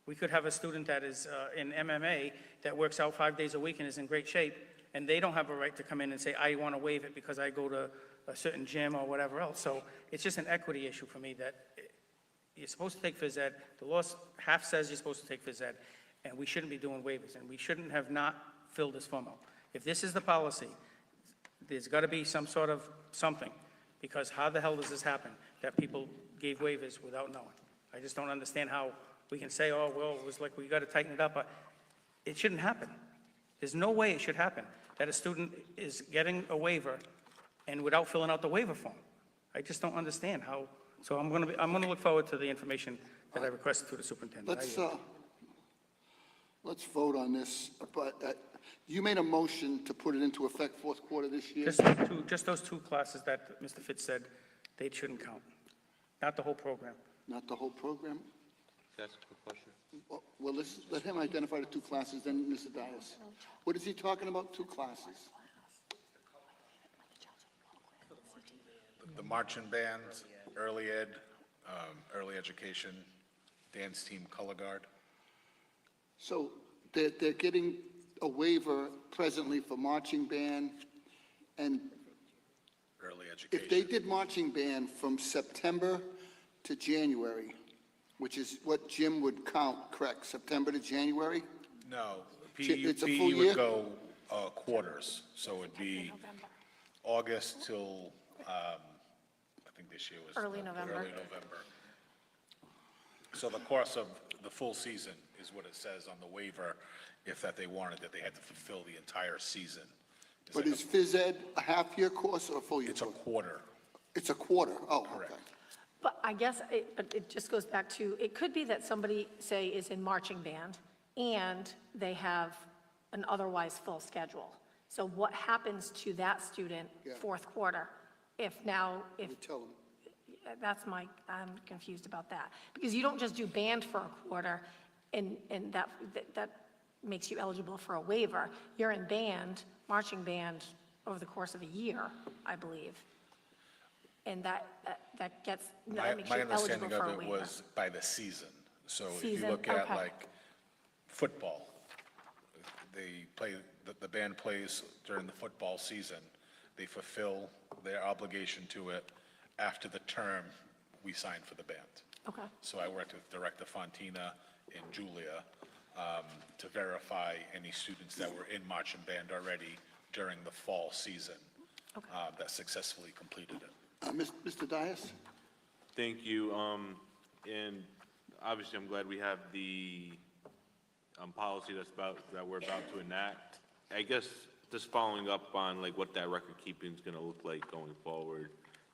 We could have a student that is in MMA that works out 5 days a week and is in great shape, and they don't have a right to come in and say, I want to waive it because I go to a certain gym or whatever else. So it's just an equity issue for me that you're supposed to take phys ed. The law half says you're supposed to take phys ed, and we shouldn't be doing waivers, and we shouldn't have not filled this form out. If this is the policy, there's got to be some sort of something, because how the hell does this happen, that people gave waivers without knowing? I just don't understand how we can say, oh, well, it was like we got to tighten it up, but it shouldn't happen. There's no way it should happen, that a student is getting a waiver and without filling out the waiver form. I just don't understand how, so I'm going to look forward to the information that I requested through the superintendent. Let's vote on this, but you made a motion to put it into effect fourth quarter this year? Just those 2 classes that Mr. Fitz said they shouldn't count, not the whole program. Not the whole program? That's a good question. Well, let him identify the 2 classes, then Mr. Dias. What is he talking about, 2 classes? The marching band, early ed, early education, dance team, color guard. So they're getting a waiver presently for marching band, and Early education. if they did marching band from September to January, which is what Jim would count, correct, September to January? No, It's a PE full year? would go quarters, so it'd be August till, I think this year was. Early November. Early November. So the course of the full season is what it says on the waiver, if that they wanted, that they had to fulfill the entire season. But is phys ed a half-year course or a full-year It's a course? quarter. It's a quarter, oh, okay. Correct. But I guess, but it just goes back to, it could be that somebody, say, is in marching band, and they have an otherwise full schedule. So what happens to that student fourth quarter? If Tell them. I'm confused about that. Because you don't just do band for a quarter, and that makes you eligible for a waiver. You're in band, marching band, over the course of a year, I believe. And that makes My you eligible understanding for of a it waiver. was by the season. So if you Season, look at okay. like football, the band plays during the football season. They fulfill their obligation to it after the term we signed for the band. Okay. So I worked with Director Fontina and Julia to verify any students that were in marching band already during the fall season that successfully completed it. Mr. Dias? Thank you. And obviously, I'm glad we have the policy that we're about to enact. I guess just following up on like what that record keeping is going to look like going forward.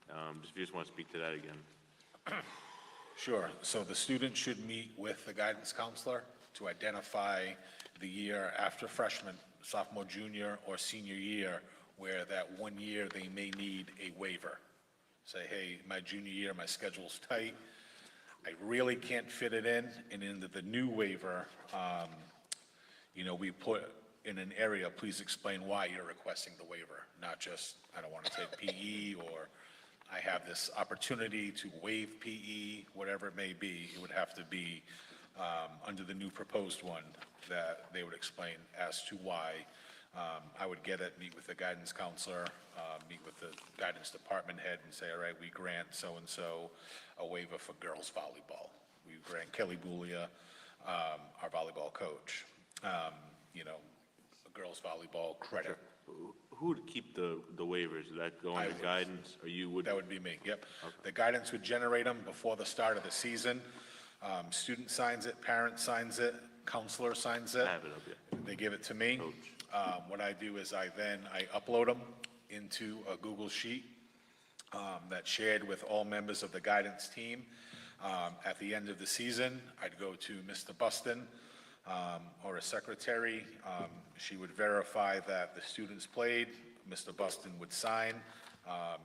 If you just want to speak to that again. Sure. So the student should meet with the guidance counselor to identify the year after freshman, sophomore, junior, or senior year where that 1 year they may need a waiver. Say, hey, my junior year, my schedule's tight. I really can't fit it in. And into the new waiver, we put in an area, please explain why you're requesting the waiver, not just, I don't want to take PE, or I have this opportunity to waive PE, whatever it may be. It would have to be under the new proposed one that they would explain as to why. I would get it, meet with the guidance counselor, meet with the guidance department head and say, all right, we grant so-and-so a waiver for girls volleyball. We grant Kelly Boulia, our volleyball coach, a girls volleyball credit. Who would keep the waivers? Is that going to guidance, or you would? That would be me, yep. The guidance would generate them before the start of the season. Student signs it, parent signs it, counselor signs it. I have it up, yeah. They give it to me. What I do is I upload them into a Google Sheet that's shared with all members of the guidance team. At the end of the season, I'd go to Mr. Buston or a secretary. She would verify that the students played. Mr. Buston would sign.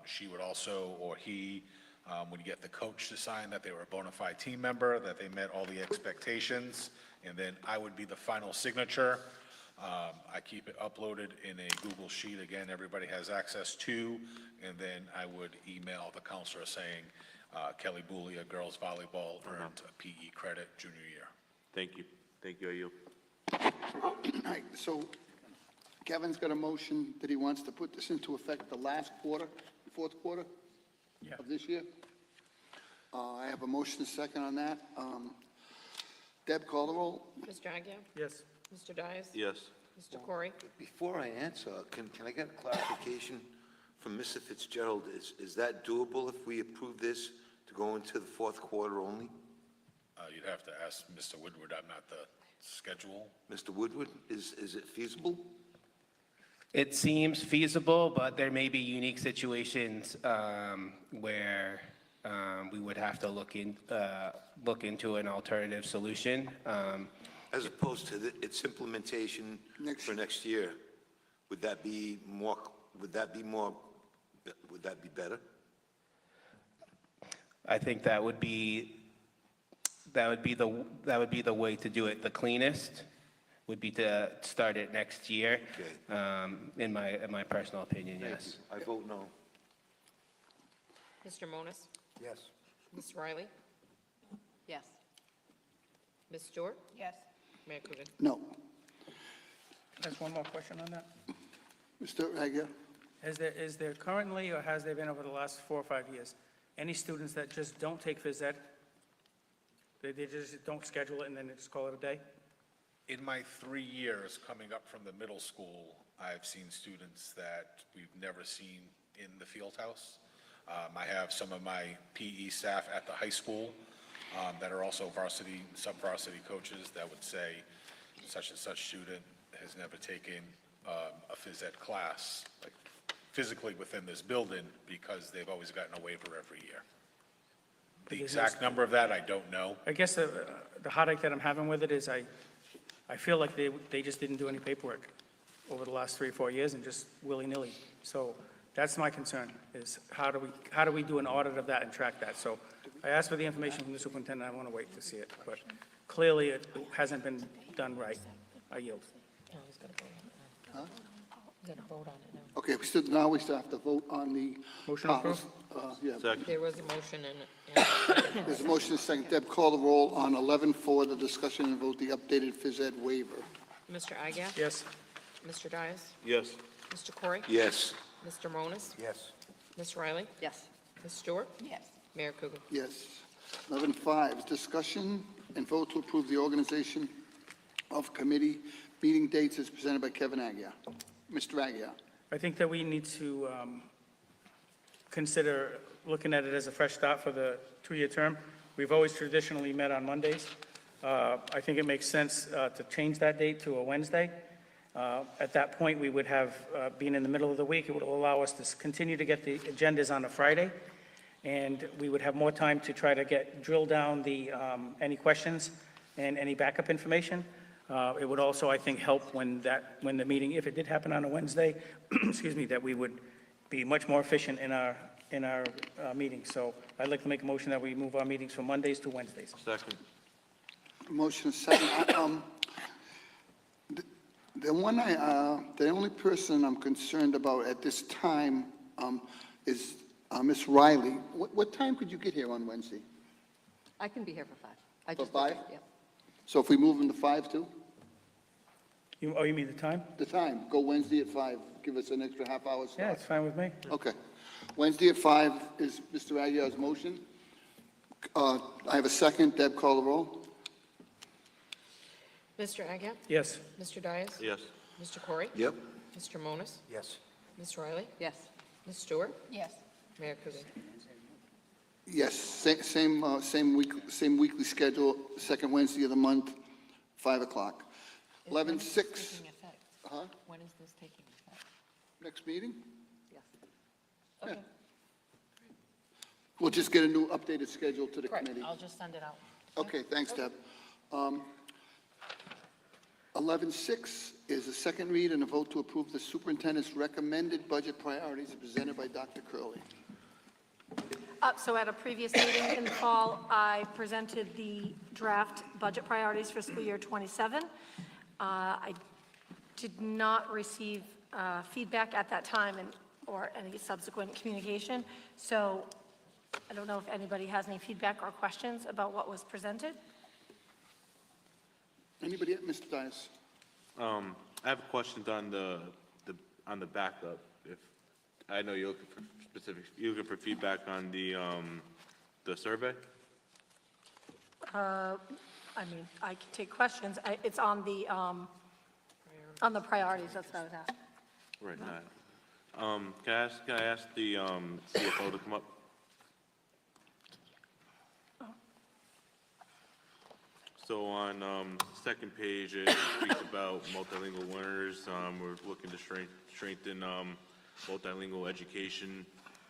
She would also, or he, would get the coach to sign that they were a bona fide team member, that they met all the expectations, and then I would be the final signature. I keep it uploaded in a Google Sheet, again, everybody has access to, and then I would email the counselor saying, Kelly Boulia, girls volleyball, earned a PE credit junior year. Thank you. Thank you, Ayub. All right, so Kevin's got a motion that he wants to put this into effect the last quarter, fourth quarter of this year. I have a motion and second on that. Deb, call the roll. Mr. Agia? Yes. Mr. Dias? Yes. Mr. Corey? Before I answer, can I get clarification from Mr. Fitzgerald? Is that doable if we approve this to go into the fourth quarter only? You'd have to ask Mr. Woodward, I'm not the schedule. Mr. Woodward, is it feasible? It seems feasible, but there may be unique situations where we would have to look into an alternative solution. As opposed to its implementation for next year, would that be better? I think that would be the way to do it. The cleanest would be to start it next year. Okay. In my personal opinion, Thank yes. you. I vote no. Mr. Monas? Yes. Ms. Riley? Yes. Ms. Stewart? Yes. Mayor Couto? No. There's one more question on that. Mr. Agia? Is there currently, or has there been over the last 4 or 5 years, any students that just don't take phys ed? They just don't schedule it and then they just call it a day? In my 3 years coming up from the middle school, I've seen students that we've never seen in the field house. I have some of my PE staff at the high school that are also varsity, sub-varsity coaches that would say such and such student has never taken a phys ed class, like physically within this building, because they've always gotten a waiver every year. The exact number of that, I don't know. I guess the heartache that I'm having with it is I feel like they just didn't do any paperwork over the last 3 or 4 years and just willy-nilly. So that's my concern, is how do we do an audit of that and track that? So I asked for the information from the superintendent, I want to wait to see it, but clearly it hasn't been done right. I yield. No, he's got to vote on it now. He's got to vote on it now. Okay, now we still have to vote on the. Motion approved? Yeah, There was a motion and there's a motion and a second. Deb, call the roll on 11-4, the discussion and vote the updated phys ed waiver. Mr. Agia? Yes. Mr. Dias? Yes. Mr. Corey? Yes. Mr. Monas? Yes. Ms. Riley? Yes. Ms. Stewart? Yes. Mayor Coogan? Yes. 11-5 is discussion and vote to approve the organization of committee meeting dates as presented by Kevin Aguirre. Mr. Aguirre. I think that we need to consider looking at it as a fresh start for the 2-year term. We've always traditionally met on Mondays. I think it makes sense to change that date to a Wednesday. At that point, we would have, being in the middle of the week, it would allow us to continue to get the agendas on a Friday, and we would have more time to try to drill down any questions and any backup information. It would also, I think, help when the meeting, if it did happen on a Wednesday, excuse me, that we would be much more efficient in our meetings. So I'd like to make a motion that we move our meetings from Mondays to Wednesdays. Second. Motion is second. The only person I'm concerned about at this time is Ms. Riley. What time could you get here on Wednesday? I can be here for 5. I For just 5? Yeah. So if we move them to 5 too? You mean the time? The time, go Wednesday at 5, give us an extra half hour slot. Yeah, it's fine with me. Okay. Wednesday at 5 is Mr. Aguirre's motion. I have a second. Deb, call the roll. Mr. Agia? Yes. Mr. Dias? Yes. Mr. Corey? Yep. Mr. Monas? Yes. Ms. Riley? Yes. Ms. Stewart? Yes. Mayor Coogan? Yes, same weekly schedule, second Wednesday of the month, 5 o'clock. 11-6, Taking effect. huh? When is this taking effect? Next meeting? Yes. Okay, We'll just get a new updated schedule to the correct. committee. I'll just send it out. Okay, thanks, Deb. 11-6 is a second read and a vote to approve the superintendent's recommended budget priorities presented by Dr. Curley. So at a previous meeting in the fall, I presented the draft budget priorities for school year '27. I did not receive feedback at that time or any subsequent communication. So I don't know if anybody has any feedback or questions about what was presented. Anybody, Mr. Dias? I have questions on the backup. If I know you're looking for you're looking for feedback on the survey. I mean, I can take questions. It's on the priorities, that's what I was asking. Right now. Can I ask the CFO to come up? So on second page, it speaks about multilingual learners. We're looking to strengthen multilingual education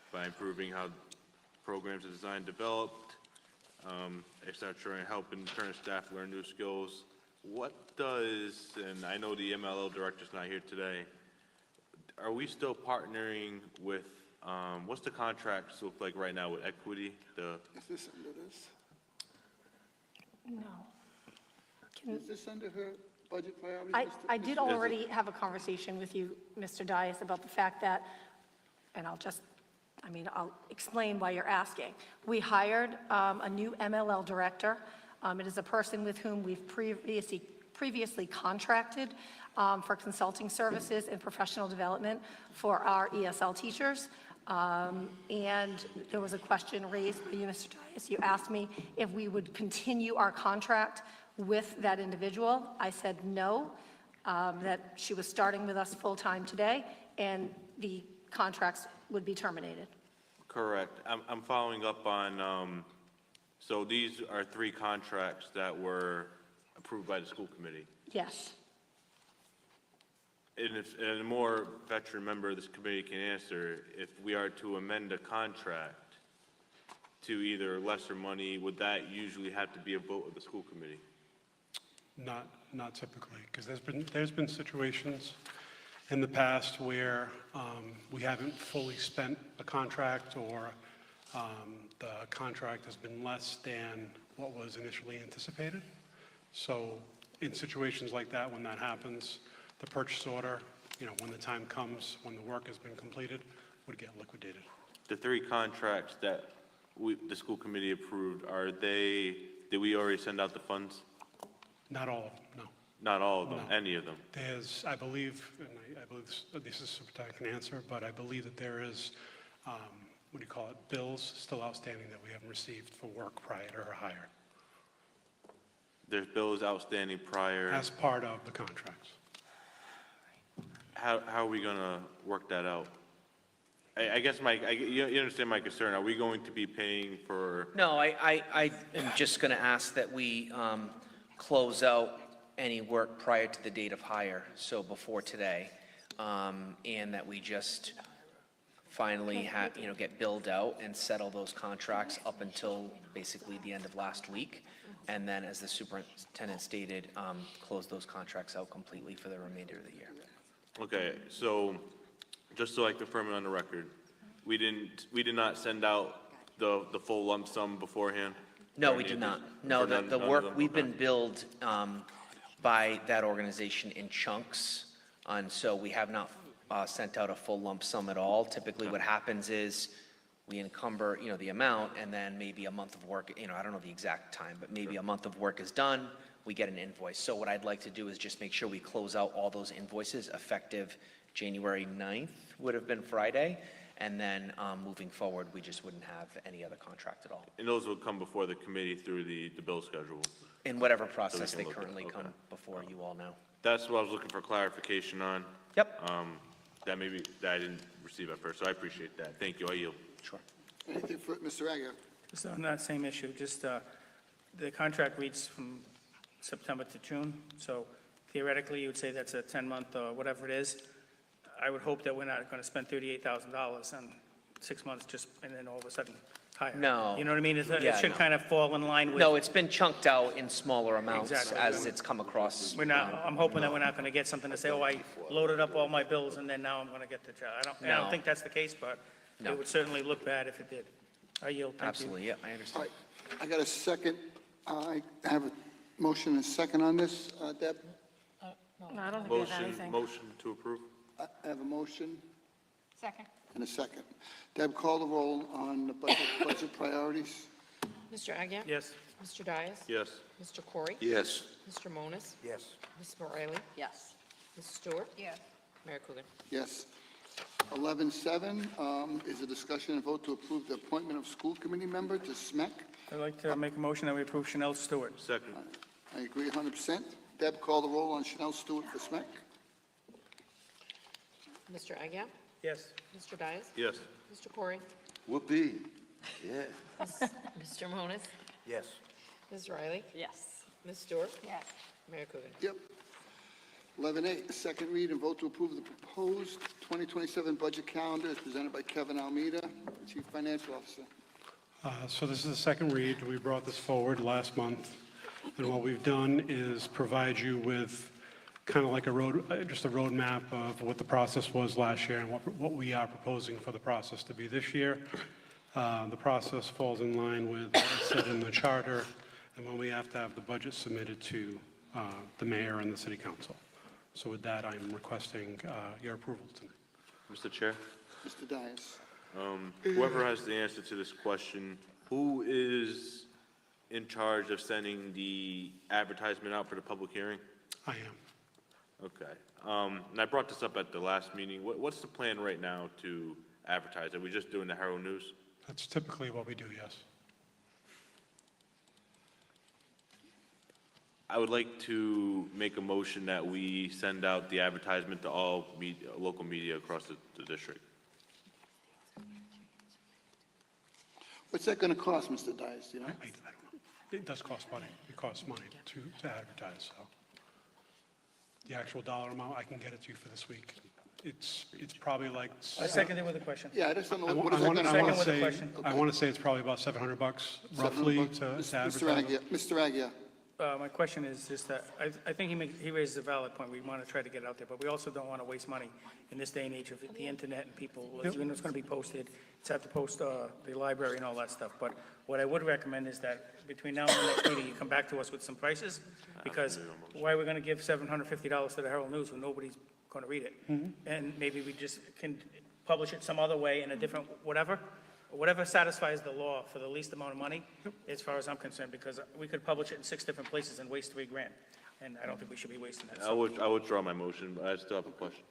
by improving how programs are designed and developed, et cetera, and helping current staff learn new skills. What does, and I know the MLO director's not here today, are we still partnering with, what's the contracts look like right now with Equity? Is this under this? No. Is this under her budget priorities? I did already have a conversation with you, Mr. Dias, about the fact that, and I'll explain why you're asking. We hired a new MLL director. It is a person with whom we've previously contracted for consulting services and professional development for our ESL teachers. And there was a question raised by you, Mr. Dias. You asked me if we would continue our contract with that individual. I said no, that she was starting with us full-time today, and the contracts would be terminated. Correct. I'm following up on, so these are 3 contracts that were approved by the school committee. Yes. And a more veteran member of this committee can answer, if we are to amend a contract to either lesser money, would that usually have to be a vote of the school committee? Not typically, because there's been situations in the past where we haven't fully spent a contract, or the contract has been less than what was initially anticipated. So in situations like that, when that happens, the purchase order, when the time comes, when the work has been completed, would get liquidated. The 3 contracts that the school committee approved, did we already send out the funds? Not all of them, no. Not all of them, No. any of them? There's, I believe, and I believe this is Superintendent can answer, but I believe that there is, bills still outstanding that we haven't received for work prior to her hire, There's bills outstanding prior. as part of the contracts. How are we gonna work that out? I guess you understand my concern. Are we going to be paying for? No, I am just going to ask that we close out any work prior to the date of hire, so before today, and that we just finally get billed out and settle those contracts up until basically the end of last week. And then, as the superintendent stated, close those contracts out completely for the remainder of the year. Okay, so just so I confirm it on the record, we did not send out the full lump sum beforehand? No, Or we any did of not. this? No, For none the of work, them? we've Okay. been billed by that organization in chunks, and so we have not sent out a full lump sum at all. Typically, what happens is we encumber, the amount, and then maybe a month of work, I don't know the exact time, but maybe a month of work is done, we get an invoice. So what I'd like to do is just make sure we close out all those invoices effective January 9th, would have been Friday, and then moving forward, we just wouldn't have any other contract at all. And those will come before the committee through the bill schedule? In whatever process can they look at it. currently Okay. come before you all now. That's what I was looking for clarification on. Yep. That I didn't receive at first, so I appreciate that. Thank you, I yield. Sure. Anything for Mr. Aguirre? Just on that same issue, just, the contract reads from September to June, so theoretically, you would say that's a 10-month or whatever it is. I would hope that we're not going to spend $38,000 on 6 months just, and then all of a sudden hire. No. You know what I mean? It Yeah, should no. kind of fall in line with. No, it's been chunked out in smaller amounts Exactly. as it's come across. I'm hoping that we're not going to get something to say, oh, I loaded up all my bills and then now I'm going to get the job. I don't No. think that's the case, but No. it would certainly look bad if it did. I yield. Thank you. Absolutely, yeah, I All understand. right, I got a second. I have a motion and a second on this. Deb? No, I don't think we have Motion, anything. motion to approve? I have a motion Second. and a second. Deb, call the roll on the budget priorities. Mr. Agia? Yes. Mr. Dias? Yes. Mr. Corey? Yes. Mr. Monas? Yes. Ms. Riley? Yes. Ms. Stewart? Yes. Mayor Coogan? Yes. 11.7 is a discussion and vote to approve the appointment of school committee member to SMEC. I'd like to make a motion that we approve Chanel Stewart. Second. I agree 100%. Deb, call the roll on Chanel Stewart for SMEC. Mr. Agia? Yes. Mr. Dias? Yes. Mr. Corey? Whoopee. Yeah. Mr. Monas? Yes. Ms. Riley? Yes. Ms. Stewart? Yes. Mayor Coogan? Yep. 11.8, second read and vote to approve the proposed 2027 budget calendar as presented by Kevin Almeida, Chief Financial Officer. So this is the second read. We brought this forward last month, and what we've done is provide you with kind of like just a roadmap of what the process was last year and what we are proposing for the process to be this year. The process falls in line with what's said in the charter, and when we have to have the budget submitted to the mayor and the city council. So with that, I'm requesting your approval tonight. Mr. Chair? Mr. Dias. Whoever has the answer to this question, who is in charge of sending the advertisement out for the public hearing? I am. Okay. And I brought this up at the last meeting. What's the plan right now to advertise? Are we just doing the Herald News? That's typically what we do, yes. I would like to make a motion that we send out the advertisement to all local media across the district. What's that going to cost, Mr. Dias, do you know? I don't know. It does cost money. It costs money to advertise, so. The actual dollar amount, I can get it to you for this week. It's probably like. I second it with a question. Yeah, I just don't know, I what wa- is I that wanna- gonna I wanna cost? Second with a say- question. I want to say it's probably about $700 roughly to Mr. advertise. Aguirre, Mr. Aguirre. My question is just that, I think he raises a valid point. We want to try to get it out there, but we also don't want to waste money in this day and age of the internet and people, Yep. you know, it's going to be posted, it's at the post, the library and all that stuff. But what I would recommend is that between now and the next meeting, you come back to us with some prices, because why are we going to give $750 to the Herald News when nobody's going to read it? And maybe we just can publish it some other way in a different, whatever satisfies the law for the least amount of money, as far as I'm concerned, because we could publish it in 6 different places and waste $3,000. And I don't think we should be wasting that. I withdraw my motion, but I still have a question.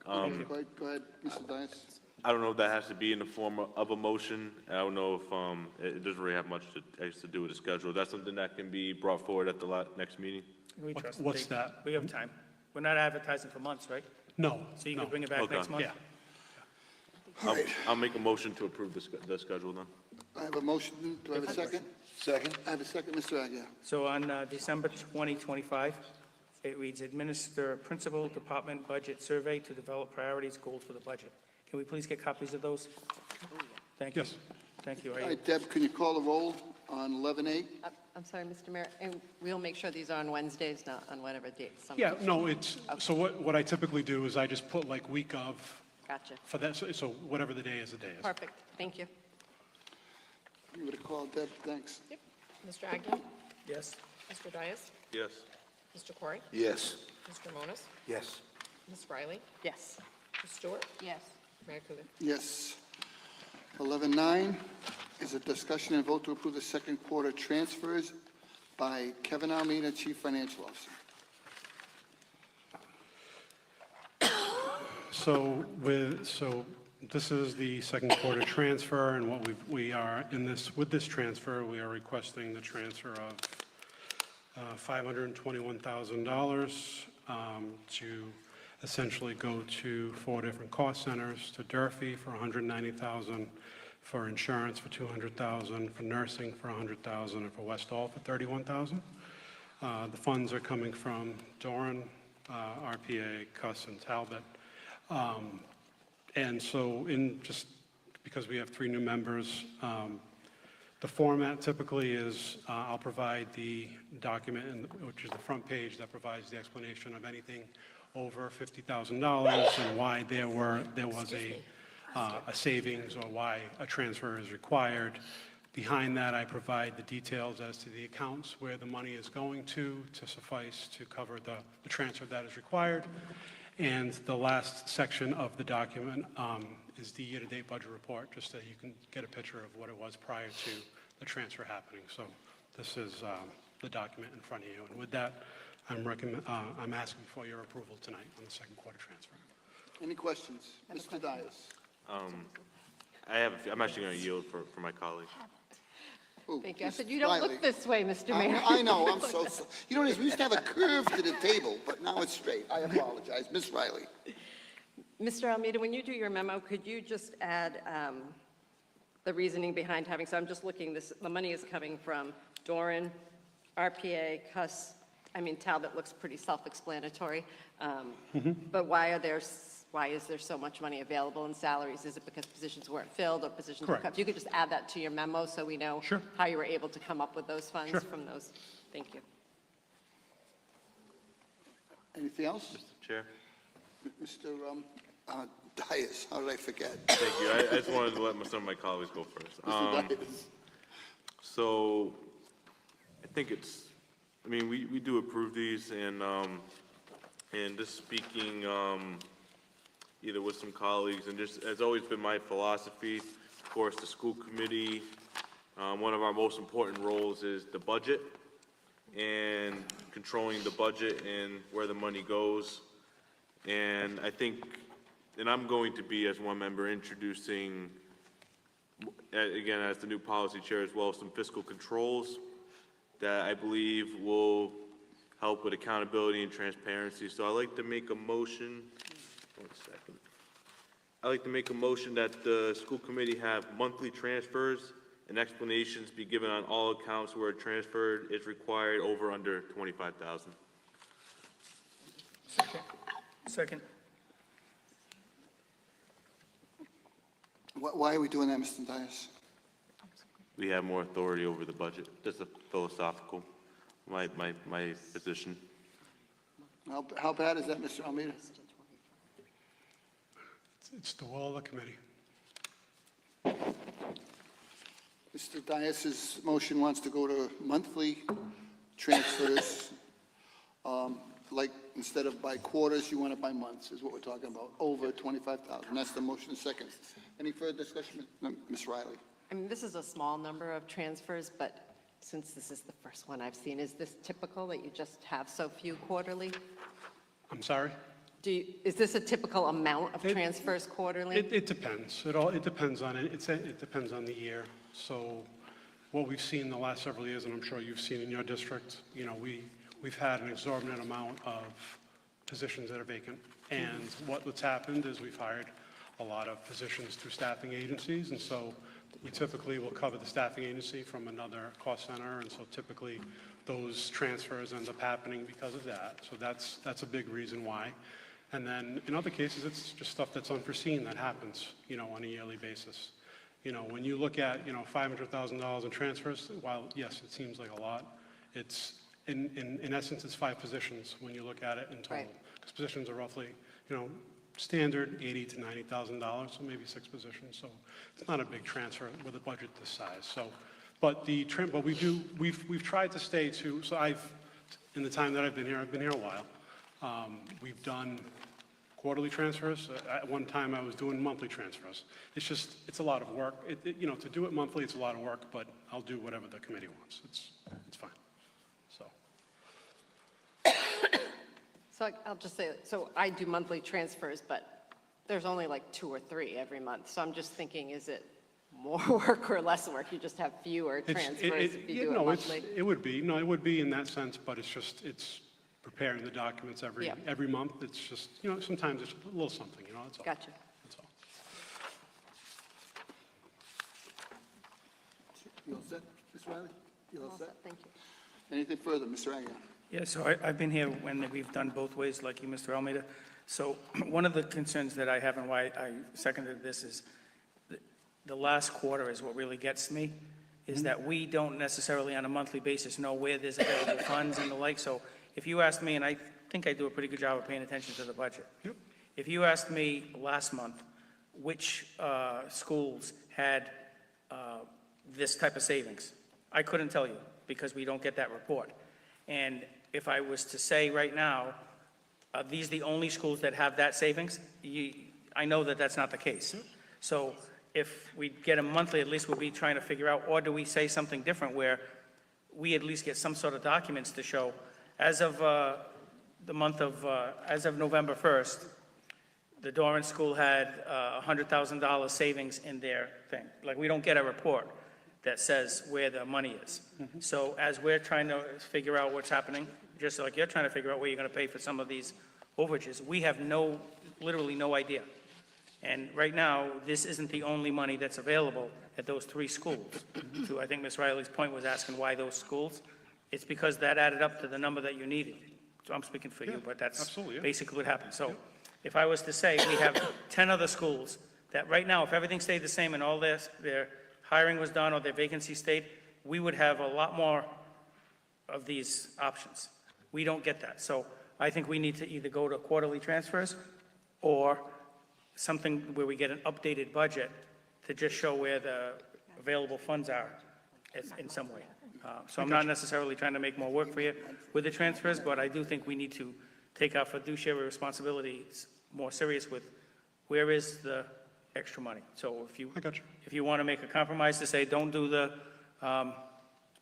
Go ahead, Mr. Dias. I don't know if that has to be in the form of a motion. I don't know if, it doesn't really have much to do with the schedule. That's something that can be brought forward at the next meeting? We trust What's the- that? We have time. We're not advertising for months, right? No, So you no. can bring it back Okay. next month? Yeah. I'll make a motion to approve the schedule then. I have a motion, do I have a second? Second? I have a second, Mr. Aguirre. So on December 2025, it reads, administer principal department budget survey to develop priorities, goals for the budget. Can we please get copies of those? Thank you. Yes. Thank you. All right, Deb, can you call the roll on 11A? I'm sorry, Mr. Mayor, and we'll make sure these are on Wednesdays, not on whatever dates. Yeah, no, so what I typically do is I just put like week of Gotcha. for that, so whatever the day is, the day is. Perfect, thank you. You would have called Deb, thanks. Yep. Mr. Aguirre? Yes. Mr. Dias? Yes. Mr. Corey? Yes. Mr. Monas? Yes. Ms. Riley? Yes. Ms. Stewart? Yes. Mayor Coogan? Yes. 11.9 is a discussion and vote to approve the second quarter transfers by Kevin Almeida, Chief Financial Officer. So this is the second quarter transfer, and what we are with this transfer, we are requesting the transfer of $521,000 to essentially go to 4 different cost centers, to Durfee for $190,000, for insurance for $200,000, for nursing for $100,000, and for Westall for $31,000. The funds are coming from Doran, RPA, Cuss, and Talbot. And so just because we have 3 new members, the format typically is I'll provide the document, which is the front page that provides the explanation of anything over $50,000 and why there was a savings or why a transfer is required. Behind that, I provide the details as to the accounts where the money is going to suffice to cover the transfer that is required. And the last section of the document is the year-to-date budget report, just so you can get a picture of what it was prior to the transfer happening. So this is the document in front of you. And with that, I'm asking for your approval tonight on the second quarter transfer. Any questions? Mr. Dias? I'm actually going to yield for my colleague. Ooh, Thank you. I Ms. said, you don't Riley. look this way, Mr. Mayor. I know, I'm so, you know, we used to have a curve to the table, but now it's straight. I apologize. Ms. Riley? Mr. Almeida, when you do your memo, could you just add the reasoning behind having, so I'm just looking, the money is coming from Doran, RPA, Cuss, Talbot looks pretty self-explanatory. But why is there so much money available in salaries? Is it because positions weren't filled or positions were cut? Correct. If you could just add that to your memo so we know Sure. how you were able to come up with those funds Sure. from those. Thank you. Anything else? Mr. Chair? Mr. Dias, how did I forget? Thank you. I just wanted to let some of my colleagues go first. Mr. Dias? So I think we do approve these, and just speaking either with some colleagues, and just has always been my philosophy. Of course, the school committee, one of our most important roles is the budget and controlling the budget and where the money goes. And I think, and I'm going to be, as one member, introducing, again, as the new policy chair as well, some fiscal controls that I believe will help with accountability and transparency. So I'd like to make a motion, one second. I'd like to make a motion that the school committee have monthly transfers and explanations be given on all accounts where a transfer is required over under $25,000. Second. Why are we doing that, Mr. Dias? We have more authority over the budget. That's a philosophical, my position. How bad is that, Mr. Almeida? It's the will of the committee. Mr. Dias's motion wants to go to monthly transfers. Like, instead of by quarters, you want it by months, is what we're talking about, over 25,000. That's the motion second. Any further discussion? No, Ms. Riley? I mean, this is a small number of transfers, but since this is the first one I've seen, is this typical that you just have so few quarterly? I'm sorry? Is this a typical amount of transfers quarterly? It depends. It depends on it. It depends on the year. So what we've seen the last several years, and I'm sure you've seen in your district, you know, we've had an exorbitant amount of positions that are vacant. And what's happened is we've hired a lot of positions through staffing agencies, and so we typically will cover the staffing agency from another cost center, and so typically those transfers end up happening because of that. So that's a big reason why. And then in other cases, it's just stuff that's unforeseen that happens, you know, on a yearly basis. You know, when you look at, you know, $500,000 in transfers, while yes, it seems like a lot, it's in essence, it's 5 positions when you look at it in total. Because positions are roughly, you know, standard $80,000 to $90,000, so maybe 6 positions. So it's not a big transfer with a budget this size. So, but we've tried to stay to. So in the time that I've been here a while. We've done quarterly transfers. At one time, I was doing monthly transfers. It's a lot of work. You know, to do it monthly, it's a lot of work, but I'll do whatever the committee wants. It's fine. So. So I'll just say, so I do monthly transfers, but there's only like 2 or 3 every month. So I'm just thinking, is it more work or less work? You just have fewer transfers if you do it monthly? It would be in that sense, but it's preparing the documents every month. It's just, you know, sometimes it's a little something, you know, that's all. Gotcha. That's all. You all set, Ms. Riley? You all set? Thank you. Anything further, Mr. Aguilar? Yeah, so I've been here when we've done both ways, like you, Mr. Almeida. So one of the concerns that I have and why I seconded this is the last quarter is what really gets me, is that we don't necessarily on a monthly basis know where there's available funds and the like. So if you asked me, and I think I do a pretty good job of paying attention to the budget. Yep. If you asked me last month which schools had this type of savings, I couldn't tell you because we don't get that report. And if I was to say right now, these are the only schools that have that savings, I know that that's not the case. So if we get them monthly, at least we'll be trying to figure out, or do we say something different where we at least get some sort of documents to show, as of as of November 1st, the Doran School had $100,000 savings in their thing. Like, we don't get a report that says where the money is. So as we're trying to figure out what's happening, just like you're trying to figure out where you're going to pay for some of these overages, we have literally no idea. And right now, this isn't the only money that's available at those 3 schools. So I think Ms. Riley's point was asking why those schools. It's because that added up to the number that you needed. So I'm speaking for you, but that's basically what happened. So if I was to say we have 10 other schools that right now, if everything stayed the same and all their hiring was done or their vacancy stayed, we would have a lot more of these options. We don't get that. So I think we need to either go to quarterly transfers or something where we get an updated budget to just show where the available funds are in some way. So I'm not necessarily trying to make more work for you with the transfers, but I do think we need to take our fiduciary responsibilities more serious with where is the extra money. So if you want to make a compromise to say don't do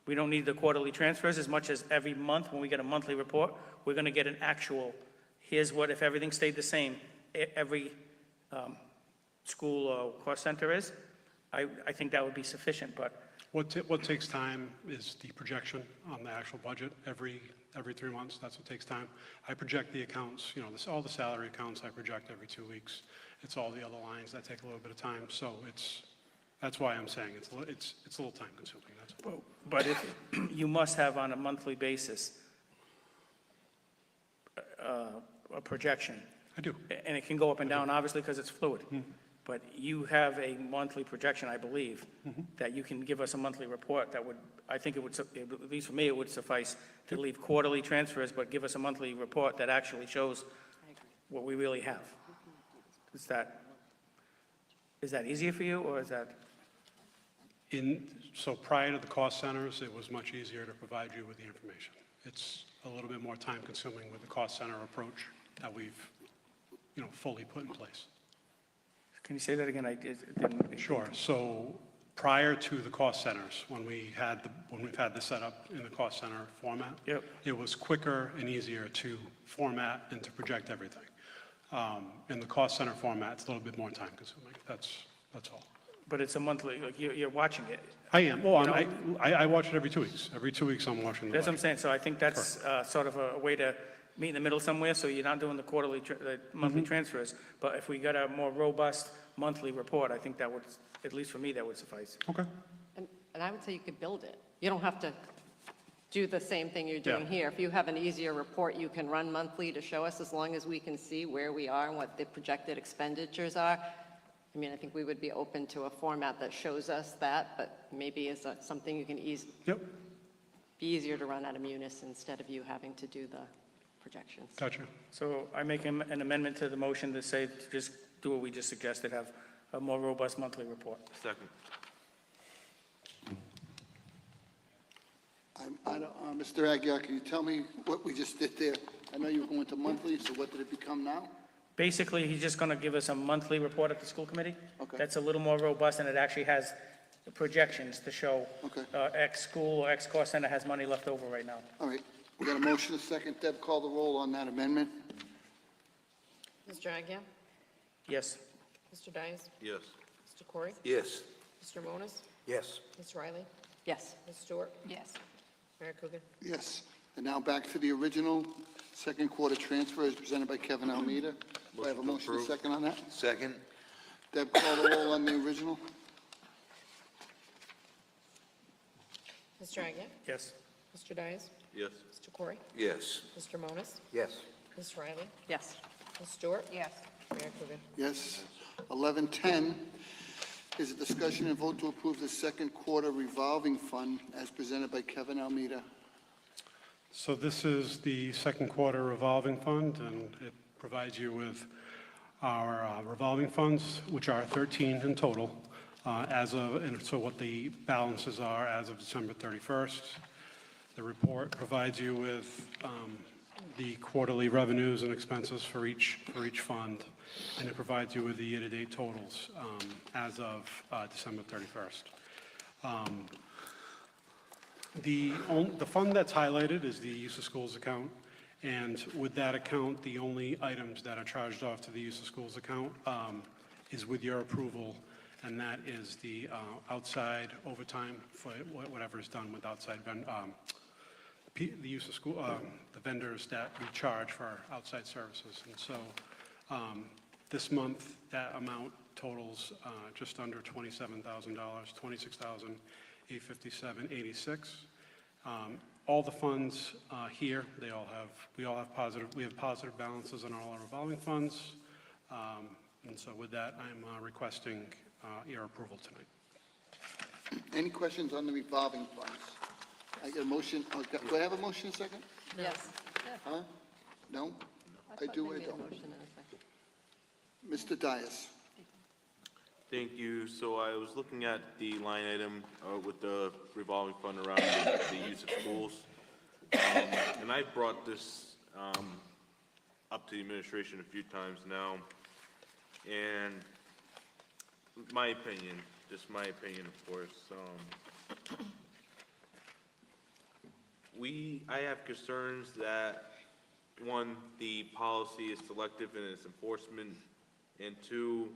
we don't need the quarterly transfers as much as every month when we get a monthly report, we're going to get an actual, here's what, if everything stayed the same, every school or cost center is, I think that would be sufficient, but. What takes time is the projection on the actual budget every 3 months. That's what takes time. I project the accounts, you know, all the salary accounts I project every 2 weeks. It's all the other lines that take a little bit of time. So that's why I'm saying it's a little time consuming. That's all. But if you must have on a monthly basis a projection. I do. And it can go up and down, obviously, because it's fluid. but you have a monthly projection, I believe, that you can give us a monthly report that would, I think it would, at least for me, it would suffice to leave quarterly transfers, but give us a monthly report that actually shows what we really have. Is that easier for you, or is that? So prior to the cost centers, it was much easier to provide you with the information. It's a little bit more time consuming with the cost center approach that we've, fully put in place. Can you say that again? Sure. So prior to the cost centers, when we've had this set up in the cost center format, it was quicker and easier to format and to project everything. In the cost center format, it's a little bit more time consuming. That's all. But it's a monthly, like you're watching it. I am. Well, I watch it every 2 weeks. Every 2 weeks, I'm watching the That's what I'm budget. saying, so I think that's sort of a way to meet in the middle somewhere, so you're not doing the quarterly, the monthly transfers, but if we got a more robust monthly report, I think that would, at least for me, that would suffice. Okay. And I would say you could build it. You don't have to do the same thing you're doing Yeah. here. If you have an easier report you can run monthly to show us, as long as we can see where we are and what the projected expenditures are, I mean, I think we would be open to a format that shows us that, but maybe is something you can be easier to run out of Munis instead of you having to do the projections. Gotcha. So I make an amendment to the motion to say, to just do what we just suggested, have a more robust monthly report. Second. Mr. Aguirre, can you tell me what we just did there? I know you were going to monthly, so what did it become now? Basically, he's just going to give us a monthly report at the school committee. Okay. That's a little more robust, and it actually has the projections to show X school or X cost center has money left over right now. All right, we got a motion, a second. Deb, call the roll on that amendment. Mr. Agia? Yes. Mr. Dias? Yes. Mr. Corey? Yes. Mr. Monas? Yes. Ms. Riley? Yes. Ms. Stewart? Yes. Mayor Coogan? Yes. And now back to the original second quarter transfers presented by Kevin Almeida. Do I have a motion, a second on that? Second? Deb, call the roll on the original. Mr. Agia? Yes. Mr. Dias? Yes. Mr. Corey? Yes. Mr. Monas? Yes. Ms. Riley? Yes. Ms. Stewart? Yes. Mayor Coogan? Yes. 11:10 is a discussion and vote to approve the second quarter revolving fund as presented by Kevin Almeida. So this is the second quarter revolving fund, and it provides you with our revolving funds, which are 13 in total, and so what the balances are as of December 31st. The report provides you with the quarterly revenues and expenses for each fund, and it provides you with the year-to-date totals as of December 31st. The fund that's highlighted is the use of schools account, and with that account, the only items that are charged off to the use of schools account is with your approval, and that is the outside overtime for whatever is done with outside the use of school, the vendors that we charge for our outside services. And so this month, that amount totals just under $27,000, $26,857.86. All the funds here, we all have positive balances in all our revolving funds. And so with that, I'm requesting your approval tonight. Any questions on the revolving funds? I get a motion. Do I have a motion, a second? Yes. Huh? No? I do, I don't. Mr. Dias. Thank you. So I was looking at the line item with the revolving fund around the use of schools. And I brought this up to the administration a few times now. And my opinion, just my opinion, of course, I have concerns that, one, the policy is selective in its enforcement, and two,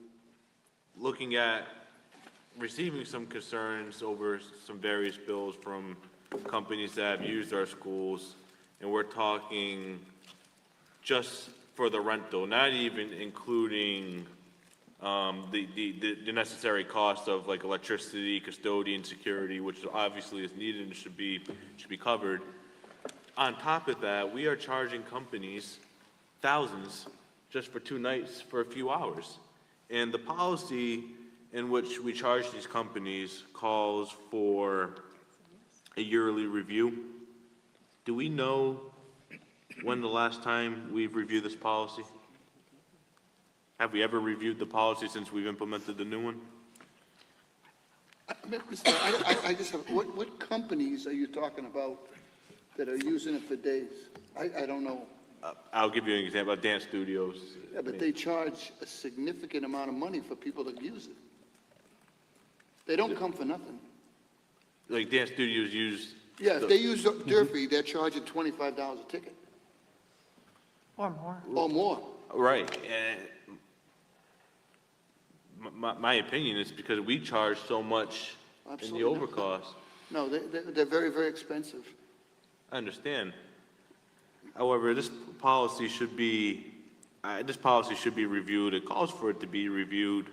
looking at receiving some concerns over some various bills from companies that have used our schools, and we're talking just for the rental, not even including the necessary cost of like electricity, custodian, security, which obviously is needed and should be covered. On top of that, we are charging companies thousands just for 2 nights for a few hours. And the policy in which we charge these companies calls for a yearly review. Do we know when the last time we've reviewed this policy? Have we ever reviewed the policy since we've implemented the new one? I just have, what companies are you talking about that are using it for days? I don't know. I'll give you an example, dance studios. Yeah, but they charge a significant amount of money for people that use it. They don't come for nothing. Like dance studios use. Yeah, if they use Durfee, they're charging $25 a ticket. Or more. Or more. Right, and my opinion is because we charge so much in the Absolutely not. overcost. No, they're very, very expensive. I understand. However, this policy should be reviewed. It calls for it to be reviewed.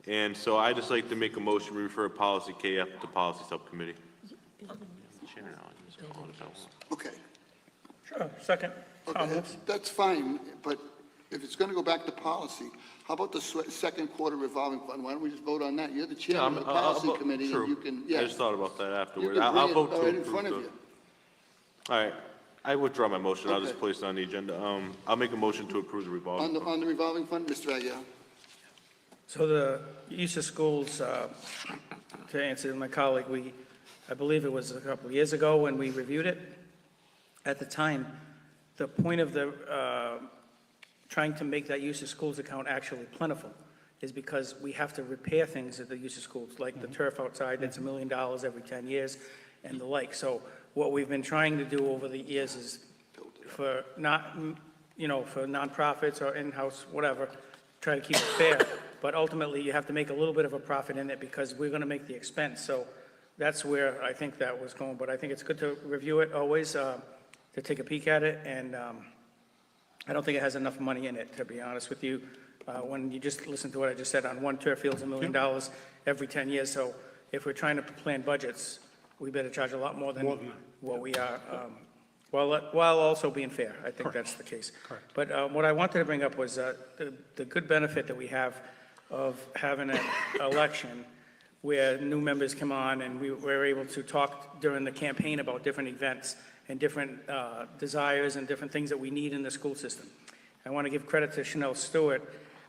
And so I just like to make a motion to refer policy KF to policy subcommittee. Okay. Sure, second. Okay, that's fine, but if it's going to go back to policy, how about the second quarter revolving fund? Why don't we just vote on that? You're the chairman of the policy committee, and you can, I just thought about that you afterwards. can I'll bring vote it to right in front approve of the. you. All right, I withdraw my motion. I'll just Okay. place it on the agenda. I'll make a motion to approve the revolving. On the revolving fund, Mr. Aguirre? So the use of schools, to answer my colleague, I believe it was a couple of years ago when we reviewed it. At the time, the point of trying to make that use of schools account actually plentiful is because we have to repair things at the use of schools, like the turf outside, that's $1 million every 10 years, and the like. So what we've been trying to do over the years is for for nonprofits or in-house, whatever, try to keep it fair. But ultimately, you have to make a little bit of a profit in it because we're going to make the expense. So that's where I think that was going. But I think it's good to review it always, to take a peek at it. And I don't think it has enough money in it, to be honest with you. When you just listen to what I just said, on one turf field's $1 million every 10 years. So if we're trying to plan budgets, we better charge a lot more than what we are, while also being fair. I think that's the case. But what I wanted to bring up was the good benefit that we have of having an election where new members come on and we were able to talk during the campaign about different events and different desires and different things that we need in the school system. I want to give credit to Chanel Stewart,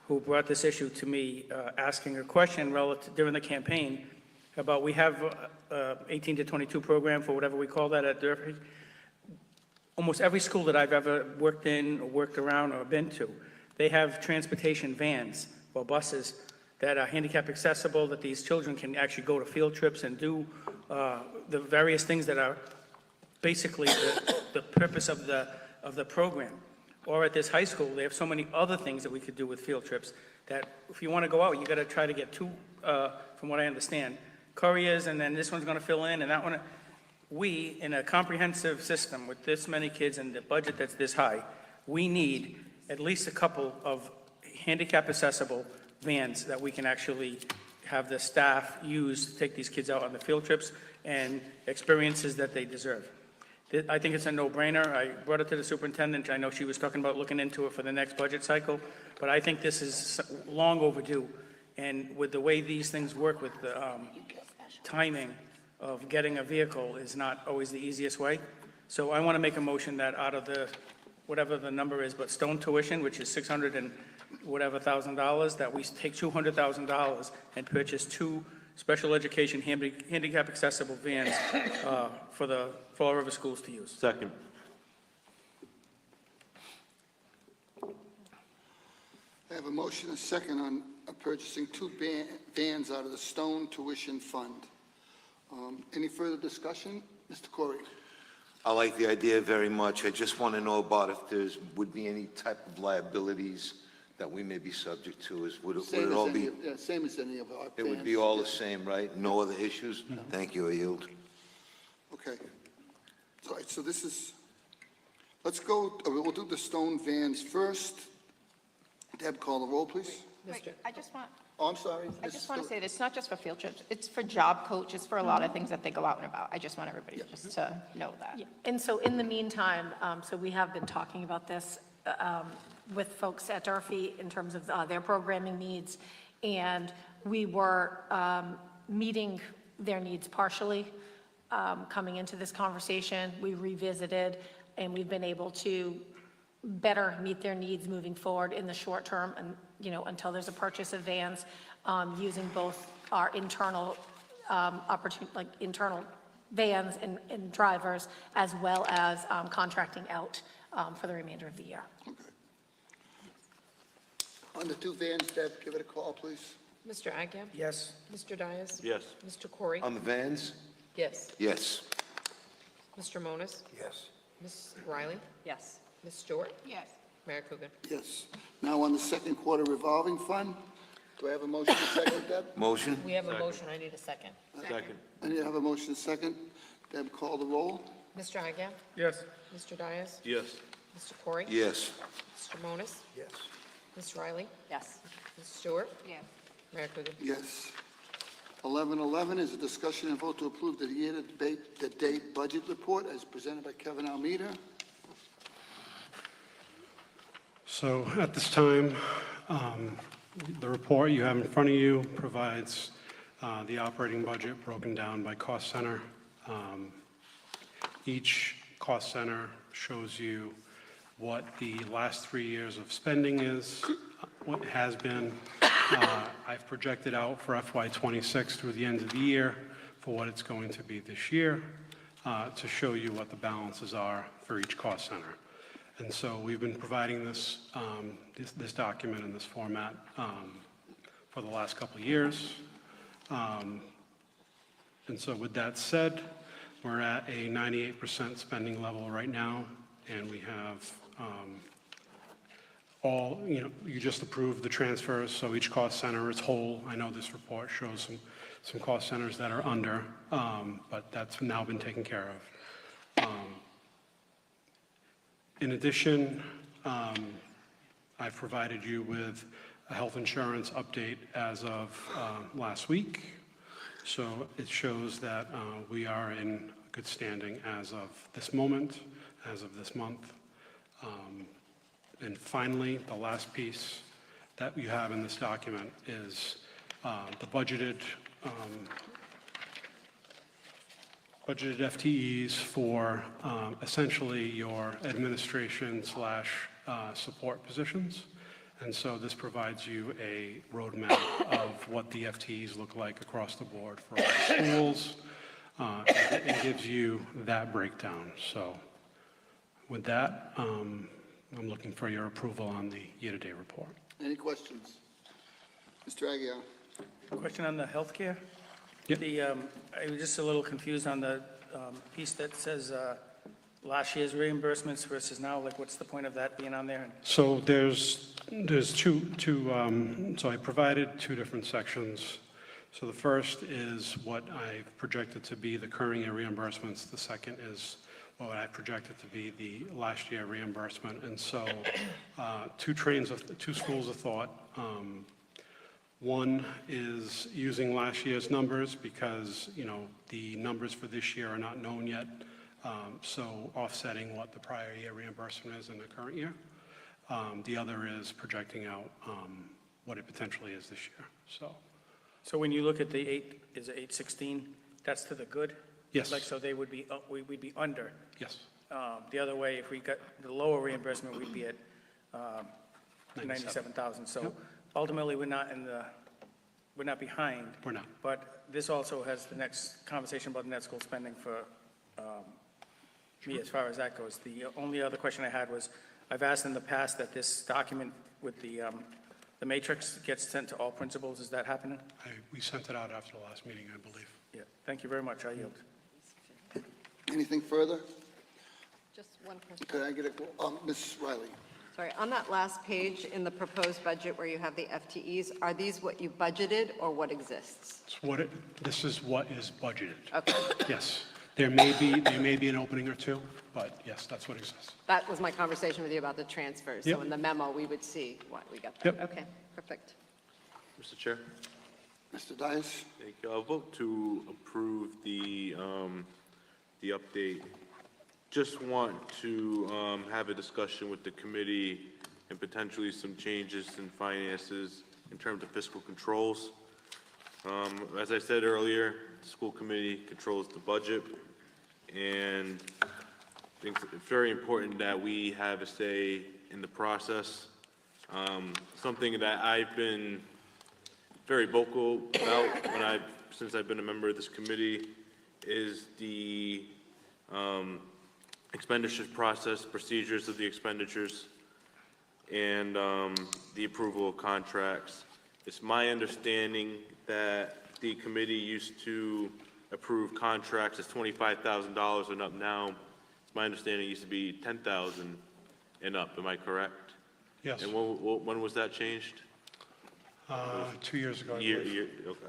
who brought this issue to me, asking a question relative during the campaign about, we have 18 to 22 program, for whatever we call that at Durfee. Almost every school that I've ever worked in or worked around or been to, they have transportation vans or buses that are handicap accessible, that these children can actually go to field trips and do the various things that are basically the purpose of the program. Or at this high school, they have so many other things that we could do with field trips that if you want to go out, you got to try to get two, from what I understand, couriers, and then this one's going to fill in, and that one. We, in a comprehensive system with this many kids and the budget that's this high, we need at least a couple of handicap accessible vans that we can actually have the staff use to take these kids out on the field trips and experiences that they deserve. I think it's a no-brainer. I brought it to the superintendent. I know she was talking about looking into it for the next budget cycle, but I think this is long overdue. And with the way these things work with the timing of getting a vehicle is not always the easiest way. So I want to make a motion that out of the, whatever the number is, but stone tuition, which is $600 and whatever $1,000, that we take $200,000 and purchase 2 special education handicap accessible vans for the Fall River schools to use. Second. I have a motion, a second, on purchasing 2 vans out of the Stone Tuition Fund. Any further discussion? Mr. Corey? I like the idea very much. I just want to know about if there's, would be any type of liabilities that we may be subject to. Would it all be? Same as any of our It would be all the same, right? No other issues? Thank you, I yield. Okay. All right, so this is, let's go, we'll do the Stone vans first. Deb, call the roll, please. Wait, I just want, Oh, I'm sorry. I just want to say, this, it's not just for field trips, it's for job coaches, for a lot of things that they go out and about. I just want everybody just to know that. And so in the meantime, so we have been talking about this. with folks at Durfee in terms of their programming needs, and we were meeting their needs partially coming into this conversation. We revisited, and we've been able to better meet their needs moving forward in the short term, and, you know, until there's a purchase of vans, using both our internal internal vans and drivers, as well as contracting out for the remainder of the year. On the two vans, Deb, give it a call, please. Mr. Agia? Yes. Mr. Dias? Yes. Mr. Corey? On the vans? Yes. Yes. Mr. Monas? Yes. Ms. Riley? Yes. Ms. Stewart? Yes. Mayor Coogan? Yes. Now on the second quarter revolving fund, do I have a motion to second, Deb? Motion? We have a motion, I need a second. Second. I need to have a motion second. Deb, call the roll. Mr. Agia? Yes. Mr. Dias? Yes. Mr. Corey? Yes. Mr. Monas? Yes. Ms. Riley? Yes. Ms. Stewart? Yes. Mayor Coogan? Yes. 1111 is a discussion and vote to approve the year-to-date budget report as presented by Kevin Almeida. So at this time, the report you have in front of you provides the operating budget broken down by cost center. Each cost center shows you what the last 3 years of spending is, what has been. I've projected out for FY26 through the end of the year for what it's going to be this year, to show you what the balances are for each cost center. And so we've been providing this, this document in this format for the last couple of years. And so with that said, we're at a 98% spending level right now, and we have you just approved the transfers, so each cost center is whole. I know this report shows some cost centers that are under, but that's now been taken care of. In addition, I've provided you with a health insurance update as of last week. So it shows that we are in good standing as of this moment, as of this month. And finally, the last piece that you have in this document is the budgeted FTEs for essentially your administration / support positions. And so this provides you a roadmap of what the FTEs look like across the board for all the schools. It gives you that breakdown. So with that, I'm looking for your approval on the year-to-date report. Any questions? Mr. Aguirre? Question on the healthcare? Yep. I was just a little confused on the piece that says last year's reimbursements versus now, like what's the point of that being on there? So there's two, so I provided two different sections. So the first is what I projected to be the current year reimbursements. The second is what I projected to be the last year reimbursement. And so two schools of thought. One is using last year's numbers because, the numbers for this year are not known yet. So offsetting what the prior year reimbursement is in the current year. The other is projecting out what it potentially is this year. So when you look at the 816, that's to the good? Yes. Like, so they would be, we'd be under. Yes. The other way, if we got the lower reimbursement, we'd be at 97,000. So ultimately, we're not behind. We're not. But this also has the next conversation about net school spending for me as far as that goes. The only other question I had was, I've asked in the past that this document with the matrix gets sent to all principals. Is that happening? We sent it out after the last meeting, I believe. Yeah. Thank you very much. I yield. Anything further? Just one question. Could I get a, Ms. Riley? Sorry, on that last page in the proposed budget where you have the FTEs, are these what you budgeted or what exists? This is what is budgeted. Okay. Yes. There may be an opening or two, but yes, that's what exists. That was my conversation with you about the transfers. Yep. So in the memo, we would see what we got. Yep. Okay, perfect. Mr. Chair? Mr. Dias? Thank you. I'll vote to approve the update. Just want to have a discussion with the committee and potentially some changes in finances in terms of fiscal controls. As I said earlier, the school committee controls the budget, and I think it's very important that we have a say in the process. Something that I've been very vocal about since I've been a member of this committee is the expenditures process, procedures of the expenditures, and the approval of contracts. It's my understanding that the committee used to approve contracts as $25,000 and up now. It's my understanding it used to be $10,000 and up. Am I correct? Yes. And when was that changed? 2 years ago, I believe. Okay.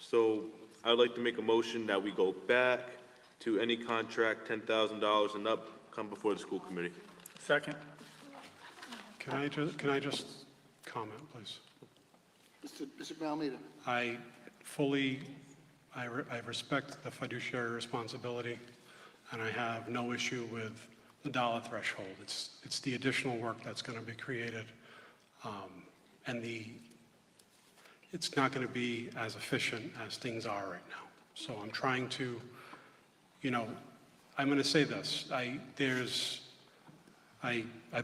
So I'd like to make a motion that we go back to any contract $10,000 and up, come before the school committee. Second. Can I just comment, please? Mr. Almeida. I respect the fiduciary responsibility, and I have no issue with the dollar threshold. It's the additional work that's going to be created, and it's not going to be as efficient as things are right now. So I'm trying to, I'm going to say this. I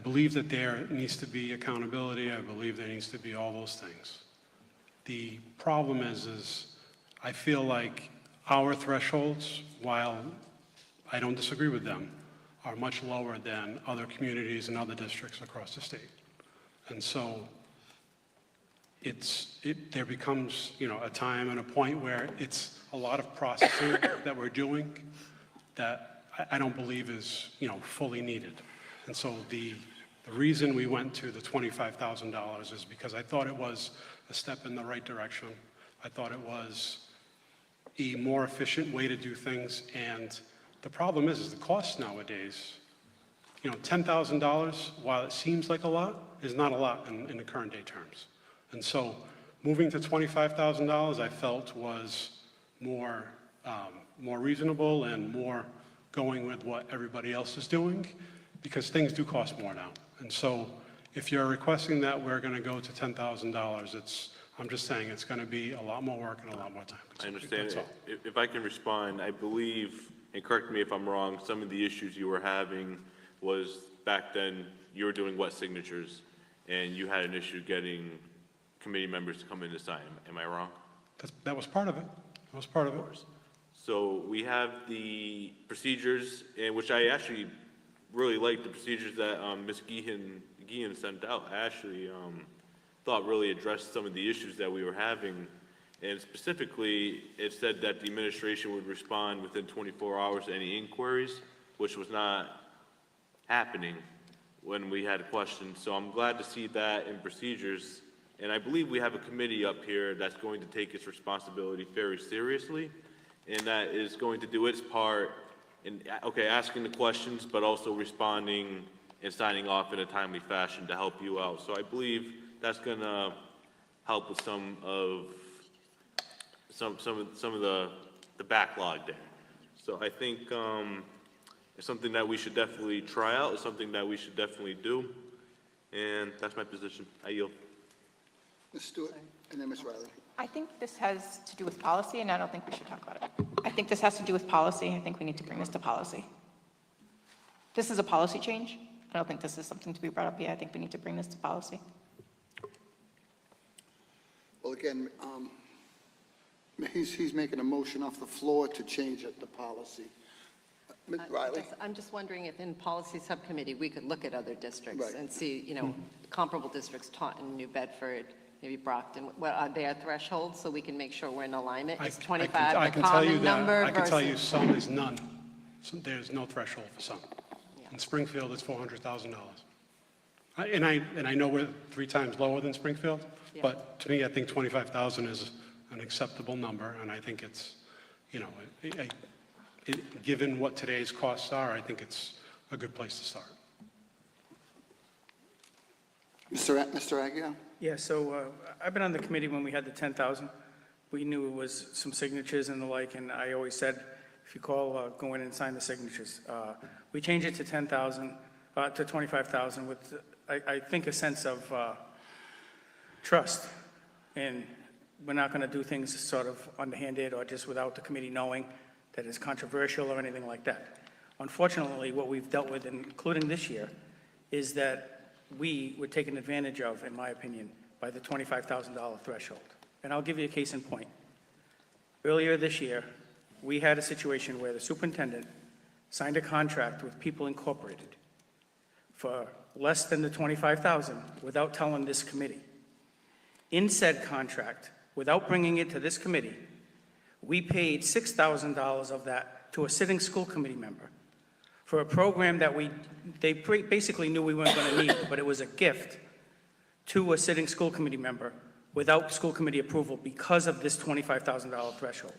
believe that there needs to be accountability. I believe there needs to be all those things. The problem is I feel like our thresholds, while I don't disagree with them, are much lower than other communities and other districts across the state. And so there becomes, a time and a point where it's a lot of processing that we're doing that I don't believe is, fully needed. And so the reason we went to the $25,000 is because I thought it was a step in the right direction. I thought it was a more efficient way to do things. And the problem is the cost nowadays, $10,000, while it seems like a lot, is not a lot in the current day terms. And so moving to $25,000, I felt was more reasonable and more going with what everybody else is doing, because things do cost more now. And so if you're requesting that we're going to go to $10,000, I'm just saying it's going to be a lot more work and a lot more time. I understand. That's all. If I can respond, I believe, and correct me if I'm wrong, some of the issues you were having was back then you were doing wet signatures and you had an issue getting committee members to come in to sign. Am I wrong? That was part of it. That was part of it. So we have the procedures, and which I actually really liked the procedures that Ms. Guillen sent out. I actually thought really addressed some of the issues that we were having. And specifically, it said that the administration would respond within 24 hours to any inquiries, which was not happening when we had questions. So I'm glad to see that in procedures. And I believe we have a committee up here that's going to take its responsibility very seriously, and that is going to do its part in, asking the questions, but also responding and signing off in a timely fashion to help you out. So I believe that's going to help with some of the backlog there. So I think it's something that we should definitely try out. It's something that we should definitely do, and that's my position. I yield. Ms. Stewart, and then Ms. Riley. I think this has to do with policy, and I don't think we should talk about it. I think this has to do with policy. I think we need to bring this to policy. This is a policy change. I don't think this is something to be brought up yet. I think we need to bring this to policy. Well, again, he's making a motion off the floor to change the policy. Ms. Riley? I'm just wondering if in policy subcommittee, we could look at other districts Right. and see, comparable districts, Taunton, New Bedford, maybe Brockton, what are their thresholds, so we can make sure we're in alignment. Is 25 I the can tell you common that. number I can tell you versus? some is none. There's no threshold for some. In Springfield, it's $400,000. And I know we're 3 times lower than Springfield, but to me, I think 25,000 is an acceptable number, and I think it's, given what today's costs are, I think it's a good place to start. Mr. Aguirre? Yeah, so I've been on the committee when we had the 10,000. We knew it was some signatures and the like, and I always said, if you call, go in and sign the signatures. We changed it to 10,000, to 25,000 with I think, a sense of trust. And we're not going to do things sort of underhanded or just without the committee knowing that it's controversial or anything like that. Unfortunately, what we've dealt with, including this year, is that we were taken advantage of, in my opinion, by the $25,000 threshold. And I'll give you a case in point. Earlier this year, we had a situation where the superintendent signed a contract with People Incorporated for less than the $25,000 without telling this committee. In said contract, without bringing it to this committee, we paid $6,000 of that to a sitting school committee member for a program that they basically knew we weren't going to need, but it was a gift to a sitting school committee member without school committee approval because of this $25,000 threshold.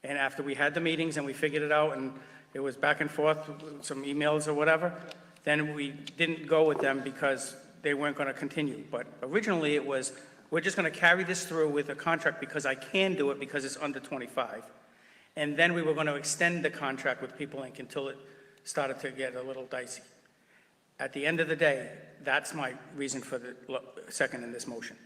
And after we had the meetings and we figured it out and it was back and forth, some emails or whatever, then we didn't go with them because they weren't going to continue. But originally it was, we're just going to carry this through with a contract because I can do it because it's under 25. And then we were going to extend the contract with People Inc. until it started to get a little dicey. At the end of the day, that's my reason for the second in this motion,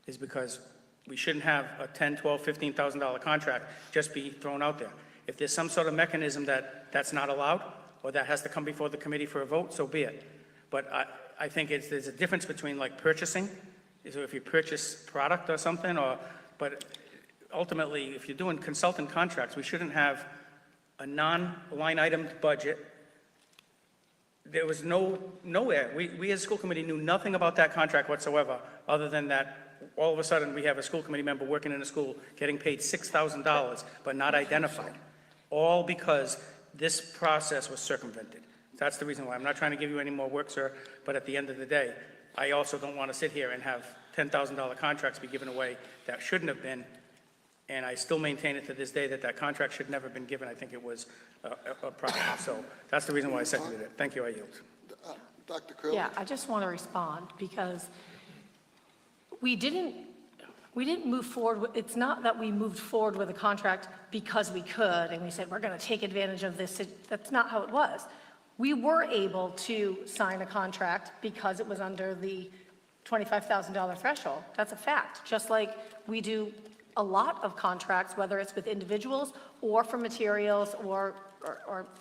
is because we shouldn't have a $10,000, $12,000, $15,000 contract just be thrown out there. If there's some sort of mechanism that's not allowed, or that has to come before the committee for a vote, so be it. But I think there's a difference between like purchasing, so if you purchase product or something, but ultimately, if you're doing consultant contracts, we shouldn't have a non-line item budget. There was nowhere, we as a school committee knew nothing about that contract whatsoever, other than that all of a sudden we have a school committee member working in a school getting paid $6,000, but not identified. All because this process was circumvented. That's the reason why. I'm not trying to give you any more work, sir, but at the end of the day, I also don't want to sit here and have $10,000 contracts be given away that shouldn't have been, and I still maintain it to this day that contract should never have been given. I think it was a problem. So that's the reason why I seconded it. Thank you, I yield. Dr. Curley? Yeah, I just want to respond because we didn't move forward. It's not that we moved forward with a contract because we could and we said, we're going to take advantage of this. That's not how it was. We were able to sign a contract because it was under the $25,000 threshold. That's a fact. Just like we do a lot of contracts, whether it's with individuals or for materials or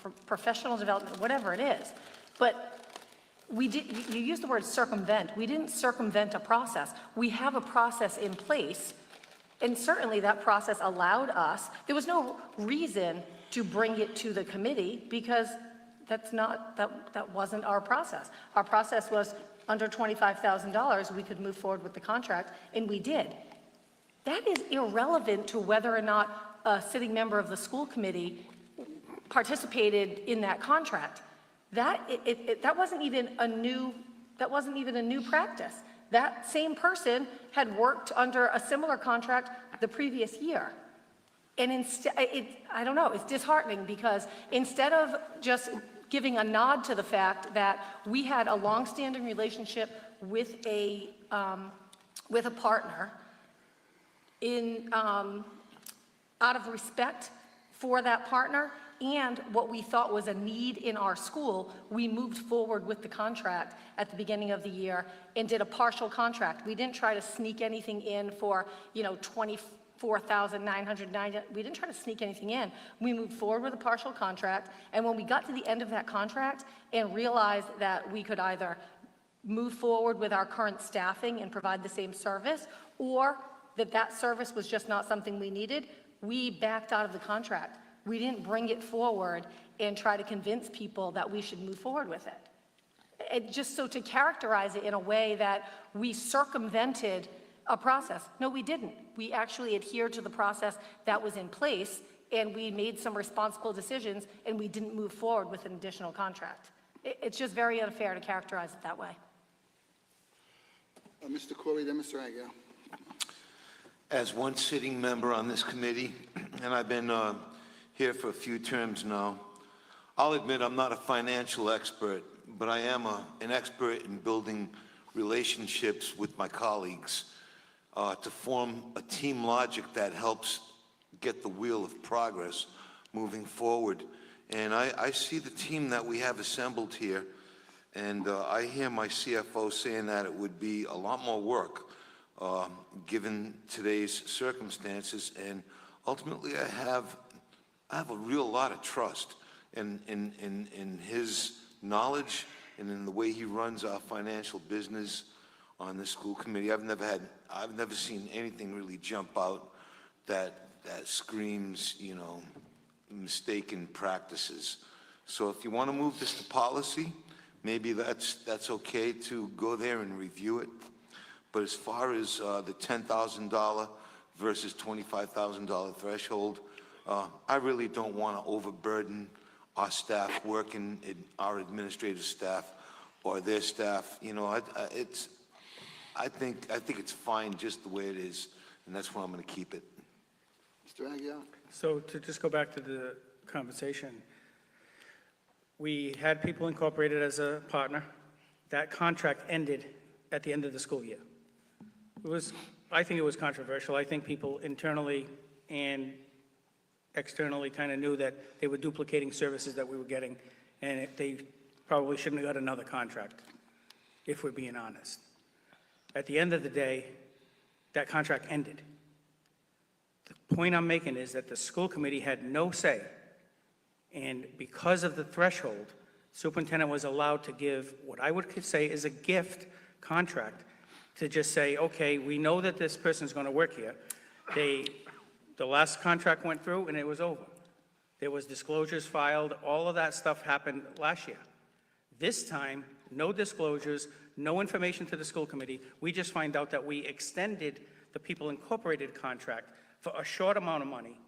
for professional development, whatever it is. But you used the word circumvent. We didn't circumvent a process. We have a process in place, and certainly that process allowed us, there was no reason to bring it to the committee because that wasn't our process. Our process was under $25,000, we could move forward with the contract, and we did. That is irrelevant to whether or not a sitting member of the school committee participated in that contract. That wasn't even a new practice. That same person had worked under a similar contract the previous year. And instead, I don't know, it's disheartening because instead of just giving a nod to the fact that we had a longstanding relationship with a partner out of respect for that partner and what we thought was a need in our school, we moved forward with the contract at the beginning of the year and did a partial contract. We didn't try to sneak anything in for, $24,990. We didn't try to sneak anything in. We moved forward with a partial contract, and when we got to the end of that contract and realized that we could either move forward with our current staffing and provide the same service, or that service was just not something we needed, we backed out of the contract. We didn't bring it forward and try to convince people that we should move forward with it. Just so to characterize it in a way that we circumvented a process. No, we didn't. We actually adhered to the process that was in place, and we made some responsible decisions, and we didn't move forward with an additional contract. It's just very unfair to characterize it that way. Mr. Corey, then Mr. Aguirre. As one sitting member on this committee, and I've been here for a few terms now, I'll admit I'm not a financial expert, but I am an expert in building relationships with my colleagues to form a team logic that helps get the wheel of progress moving forward. And I see the team that we have assembled here And I hear my CFO saying that it would be a lot more work, given today's circumstances. And ultimately, I have a real lot of trust in his knowledge and in the way he runs our financial business on the school committee. I've never seen anything really jump out that screams, you know, mistaken practices. So if you want to move this to policy, maybe that's okay to go there and review it. But as far as the $10,000 versus $25,000 threshold, I really don't want to overburden our staff working, our administrative staff or their staff. You know, I think it's fine just the way it is, and that's why I'm going to keep it. Mr. Aguirre? So to just go back to the compensation, we had People Incorporated as a partner. That contract ended at the end of the school year. I think it was controversial. I think people internally and externally kind of knew that they were duplicating services that we were getting, and they probably shouldn't have got another contract, if we're being honest. At the end of the day, that contract ended. The point I'm making is that the school committee had no say, and because of the threshold, superintendent was allowed to give what I would say is a gift contract to just say, okay, we know that this person's going to work here. The last contract went through and it was over. There was disclosures filed. All of that stuff happened last year. This time, no disclosures, no information to the school committee. We just find out that we extended the People Incorporated contract for a short amount of money.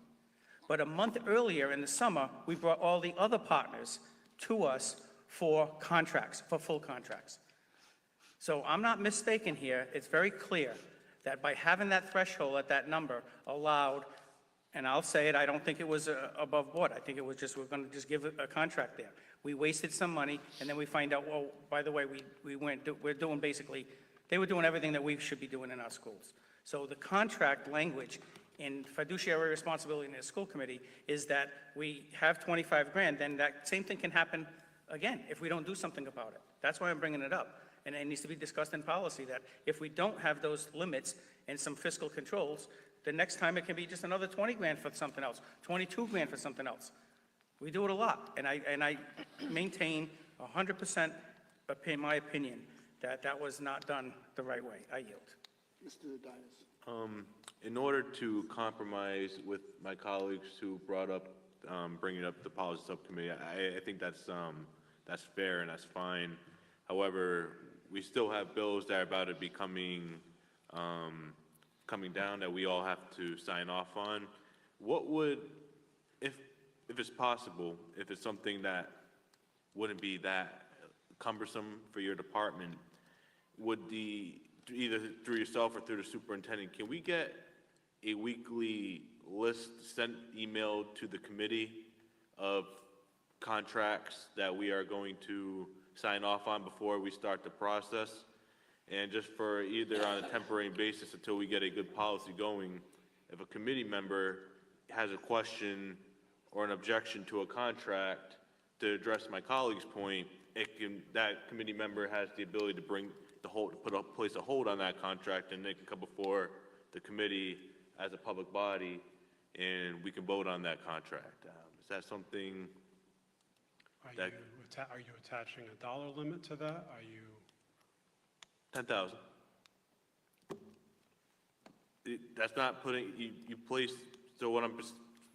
But a month earlier in the summer, we brought all the other partners to us for contracts, for full contracts. So I'm not mistaken here. It's very clear that by having that threshold at that number allowed, and I'll say it, I don't think it was above board. I think it was just, we're going to just give a contract there. We wasted some money, and then we find out, well, by the way, we're doing basically, they were doing everything that we should be doing in our schools. So the contract language in fiduciary responsibility in the school committee is that we have 25 grand, then that same thing can happen again if we don't do something about it. That's why I'm bringing it up. And it needs to be discussed in policy that if we don't have those limits and some fiscal controls, the next time it can be just another 20 grand for something else, 22 grand for something else. We do it a lot, and I maintain 100% my opinion that was not done the right way. I yield. Mr. Dias? In order to compromise with my colleagues who brought up, bringing up the policy subcommittee, I think that's fair and that's fine. However, we still have bills that are about to be coming down that we all have to sign off on. What would, if it's possible, if it's something that wouldn't be that cumbersome for your department, would either through yourself or through the superintendent, can we get a weekly list sent, emailed to the committee of contracts that we are going to sign off on before we start the process? And just for either on a temporary basis until we get a good policy going, if a committee member has a place or an objection to a contract, to address my colleague's point, that committee member has the ability to place a hold on that contract, and they can come before the committee as a public body, and we can vote on that contract. Is that something that... Are you attaching a dollar limit to that? Are you... 10,000. That's not putting, you place, so what I'm,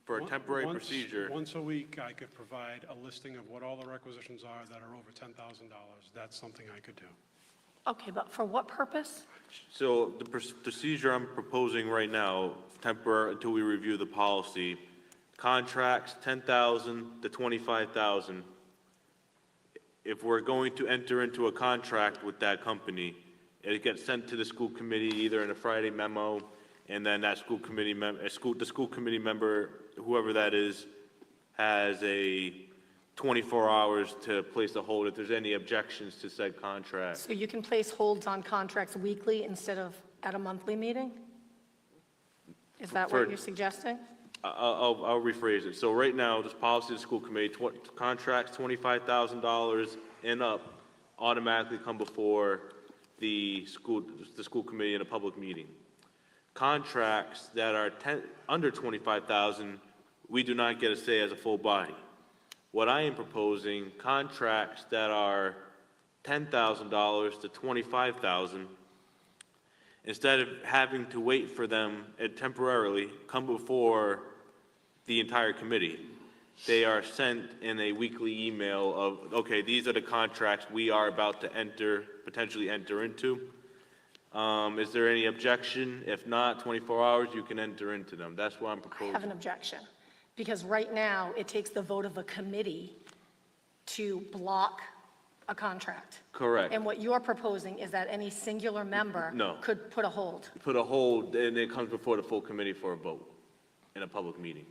for a temporary procedure. Once a week, I could provide a listing of what all the requisitions are that are over $10,000. That's something I could do. Okay, but for what purpose? So the procedure I'm proposing right now, temporary until we review the policy, contracts 10,000 to 25,000. If we're going to enter into a contract with that company, it gets sent to the school committee either in a Friday memo, and then that school committee the school committee member, whoever that is, has a 24 hours to place a hold if there's any objections to said contract. So you can place holds on contracts weekly instead of at a monthly meeting? Is that what you're suggesting? I'll rephrase it. So right now, this policy of the school committee, contracts $25,000 and up, automatically come before the school committee in a public meeting. Contracts that are under 25,000, we do not get a say as a full body. What I am proposing, contracts that are $10,000 to $25,000, instead of having to wait for them and temporarily come before the entire committee, they are sent in a weekly email of, okay, these are the contracts we are about to potentially enter into. Is there any objection? If not, 24 hours, you can enter into them. That's what I'm I proposing. have an objection, because right now, it takes the vote of a committee to block a contract. Correct. And what you're proposing is that any singular member No. could put a hold. Put a hold, and it comes before the full committee for a vote in a public meeting.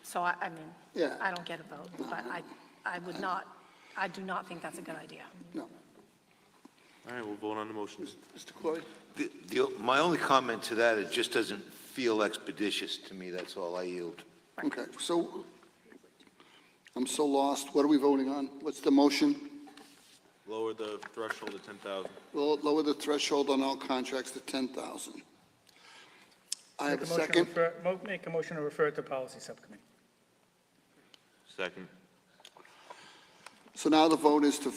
So I mean, Yeah. I don't get a vote, but I do not think that's a good idea. No. All right, we'll vote on the motion. Mr. Corey? My only comment to that, it just doesn't feel expeditious to me, that's all. I yield. Okay, so I'm so lost. What are we voting on? What's the motion? Lower the threshold to 10,000. Well, lower the threshold on all contracts to 10,000. I have a second. Make a motion to refer it to policy subcommittee. Second. So now the vote is to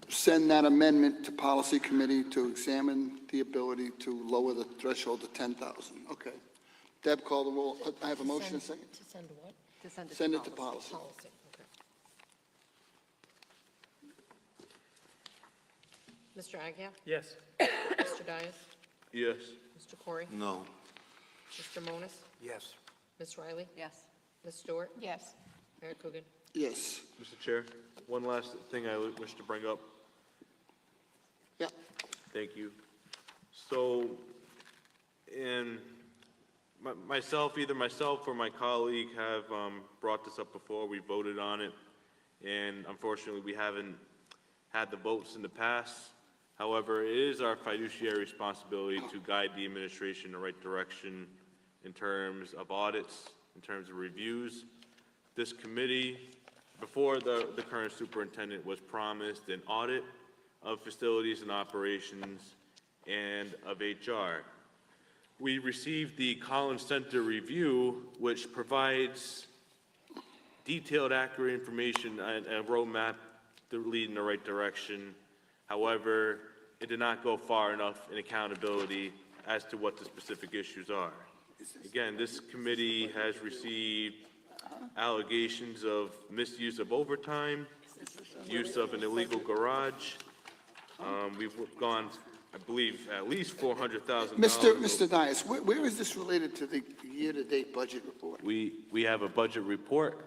send that amendment to policy committee to examine the ability to lower the threshold to 10,000. Okay. Deb, call the roll. I have a motion, a second. To send what? To send it Send it to policy. Policy, okay. Mr. Agia? Yes. Mr. Dias? Yes. Mr. Corey? No. Mr. Monas? Yes. Ms. Riley? Yes. Ms. Stewart? Yes. Mayor Coogan? Yes. Mr. Chair, one last thing I wish to bring up. Yeah. Thank you. So, either myself or my colleague have brought this up before. We voted on it, and unfortunately, we haven't had the votes in the past. However, it is our fiduciary responsibility to guide the administration in the right direction in terms of audits, in terms of reviews. This committee, before the current superintendent, was promised an audit of facilities and operations and of HR. We received the Collins Center review, which provides detailed, accurate information and a roadmap to lead in the right direction. However, it did not go far enough in accountability as to what the specific issues are. Again, this committee has received allegations of misuse of overtime, use of an illegal garage. We've gone, I believe, at least $400,000. Mr. Dias, where is this related to the year-to-date budget report? We have a budget report,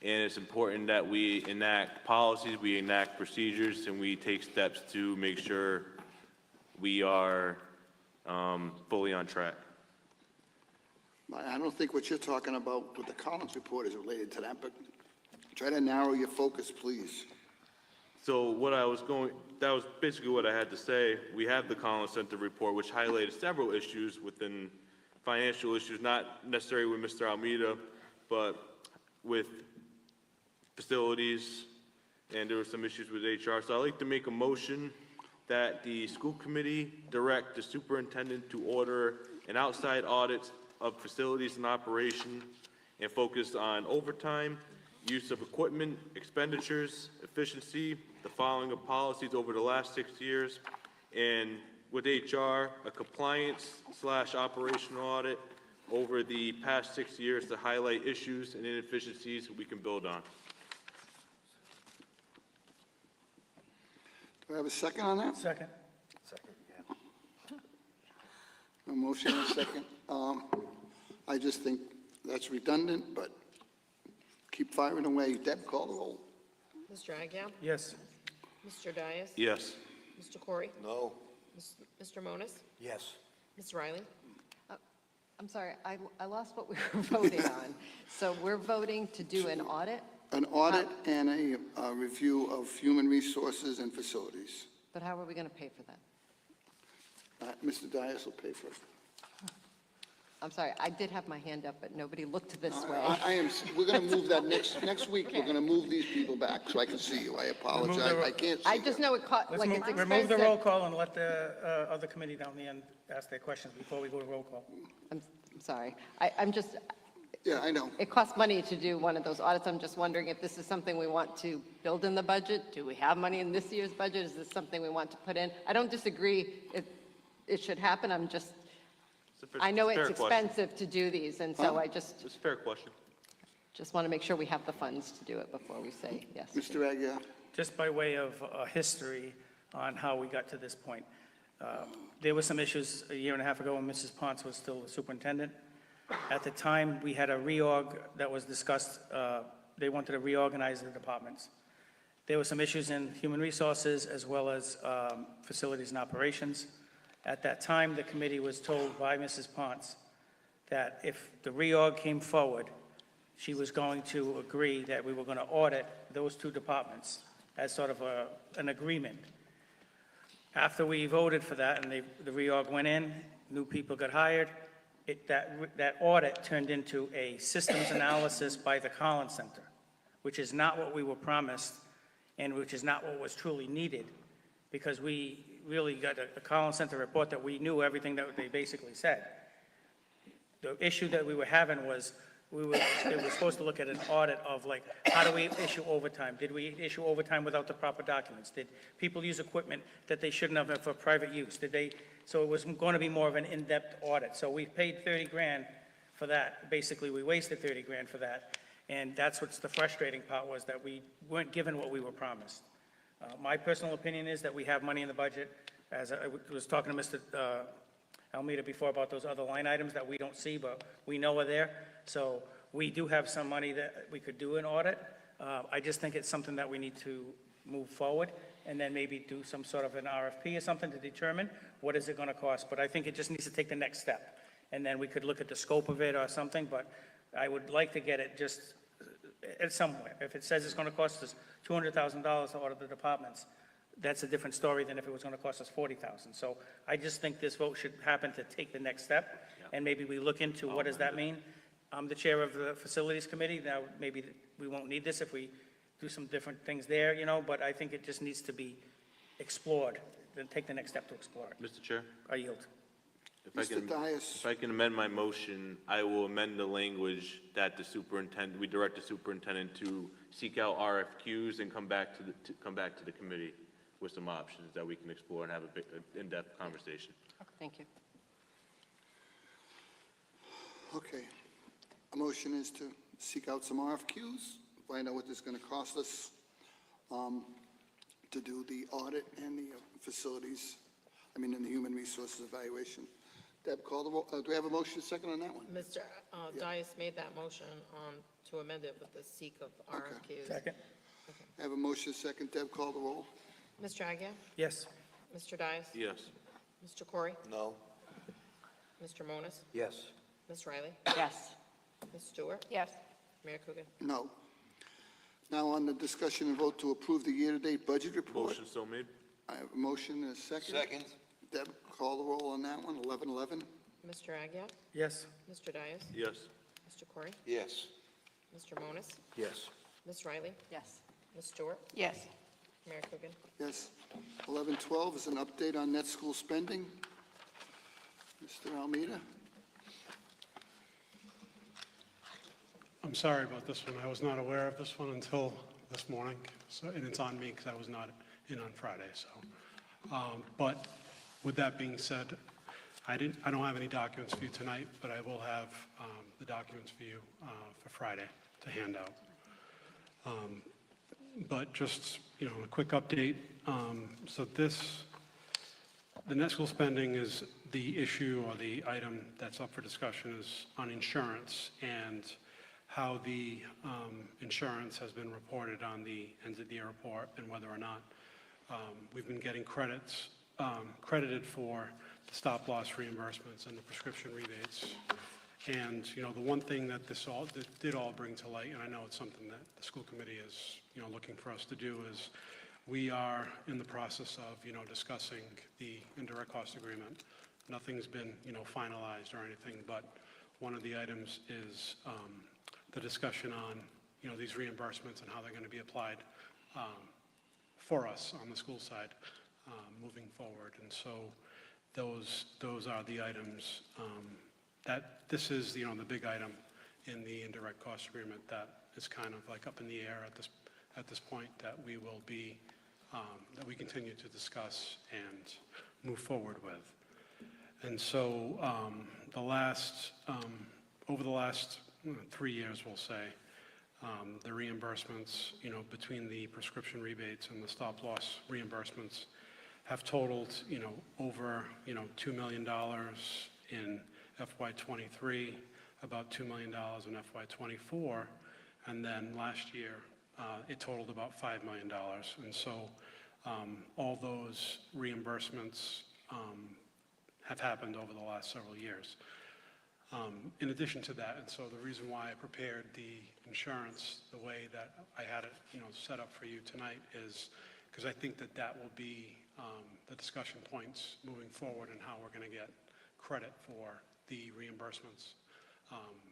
and it's important that we enact policies, we enact procedures, and we take steps to make sure we are fully on track. I don't think what you're talking about with the Collins report is related to that, but try to narrow your focus, please. So that was basically what I had to say. We have the Collins Center report, which highlighted several issues within financial issues, not necessarily with Mr. Almeida, but with facilities, and there were some issues with HR. So I'd like to make a motion that the school committee direct the superintendent to order an outside audit of facilities and operation and focus on overtime, use of equipment, expenditures, efficiency, the following of policies over the last 6 years, and with HR, a compliance/operational audit over the past 6 years to highlight issues and inefficiencies we can build on. Do I have a second on that? Second. A motion and a second. I just think that's redundant, but keep firing away. Deb, call the roll. Mr. Agia? Yes. Mr. Dias? Yes. Mr. Corey? No. Mr. Monas? Yes. Ms. Riley? I'm sorry, I lost what we were voting on. So we're voting to do an audit, An audit and a review of human resources and facilities. but how are we going to pay for that? Mr. Dias will pay for it. I'm sorry, I did have my hand up, but nobody looked this way. We're going to move that next week. We're going to move these people back so I can see you. I apologize. I can't see I just you. know it cost, Let's like, it's remove the roll expensive. call and let the other committee down the end ask their questions before we go to roll call. I'm sorry. I'm just, Yeah, I know. it costs money to do one of those audits. I'm just wondering if this is something we want to build in the budget? Do we have money in this year's budget? Is this something we want to put in? I don't disagree it should happen. I'm just, I know it's expensive to do these, and so I It's a fair question. just want to make sure we have the funds to do it before we say yes. Mr. Aguirre? Just by way of history on how we got to this point. There were some issues a year and a half ago when Mrs. Ponce was still the superintendent. At the time, we had a reorg that was discussed. They wanted to reorganize the departments. There were some issues in human resources as well as facilities and operations. At that time, the committee was told by Mrs. Ponce that if the reorg came forward, she was going to agree that we were going to audit those two departments as sort of an agreement. After we voted for that and the reorg went in, new people got hired, that audit turned into a systems analysis by the Collins Center, which is not what we were promised and which is not what was truly needed, because we really got a Collins Center report that we knew everything that they basically said. The issue that we were having was they were supposed to look at an audit of, like, how do we issue overtime? Did we issue overtime without the proper documents? Did people use equipment that they shouldn't have for private use? So it was going to be more of an in-depth audit. So we paid 30 grand for that. Basically, we wasted 30 grand for that. And that's what's the frustrating part, was that we weren't given what we were promised. My personal opinion is that we have money in the budget. As I was talking to Mr. Almeida before about those other line items that we don't see, but we know are there. So we do have some money that we could do an audit. I just think it's something that we need to move forward and then maybe do some sort of an RFP or something to determine what is it going to cost. But I think it just needs to take the next step. And then we could look at the scope of it or something, but I would like to get it just somewhere. If it says it's going to cost us $200,000 to audit the departments, that's a different story than if it was going to cost us $40,000. So I just think this vote should happen to take the next step, and maybe we look into what does that mean. I'm the chair of the Facilities Committee. Now, maybe we won't need this if we do some different things there, but I think it just needs to be explored, then take the next step to explore it. Mr. Chair? I yield. If I can amend my motion, I will amend the language that we direct the superintendent to seek out RFQs and come back to the committee with some options that we can explore and have an in-depth conversation. Thank you. Okay. A motion is to seek out some RFQs, find out what this is going to cost us to do the audit and the and the human resources evaluation. Deb, call the roll. Do we have a motion second on that one? Mr. Dias made that motion to amend it with the seek of RFQs. Second? I have a motion second. Deb, call the roll. Mr. Agia? Yes. Mr. Dias? Yes. Mr. Corey? No. Mr. Monas? Yes. Ms. Riley? Yes. Ms. Stewart? Yes. Mayor Coogan? No. Now on the discussion and vote to approve the year-to-date budget report. Motion so made. I have a motion and a second. Second. Deb, call the roll on that one. 11:11. Mr. Agia? Yes. Mr. Dias? Yes. Mr. Corey? Yes. Mr. Monas? Yes. Ms. Riley? Yes. Ms. Stewart? Yes. Mayor Coogan? Yes. 11:12 is an update on net school spending. Mr. Almeida? I'm sorry about this one. I was not aware of this one until this morning, and it's on me because I was not in on Friday. So, but with that being said, I don't have any documents for you tonight, but I will have the documents for you for Friday to hand out. But just a quick update. So the net school spending is the issue, or the item that's up for discussion is on insurance and how the insurance has been reported on the end of the year report, and whether or not we've been getting credited for the stop-loss reimbursements and the prescription rebates. And, the one thing that that did all bring to light, and I know it's something that the school committee is, looking for us to do, is we are in the process of, discussing the indirect cost agreement Nothing's been, finalized or anything, but one of the items is the discussion on, these reimbursements and how they're going to be applied for us on the school side moving forward. And so those are the items that this is, the big item in the indirect cost agreement that is kind of like up in the air at this point, that we will be, that we continue to discuss and move forward with. And so over the last 3 years, we'll say, the reimbursements, between the prescription rebates and the stop-loss reimbursements have totaled, over, $2 million in FY23, about $2 million in FY24, and then last year, it totaled about $5 million. And so all those reimbursements have happened over the last several years. In addition to that, and so the reason why I prepared the insurance the way that I had it, set up for you tonight is because I think that will be the discussion points moving forward and how we're going to get credit for the reimbursements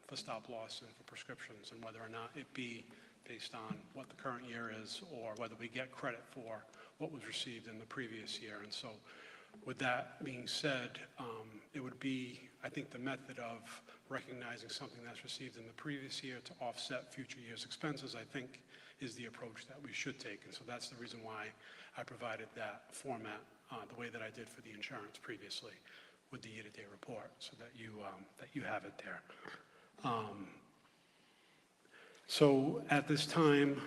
for stop loss and for prescriptions, and whether or not it be based on what the current year is or whether we get credit for what was received in the previous year. And so with that being said, it would be, I think, the method of recognizing something that's received in the previous year to offset future year's expenses, I think, is the approach that we should take. And so that's the reason why I provided that format the way that I did for the insurance previously with the year-to-date report, so that you have it there. So at this time,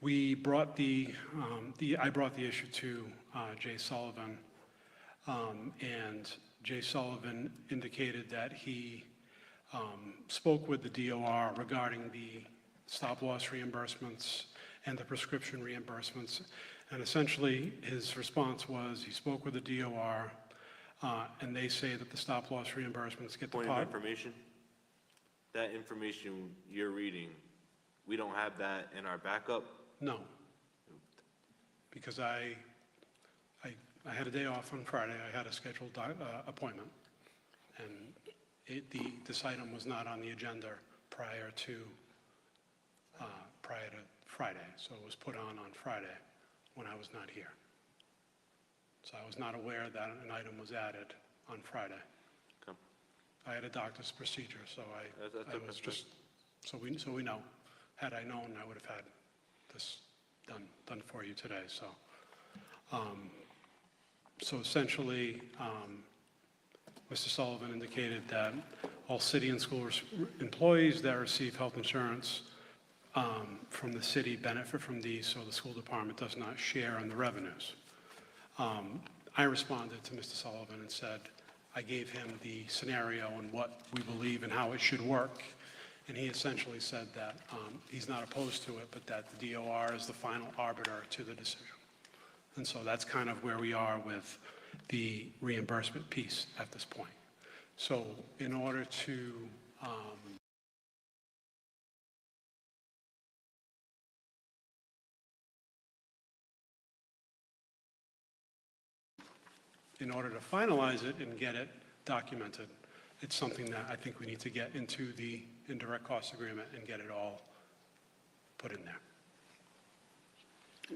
we brought I brought the issue to Jay Sullivan, and Jay Sullivan indicated that he spoke with the DOR regarding the stop-loss reimbursements and the prescription reimbursements. And essentially, his response was he spoke with the DOR, and they say that the stop-loss reimbursements get the Point of information, that information you're reading, we don't have that in our backup? No, because I had a day off on Friday. I had a scheduled appointment, and this item was not on the agenda prior to Friday, so it was put on Friday when I was not here. So I was not aware that an item was added on Friday. Okay. I had a doctor's procedure, so I was just, so we know. Had I known, I would have had this done for you today. So essentially, Mr. Sullivan indicated that all city and school employees that receive health insurance from the city benefit from these, so the school department does not share in the revenues. I responded to Mr. Sullivan and said, I gave him the scenario and what we believe and how it should work. And he essentially said that he's not opposed to it, but that the DOR is the final arbiter to the decision. And so that's kind of where we are with the reimbursement piece at this point. So in order to finalize it and get it documented, it's something that I think we need to get into the indirect cost agreement and get it all put in there.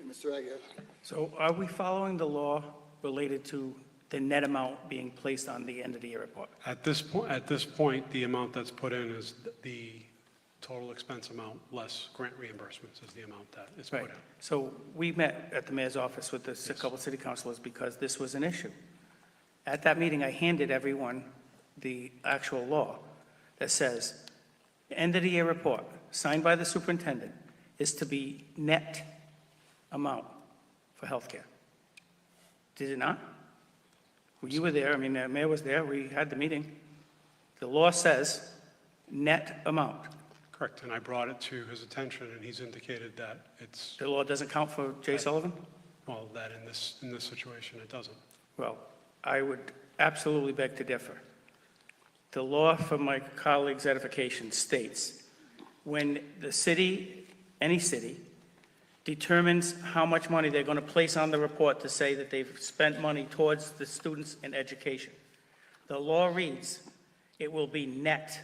Mr. Aguirre. So are we following the law related to the net amount being placed on the end of the year report? At this point, the amount that's put in is the total expense amount less grant reimbursements is the amount that is put in. So we met at the mayor's office with a couple city councilors because this was an issue. At that meeting, I handed everyone the actual law that says, end of the year report, signed by the superintendent, is to be net amount for healthcare. Did it not? Well, you were there, I mean, the mayor was there, we had the meeting. The law says net amount. Correct, and I brought it to his attention, and he's indicated that it's, The law doesn't count for Jay Sullivan? well, that in this situation, it doesn't. Well, I would absolutely beg to differ. The law, for my colleague's edification, states when the city, any city, determines how much money they're going to place on the report to say that they've spent money towards the students in education. The law reads, it will be net.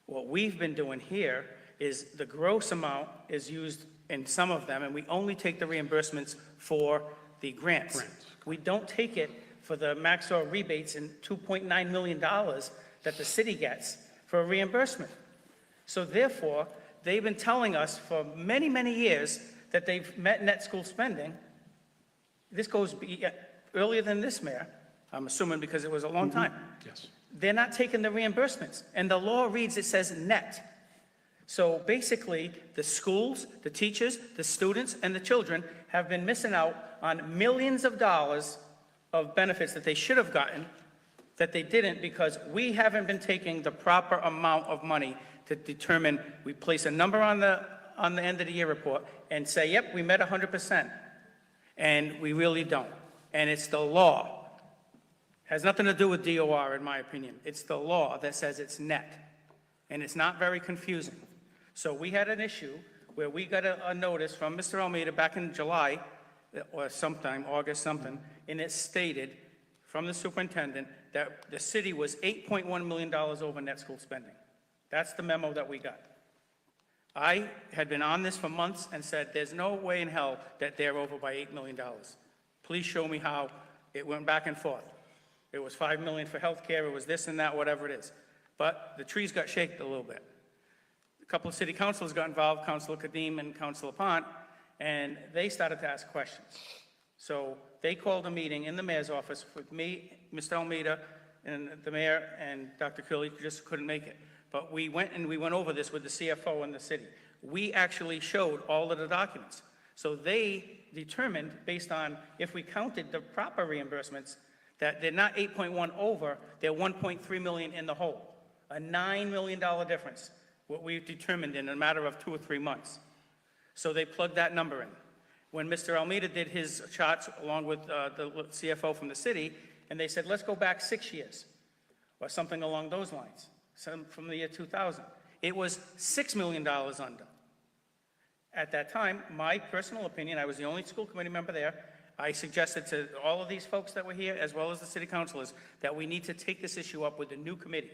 What we've been doing here is the gross amount is used in some of them, and we only take the reimbursements for the grants. We don't take it for the Maxwell rebates and $2.9 million that the city gets for a reimbursement. So therefore, they've been telling us for many, many years that they've met net school spending. This goes earlier than this, Mayor, I'm assuming because it was a long time. Yes. They're not taking the reimbursements. And the law reads, it says net. So basically, the schools, the teachers, the students, and the children have been missing out on millions of dollars of benefits that they should have gotten, that they didn't because we haven't been taking the proper amount of money to determine, we place a number on the end of the year report and say, yep, we met 100%. And we really don't. And it's the law. Has nothing to do with DOR, in my opinion. It's the law that says it's net. And it's not very confusing. So we had an issue where we got a notice from Mr. Almeida back in July, or sometime, August something, and it stated from the superintendent that the city was $8.1 million over net school spending. That's the memo that we got. I had been on this for months and said, there's no way in hell that they're over by $8 million. Please show me how. It went back and forth. It was $5 million for healthcare, it was this and that, whatever it is. But the trees got shaken a little bit. A couple of city councilors got involved, Councilor Kadim and Councilor Pont, and they started to ask questions. So they called a meeting in the mayor's office with me, Mr. Almeida, and the mayor, and Dr. Curley just couldn't make it. But we went over this with the CFO in the city. We actually showed all of the documents. So they determined, based on if we counted the proper reimbursements, that they're not 8.1 over, they're 1.3 million in the hole. A $9 million difference, what we've determined in a matter of 2 or 3 months. So they plugged that number in. When Mr. Almeida did his charts along with the CFO from the city, and they said, let's go back 6 years, or something along those lines, from the year 2000. It was $6 million under. At that time, my personal opinion, I was the only school committee member there, I suggested to all of these folks that were here, as well as the city councilors, that we need to take this issue up with the new committee.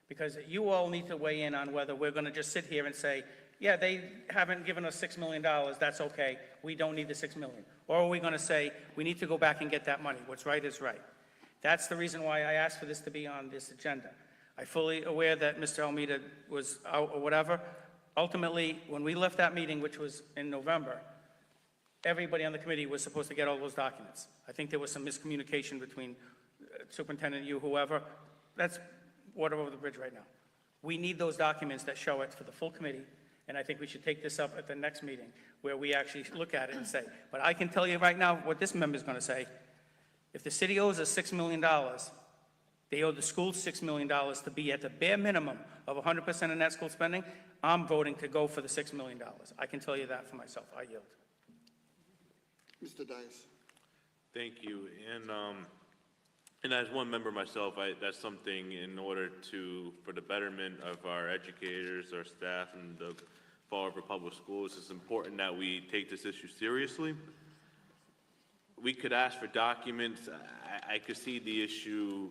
Because you all need to weigh in on whether we're going to just sit here and say, yeah, they haven't given us $6 million, that's okay, we don't need the $6 million. Or are we going to say, we need to go back and get that money, what's right is right. That's the reason why I asked for this to be on this agenda. I'm fully aware that Mr. Almeida was out or whatever. Ultimately, when we left that meeting, which was in November, everybody on the committee was supposed to get all those documents. I think there was some miscommunication between superintendent, you, whoever. That's water over the bridge right now. We need those documents that show it for the full committee, and I think we should take this up at the next meeting where we actually look at it and say, but I can tell you right now what this member is going to say. If the city owes us $6 million, they owe the school $6 million to be at the bare minimum of 100% of net school spending. I'm voting to go for the $6 million. I can tell you that for myself. I yield. Mr. Dias. Thank you. And as one member myself, that's something in order for the betterment of our educators, our staff, and the Fall River Public Schools, it's important that we take this issue seriously. We could ask for documents. I could see the issue.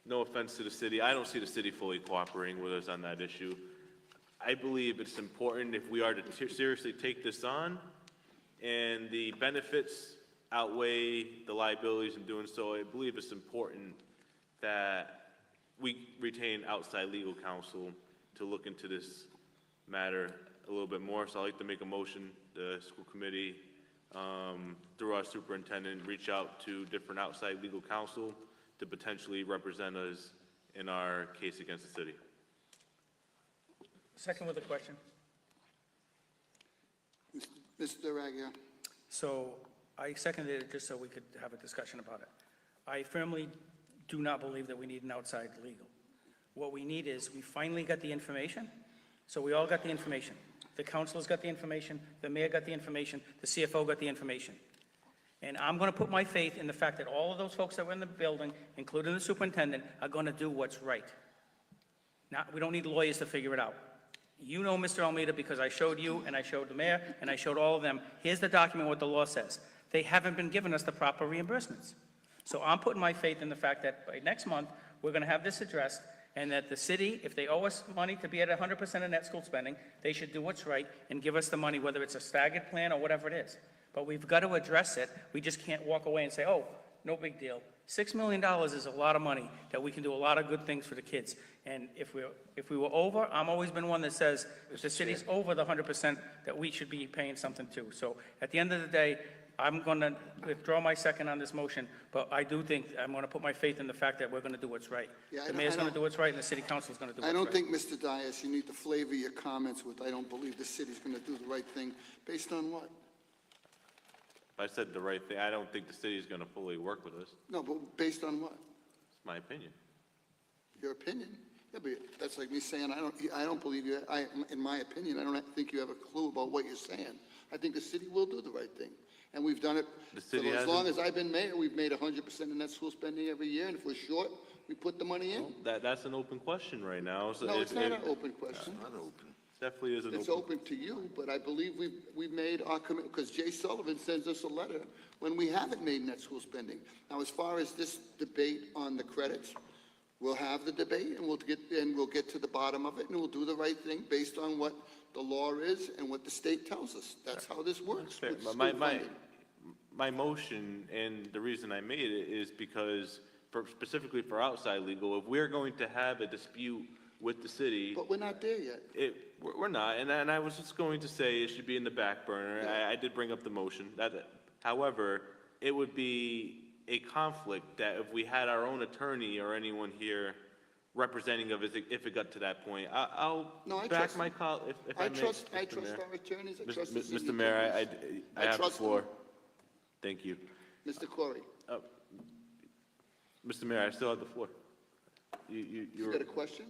No offense to the city, I don't see the city fully cooperating with us on that issue. I believe it's important if we are to seriously take this on, and the benefits outweigh the liabilities in doing so, I believe it's important that we retain outside legal counsel to look into this matter a little bit more. So I'd like to make a motion, the school committee, through our superintendent, reach out to different outside legal counsel to potentially represent us in our case against the city. Second with a question. Mr. Aguirre. So I seconded it just so we could have a discussion about it. I firmly do not believe that we need an outside legal. What we need is, we finally got the information, so we all got the information. The councilors got the information, the mayor got the information, the CFO got the information. And I'm going to put my faith in the fact that all of those folks that were in the building, including the superintendent, are going to do what's right. We don't need lawyers to figure it out. You know Mr. Almeida because I showed you, and I showed the mayor, and I showed all of them. Here's the document, what the law says. They haven't been giving us the proper reimbursements. So I'm putting my faith in the fact that by next month, we're going to have this addressed, and that the city, if they owe us money to be at 100% of net school spending, they should do what's right and give us the money, whether it's a staggered plan or whatever it is. But we've got to address it. We just can't walk away and say, oh, no big deal. $6 million is a lot of money that we can do a lot of good things for the kids. And if we were over, I'm always been one that says, if the city's over the 100%, that we should be paying something too. So at the end of the day, I'm going to withdraw my second on this motion, but I do think I'm going to put my faith in the fact that we're going to do what's right. Yeah, The mayor's going to do what's right, and the city council's going to do what's I right. don't think, Mr. Dias, you need to flavor your comments with, I don't believe the city's going to do the right thing. Based on what? I said the right thing. I don't think the city is going to fully work with us. No, but based on what? It's my opinion. Your opinion? Yeah, but that's like me saying, I don't believe you. In my opinion, I don't think you have a clue about what you're saying. I think the city will do the right thing. And we've done it, The city as long hasn't- as I've been mayor, we've made 100% of net school spending every year, and if we're short, we put the money in. That's an open question right now. So No, if- it's not if- an open question. Not open. Definitely is an It's open. open to you, but I believe we've made our commitment, because Jay Sullivan sends us a letter when we haven't made net school spending. Now, as far as this debate on the credits, we'll have the debate, and we'll get to the bottom of it, and we'll do the right thing based on what the law is and what the state tells us. That's how this works Fair. with But school funding. my motion, and the reason I made it is because, specifically for outside legal, if we're going to have a dispute with the city, But we're not there yet. we're not, and I was just going to say it should be in the back burner. I did bring up the motion. However, it would be a conflict that if we had our own attorney or anyone here representing of it, if it got to that point. I'll No, I back trust my them. call, if I I may. trust Mr. Mayor. our attorneys, I Mis- trust the Mis- city Mr. Mayor, attorneys. I have the trust them. floor. Thank you. Mr. Corey, Mr. Mayor, I still have the floor. You you were, got a question?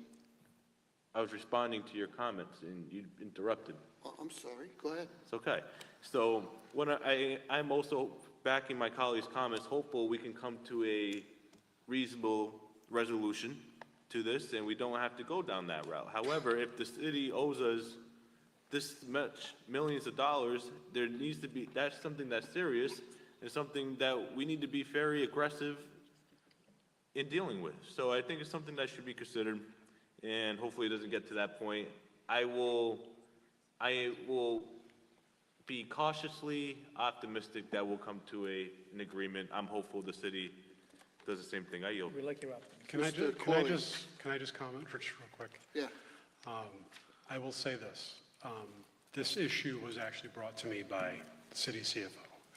I was responding to your comments and you interrupted. Oh, I'm sorry, go ahead. It's okay. So when I'm also backing my colleagues' comments, hopeful we can come to a reasonable resolution to this and we don't have to go down that route. However, if the city owes us this much, millions of dollars, there needs to be, that's something that's serious and something that we need to be very aggressive in dealing with. So I think it's something that should be considered, and hopefully it doesn't get to that point. I will be cautiously optimistic that we'll come to an agreement. I'm hopeful the city does the same thing. I yield. We like your optimism. Can I just comment for just real quick? Yeah. I will say this. This issue was actually brought to me by the city CFO,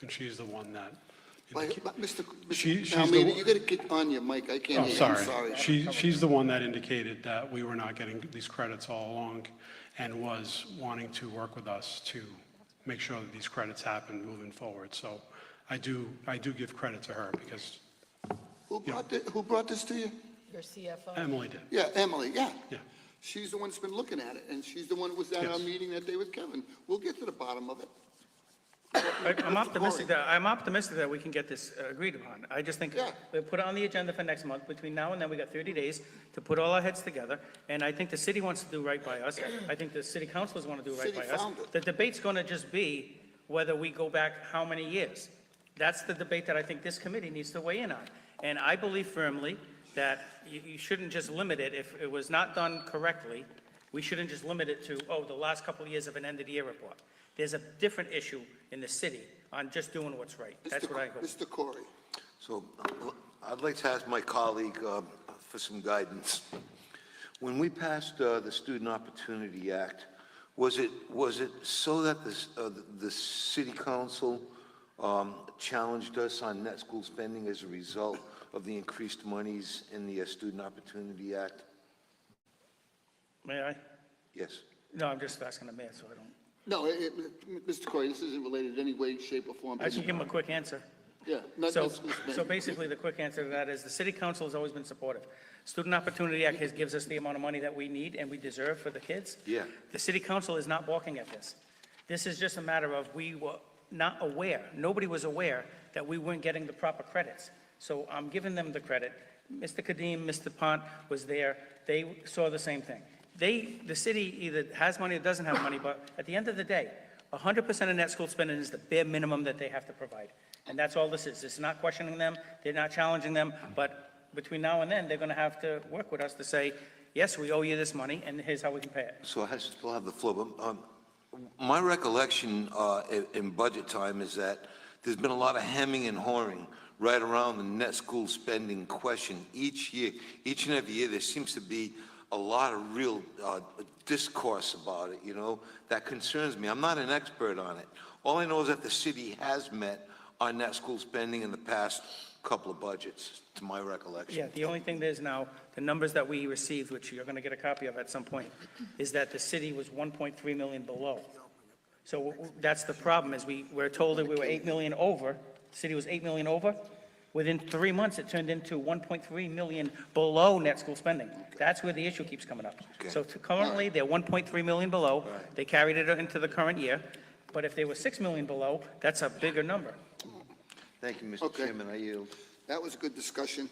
and she's the one that. But Mr. She's Almeida, the- you got to get on your mic, I can't Oh, hear you, sorry. I'm sorry. She's the one that indicated that we were not getting these credits all along and was wanting to work with us to make sure that these credits happen moving forward. So I do give credit to her because Who brought this to you? Your CFO. Emily did. Yeah, Emily, yeah. Yeah. She's the one that's been looking at it, and she's the one that was at our Yes. meeting that day with Kevin. We'll get to the bottom of it. I'm optimistic that we can get this agreed upon. I just think we'll put it on the agenda for next month. Between now and then, we got 30 days to put all our heads together. And I think the city wants to do right by us. I think the city councilors want to do right City by us. found it. The debate's going to just be whether we go back how many years. That's the debate that I think this committee needs to weigh in on. And I believe firmly that you shouldn't just limit it. If it was not done correctly, we shouldn't just limit it to, the last couple of years of an end-of-the-year report. There's a different issue in the city on just doing what's right. That's what I hope. Mr. Corey. So I'd like to ask my colleague for some guidance. When we passed the Student Opportunity Act, was it so that the city council challenged us on net school spending as a result of the increased monies in the Student Opportunity Act? May I? Yes. No, I'm just asking the mayor, so I don't. No, Mr. Corey, this isn't related in any way, shape, or form. I can give him a quick answer. Yeah. So basically, the quick answer to that is the city council has always been supportive. Student Opportunity Act gives us the amount of money that we need and we deserve for the kids. Yeah. The city council is not balking at this. This is just a matter of we were not aware, nobody was aware that we weren't getting the proper credits. So I'm giving them the credit. Mr. Kadim, Mr. Pont was there. They saw the same thing. the city either has money or doesn't have money, but at the end of the day, 100% of net school spending is the bare minimum that they have to provide. And that's all this is. It's not questioning them, they're not challenging them, but between now and then, they're gonna have to work with us to say, yes, we owe you this money, and here's how we can pay it. So I still have the floor, but my recollection in budget time is that there's been a lot of hemming and hawing right around the net school spending question each year. Each and every year, there seems to be a lot of real discourse about it, you know, that concerns me. I'm not an expert on it. All I know is that the city has met on net school spending in the past couple of budgets, to my recollection. Yeah, the only thing is now, the numbers that we received, which you're gonna get a copy of at some point, is that the city was 1.3 million below. So that's the problem, is we're told that we were 8 million over, the city was 8 million over. Within 3 months, it turned into 1.3 million below net school spending. That's where the issue keeps coming up. So currently, they're 1.3 million below. They carried it into the current year. But if they were 6 million below, that's a bigger number. Thank you, Mr. Okay. Chairman, I yield. That was a good discussion.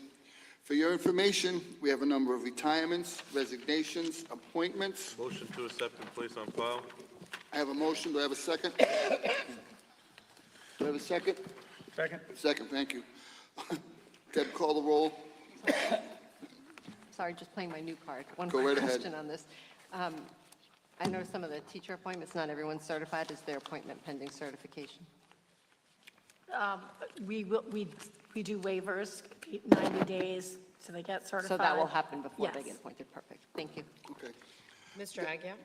For your information, we have a number of retirements, resignations, appointments. Motion to accept and place on file. I have a motion. Do I have a second? Do I have a second? Second? Second, thank you. Deb, call the roll. Sorry, just playing my new card. One Go more right ahead. question on this. I know some of the teacher appointments, not everyone's certified. Is their appointment pending certification? We do waivers, 90 days, so they get certified. So that will happen before they Yes. get appointed. Perfect. Thank you. Okay. Mr. Agia?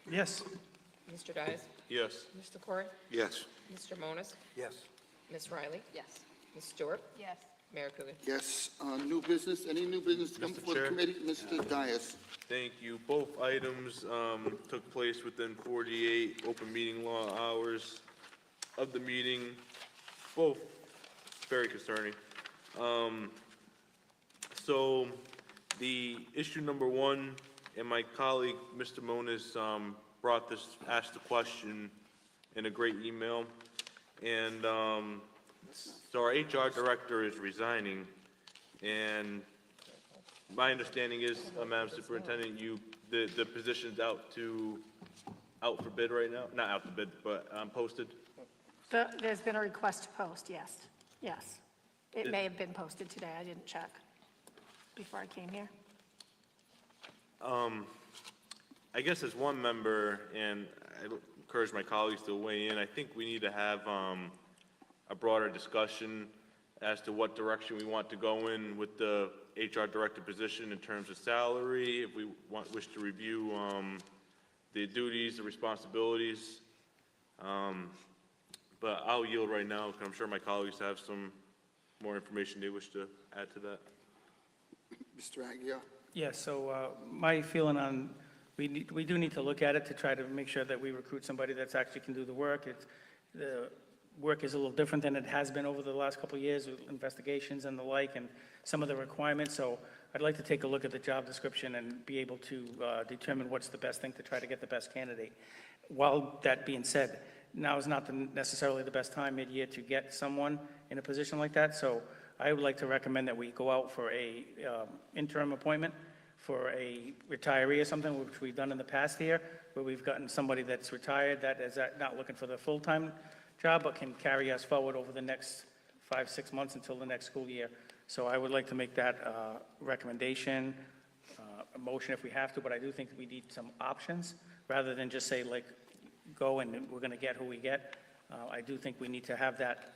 Yes. Mr. Dias? Yes. Mr. Corey? Yes. Mr. Monas? Yes. Ms. Riley? Yes. Ms. Stewart? Yes. Mayor Coogan? Yes, new business, any new business to come Mr. before the Chair. committee? Mr. Dias. Thank you. Both items took place within 48 open meeting law hours of the meeting, both very concerning. So the issue number one, and my colleague, Mr. Moniz, asked the question in a great email. And so our HR director is resigning, and my understanding is, Madam Superintendent, the position's out for bid right now? Not out to bid, but posted? There's been a request to post, yes, yes. It may have been posted today, I didn't check before I came here. I guess as one member, and I encourage my colleagues to weigh in, I think we need to have a broader discussion as to what direction we want to go in with the HR director position in terms of salary, if we wish to review the duties, the responsibilities. But I'll yield right now, because I'm sure my colleagues have some more information they wish to add to that. Mr. Aguirre. Yeah, so my feeling on, we do need to look at it to try to make sure that we recruit somebody that's actually can do the work. The work is a little different than it has been over the last couple of years with investigations and the like, and some of the requirements. So I'd like to take a look at the job description and be able to determine what's the best thing to try to get the best candidate. While that being said, now is not necessarily the best time mid-year to get someone in a position like that. So I would like to recommend that we go out for a interim appointment for a retiree or something, which we've done in the past here, where we've gotten somebody that's retired that is not looking for the full-time job, but can carry us forward over the next 5-6 months until the next school year. So I would like to make that recommendation, a motion if we have to, but I do think we need some options, rather than just say, like, go and we're going to get who we get. I do think we need to have that,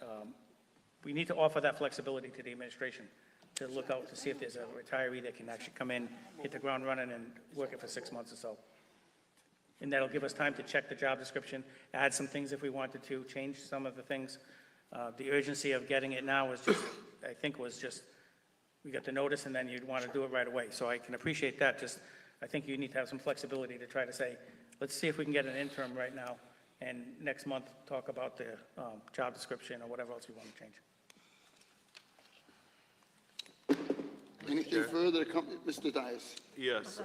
we need to offer that flexibility to the administration to look out to see if there's a retiree that can actually come in, hit the ground running, and work it for 6 months or so. And that'll give us time to check the job description, add some things if we wanted to, change some of the things. The urgency of getting it now was just, I think was just, we got the notice and then you'd want to do it right away. So I can appreciate that, just, I think you need to have some flexibility to try to say, let's see if we can get an interim right now, and next month talk about the job description or whatever else we want to change. Anything further to come, Mr. Dias? Yes,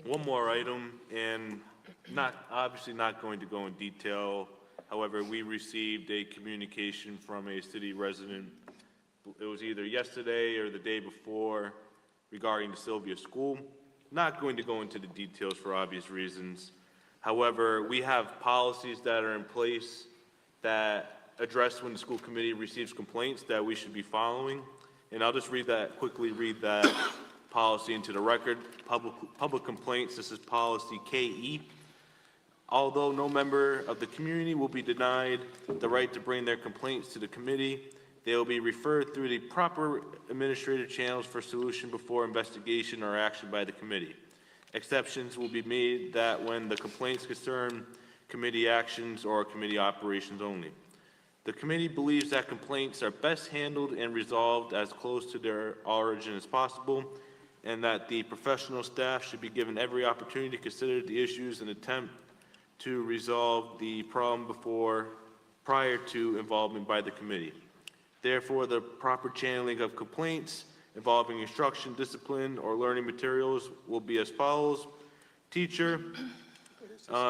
one more item, and obviously not going to go in detail. However, we received a communication from a city resident, it was either yesterday or the day before, regarding the Sylvia School. not going to go into the details for obvious reasons. However, we have policies that are in place that address when the school committee receives complaints that we should be following. And I'll just quickly read that policy into the record. Public complaints, this is policy KE. Although no member of the community will be denied the right to bring their complaints to the committee, they will be referred through the proper administrative channels for solution before investigation or action by the committee. Exceptions will be made that when the complaints concern committee actions or committee operations only. The committee believes that complaints are best handled and resolved as close to their origin as possible, and that the professional staff should be given every opportunity to consider the issues and attempt to resolve the problem prior to involvement by the committee. Therefore, the proper channeling of complaints involving instruction, discipline, or learning materials will be as follows. Teacher,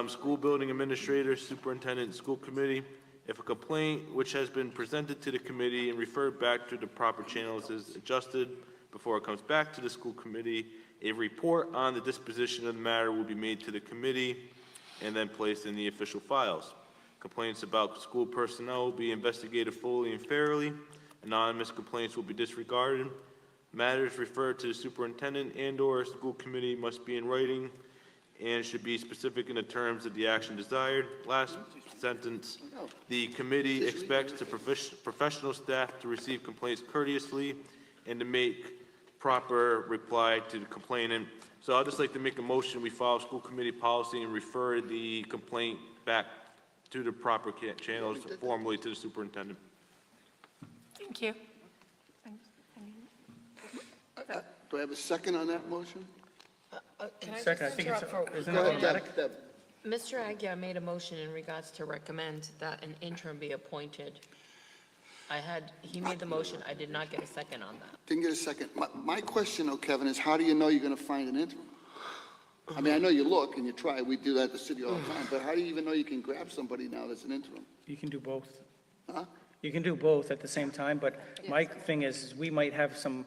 school building administrator, superintendent, school committee. If a complaint which has been presented to the committee and referred back to the proper channels is adjusted before it comes back to the school committee, a report on the disposition of the matter will be made to the committee and then placed in the official files. Complaints about school personnel will be investigated fully and fairly. Anonymous complaints will be disregarded. Matters referred to the superintendent and/or school committee must be in writing and should be specific in the terms of the action desired. Last sentence, the committee expects the professional staff to receive complaints courteously and to make proper reply to the complainant. So I'd just like to make a motion, we follow school committee policy and refer the complaint back to the proper channels formally to the superintendent. Thank you. Do I have a second on that motion? Can I Second, I just think it's, interrupt for- isn't Go it ahead, automatic? Deb. Mr. Aguirre made a motion in regards to recommend that an interim be appointed. He made the motion, I did not get a second on that. Didn't get a second. My question, though, Kevin, is how do you know you're going to find an interim? I mean, I know you look and you try, we do that at the city all the time, but how do you even know you can grab somebody now that's an interim? You can do both. Huh? You can do both at the same time, but my thing is, we might have some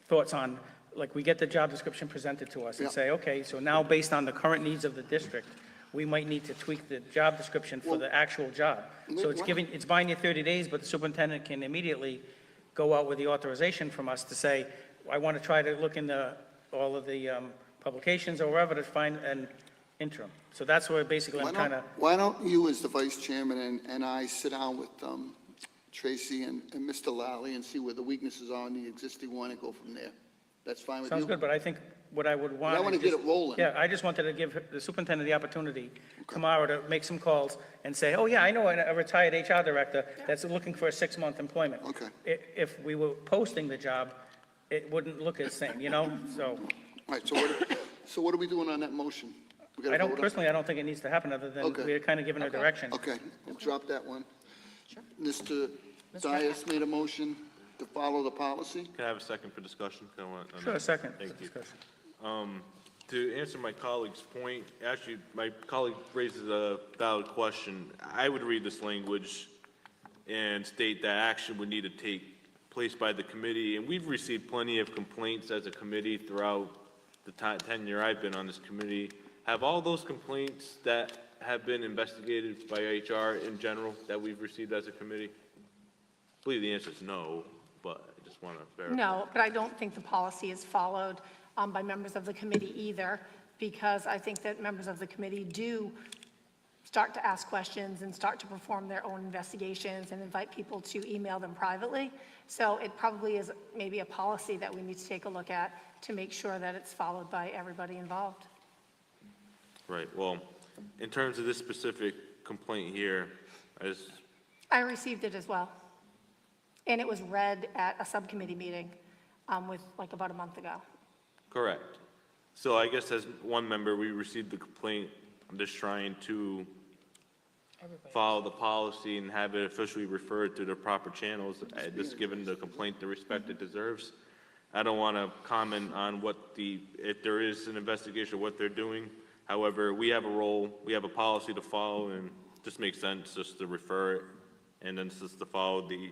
thoughts on, like, we get the job description presented to us and Yeah. say, okay, so now based on the current needs of the district, we might need to tweak the job description for the actual job. So it's buying you 30 days, but the superintendent can immediately go out with the authorization from us to say, I want to try to look into all of the publications or wherever to find an interim. So that's where basically I'm kind of, Why don't you, as the vice chairman, and I sit down with Tracy and Mr. Lally and see where the weaknesses are in the existing one and go from there? That's fine with you? sounds good, but I think what I would want. I want to is get just- it rolling. Yeah, I just wanted to give the superintendent the opportunity tomorrow to make some calls and say, oh, yeah, I know a retired HR director that's looking for a 6-month employment. Okay. If we were posting the job, it wouldn't look as same, so. All right, so what are we doing on that motion? We gotta I don't, vote on- personally, I don't think it needs to happen, other than Okay. we're kind of giving a direction. Okay, we'll drop that one. Mr. Dias made a motion to follow the policy. Can I have a second for discussion? Sure, a second. Thank you. To answer my colleague's point, actually, my colleague raises a valid question. I would read this language and state that action would need to take place by the committee, and we've received plenty of complaints as a committee throughout the tenure I've been on this committee. Have all those complaints that have been investigated by HR in general that we've received as a committee? I believe the answer is no, but I just want to verify. No, but I don't think the policy is followed by members of the committee either, because I think that members of the committee do start to ask questions and start to perform their own investigations and invite people to email them privately. So it probably is maybe a policy that we need to take a look at to make sure that it's followed by everybody involved. Right, well, in terms of this specific complaint here, I received it as well. And it was read at a subcommittee meeting about a month ago. correct. So I guess as one member, we received the complaint. I'm just trying to follow the policy and have it officially referred to the proper channels, just given the complaint the respect it deserves. I don't want to comment on if there is an investigation, what they're doing. However, we have a role, we have a policy to follow, and it just makes sense just to refer it, and then just to follow the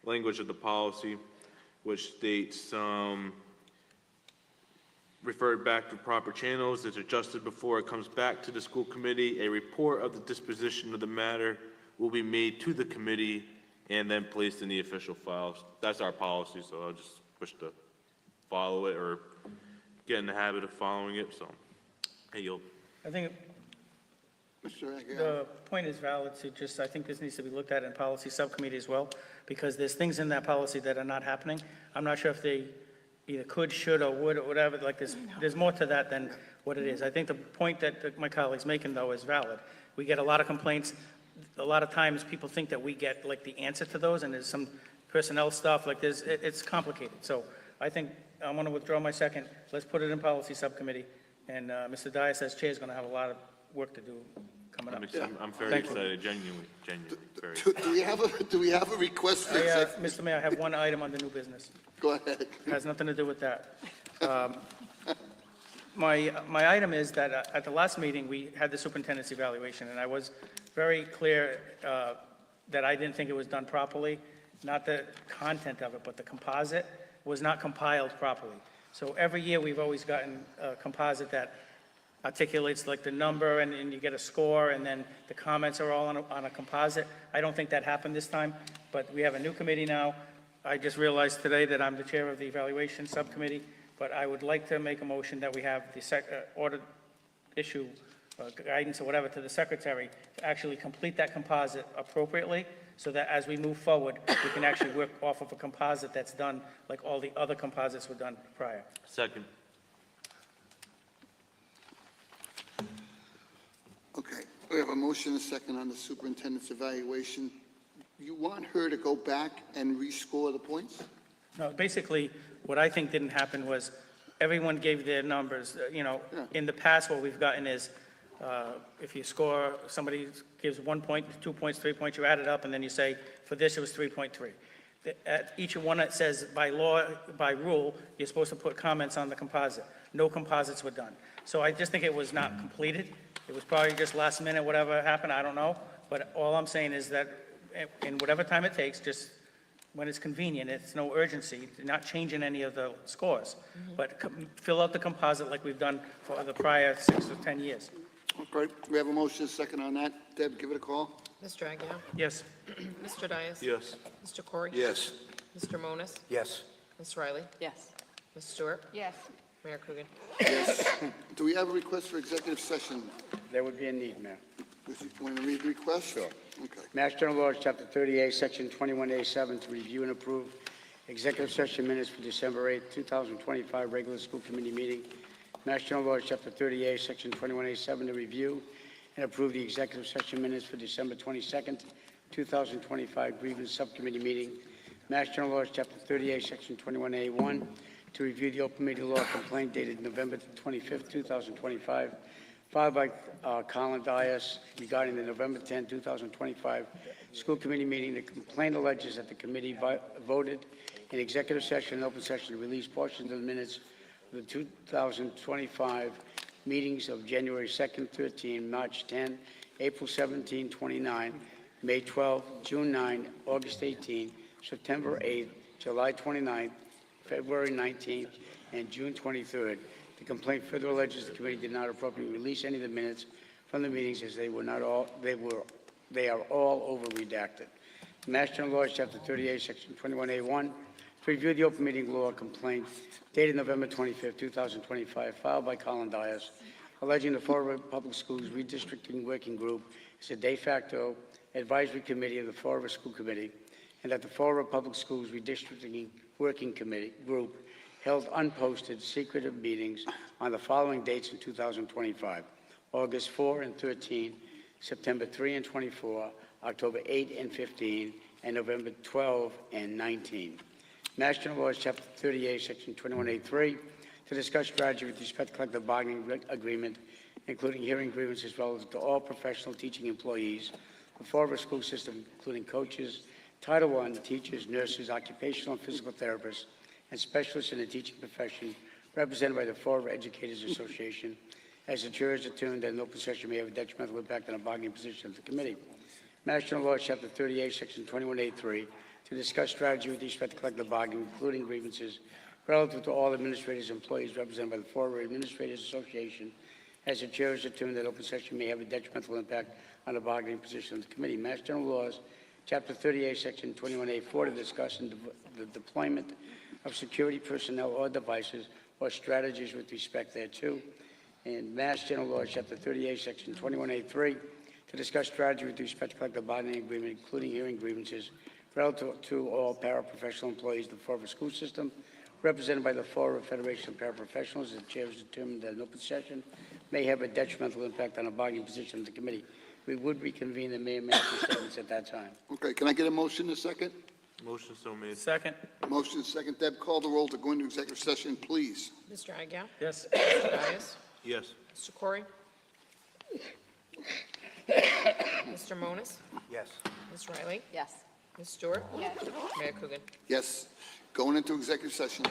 language of the policy, which states, referred back to proper channels, it's adjusted before it comes back to the school committee. A report of the disposition of the matter will be made to the committee and then placed in the official files. That's our policy, so I'll just wish to follow it or get in the habit of following it, so, hey, yield. I think Mr. Aguirre? the point is valid to just, I think this needs to be looked at in policy subcommittee as well, because there's things in that policy that are not happening. I'm not sure if they either could, should, or would, or whatever, like there's more to that than what it is. I think the point that my colleague's making, though, is valid. We get a lot of complaints. A lot of times, people think that we get, like, the answer to those, and there's some personnel stuff, like, it's complicated. So I think I want to withdraw my second. Let's put it in policy subcommittee, and Mr. Dias, as chair, is going to have a lot of work to do coming up. I'm very Thank you. excited, genuinely, very. Do we have a request for executive? Mr. Mayor, I have one item on the new business. Go ahead. It has nothing to do with that. My item is that at the last meeting, we had the superintendent's evaluation, and I was very clear that I didn't think it was done properly, not the content of it, but the composite was not compiled properly. So every year, we've always gotten a composite that articulates like the number, and you get a score, and then the comments are all on a composite. I don't think that happened this time, but we have a new committee now. I just realized today that I'm the chair of the evaluation subcommittee, but I would like to make a motion that we have the order issue guidance or whatever to the secretary to actually complete that composite appropriately, so that as we move forward, we can actually work off of a composite that's done like all the other composites were done prior. Second. Okay, we have a motion and a second on the superintendent's evaluation. You want her to go back and rescore the points? No, basically, what I think didn't happen was everyone gave their numbers. In the past, what we've gotten is if you score, somebody gives 1 point, 2 points, 3 points, you add it up, and then you say, for this, it was 3.3. At each one, it says by law, by rule, you're supposed to put comments on the composite. No composites were done. So I just think it was not completed. It was probably just last minute, whatever happened, I don't know. But all I'm saying is that in whatever time it takes, just when it's convenient, it's no urgency, not changing any of the scores, but fill out the composite like we've done for the prior 6 or 10 years. Okay, we have a motion and a second on that. Deb, give it a call. Mr. Aguirre? Yes. Mr. Dias? Yes. Mr. Corey? Yes. Mr. Monas? Yes. Ms. Riley? Yes. Ms. Stewart? Yes. Mayor Coogan? Do we have a request for executive session? There would be a need, Mayor. Want to read the request? Sure. Okay. Mass General Laws, Chapter 38, Section 21A7, to review and approve executive session minutes for December 8, 2025, regular school committee meeting. Mass General Laws, Chapter 38, Section 21A7, to review and approve the executive session minutes for December 22nd, 2025, grievance subcommittee meeting. Mass General Laws, Chapter 38, Section 21A1, to review the open meeting law complaint dated November 25th, 2025, filed by Colin Dias regarding the November 10, 2025 school committee meeting. The complaint alleges that the committee voted in executive session and open session to release portions of the minutes of the 2025 meetings of January 2nd, 13, March 10, April 17, 29, May 12, June 9, August 18, September 8, July 29, February 19th, and June 23rd. The complaint further alleges the committee did not appropriately release any of the minutes from the meetings as they are all over redacted. Mass General Laws, Chapter 38, Section 21A1, to review the open meeting law complaint dated November 25, 2025, filed by Colin Dias, alleging the Fall River Public Schools Redistricting Working Group is a de facto advisory committee of the Fall River School Committee, and that the Fall River Public Schools Redistricting Working Committee Group held unposted secretive meetings on the following dates in 2025: August 4 and 13, September 3 and 24, October 8 and 15, and November 12 and 19. Mass General Laws, Chapter 38, Section 21A3, to discuss strategy with respect to collective bargaining agreement, including hearing grievances relative to all professional teaching employees, the Fall River school system, including coaches, Title I teachers, nurses, occupational and physical therapists, and specialists in the teaching profession, represented by the Fall River Educators Association, as the chair has determined that an open session may have a detrimental impact on the bargaining position of the committee. Mass General Law, Chapter 38, Section 21A3, to discuss strategy with respect to collective bargaining, including grievances relative to all administrators and employees represented by the Florida Administrators Association, as the chair has determined that open session may have a detrimental impact on the bargaining position of the committee. Mass General Laws, Chapter 38, Section 21A4, to discuss the deployment of security personnel or devices or strategies with respect thereto. And Mass General Laws, Chapter 38, Section 21A3, to discuss strategy with respect to collective bargaining agreement, including hearing grievances relative to all paraprofessional employees of the Florida school system, represented by the Florida Federation of Paraprofessionals. The chair has determined that an open session may have a detrimental impact on the bargaining position of the committee. We would reconvene the mayor make the statements at that time. Okay, can I get a motion in a second? Motion so made. Second. Motion is second. Deb, call the roll to go into executive session, please. Mr. Agia? Yes. Mr. Dias? Yes. Mr. Corey? Mr. Monas? Yes. Ms. Riley? Yes. Ms. Stewart? Yes. Mayor Coogan? Yes. Going into executive session.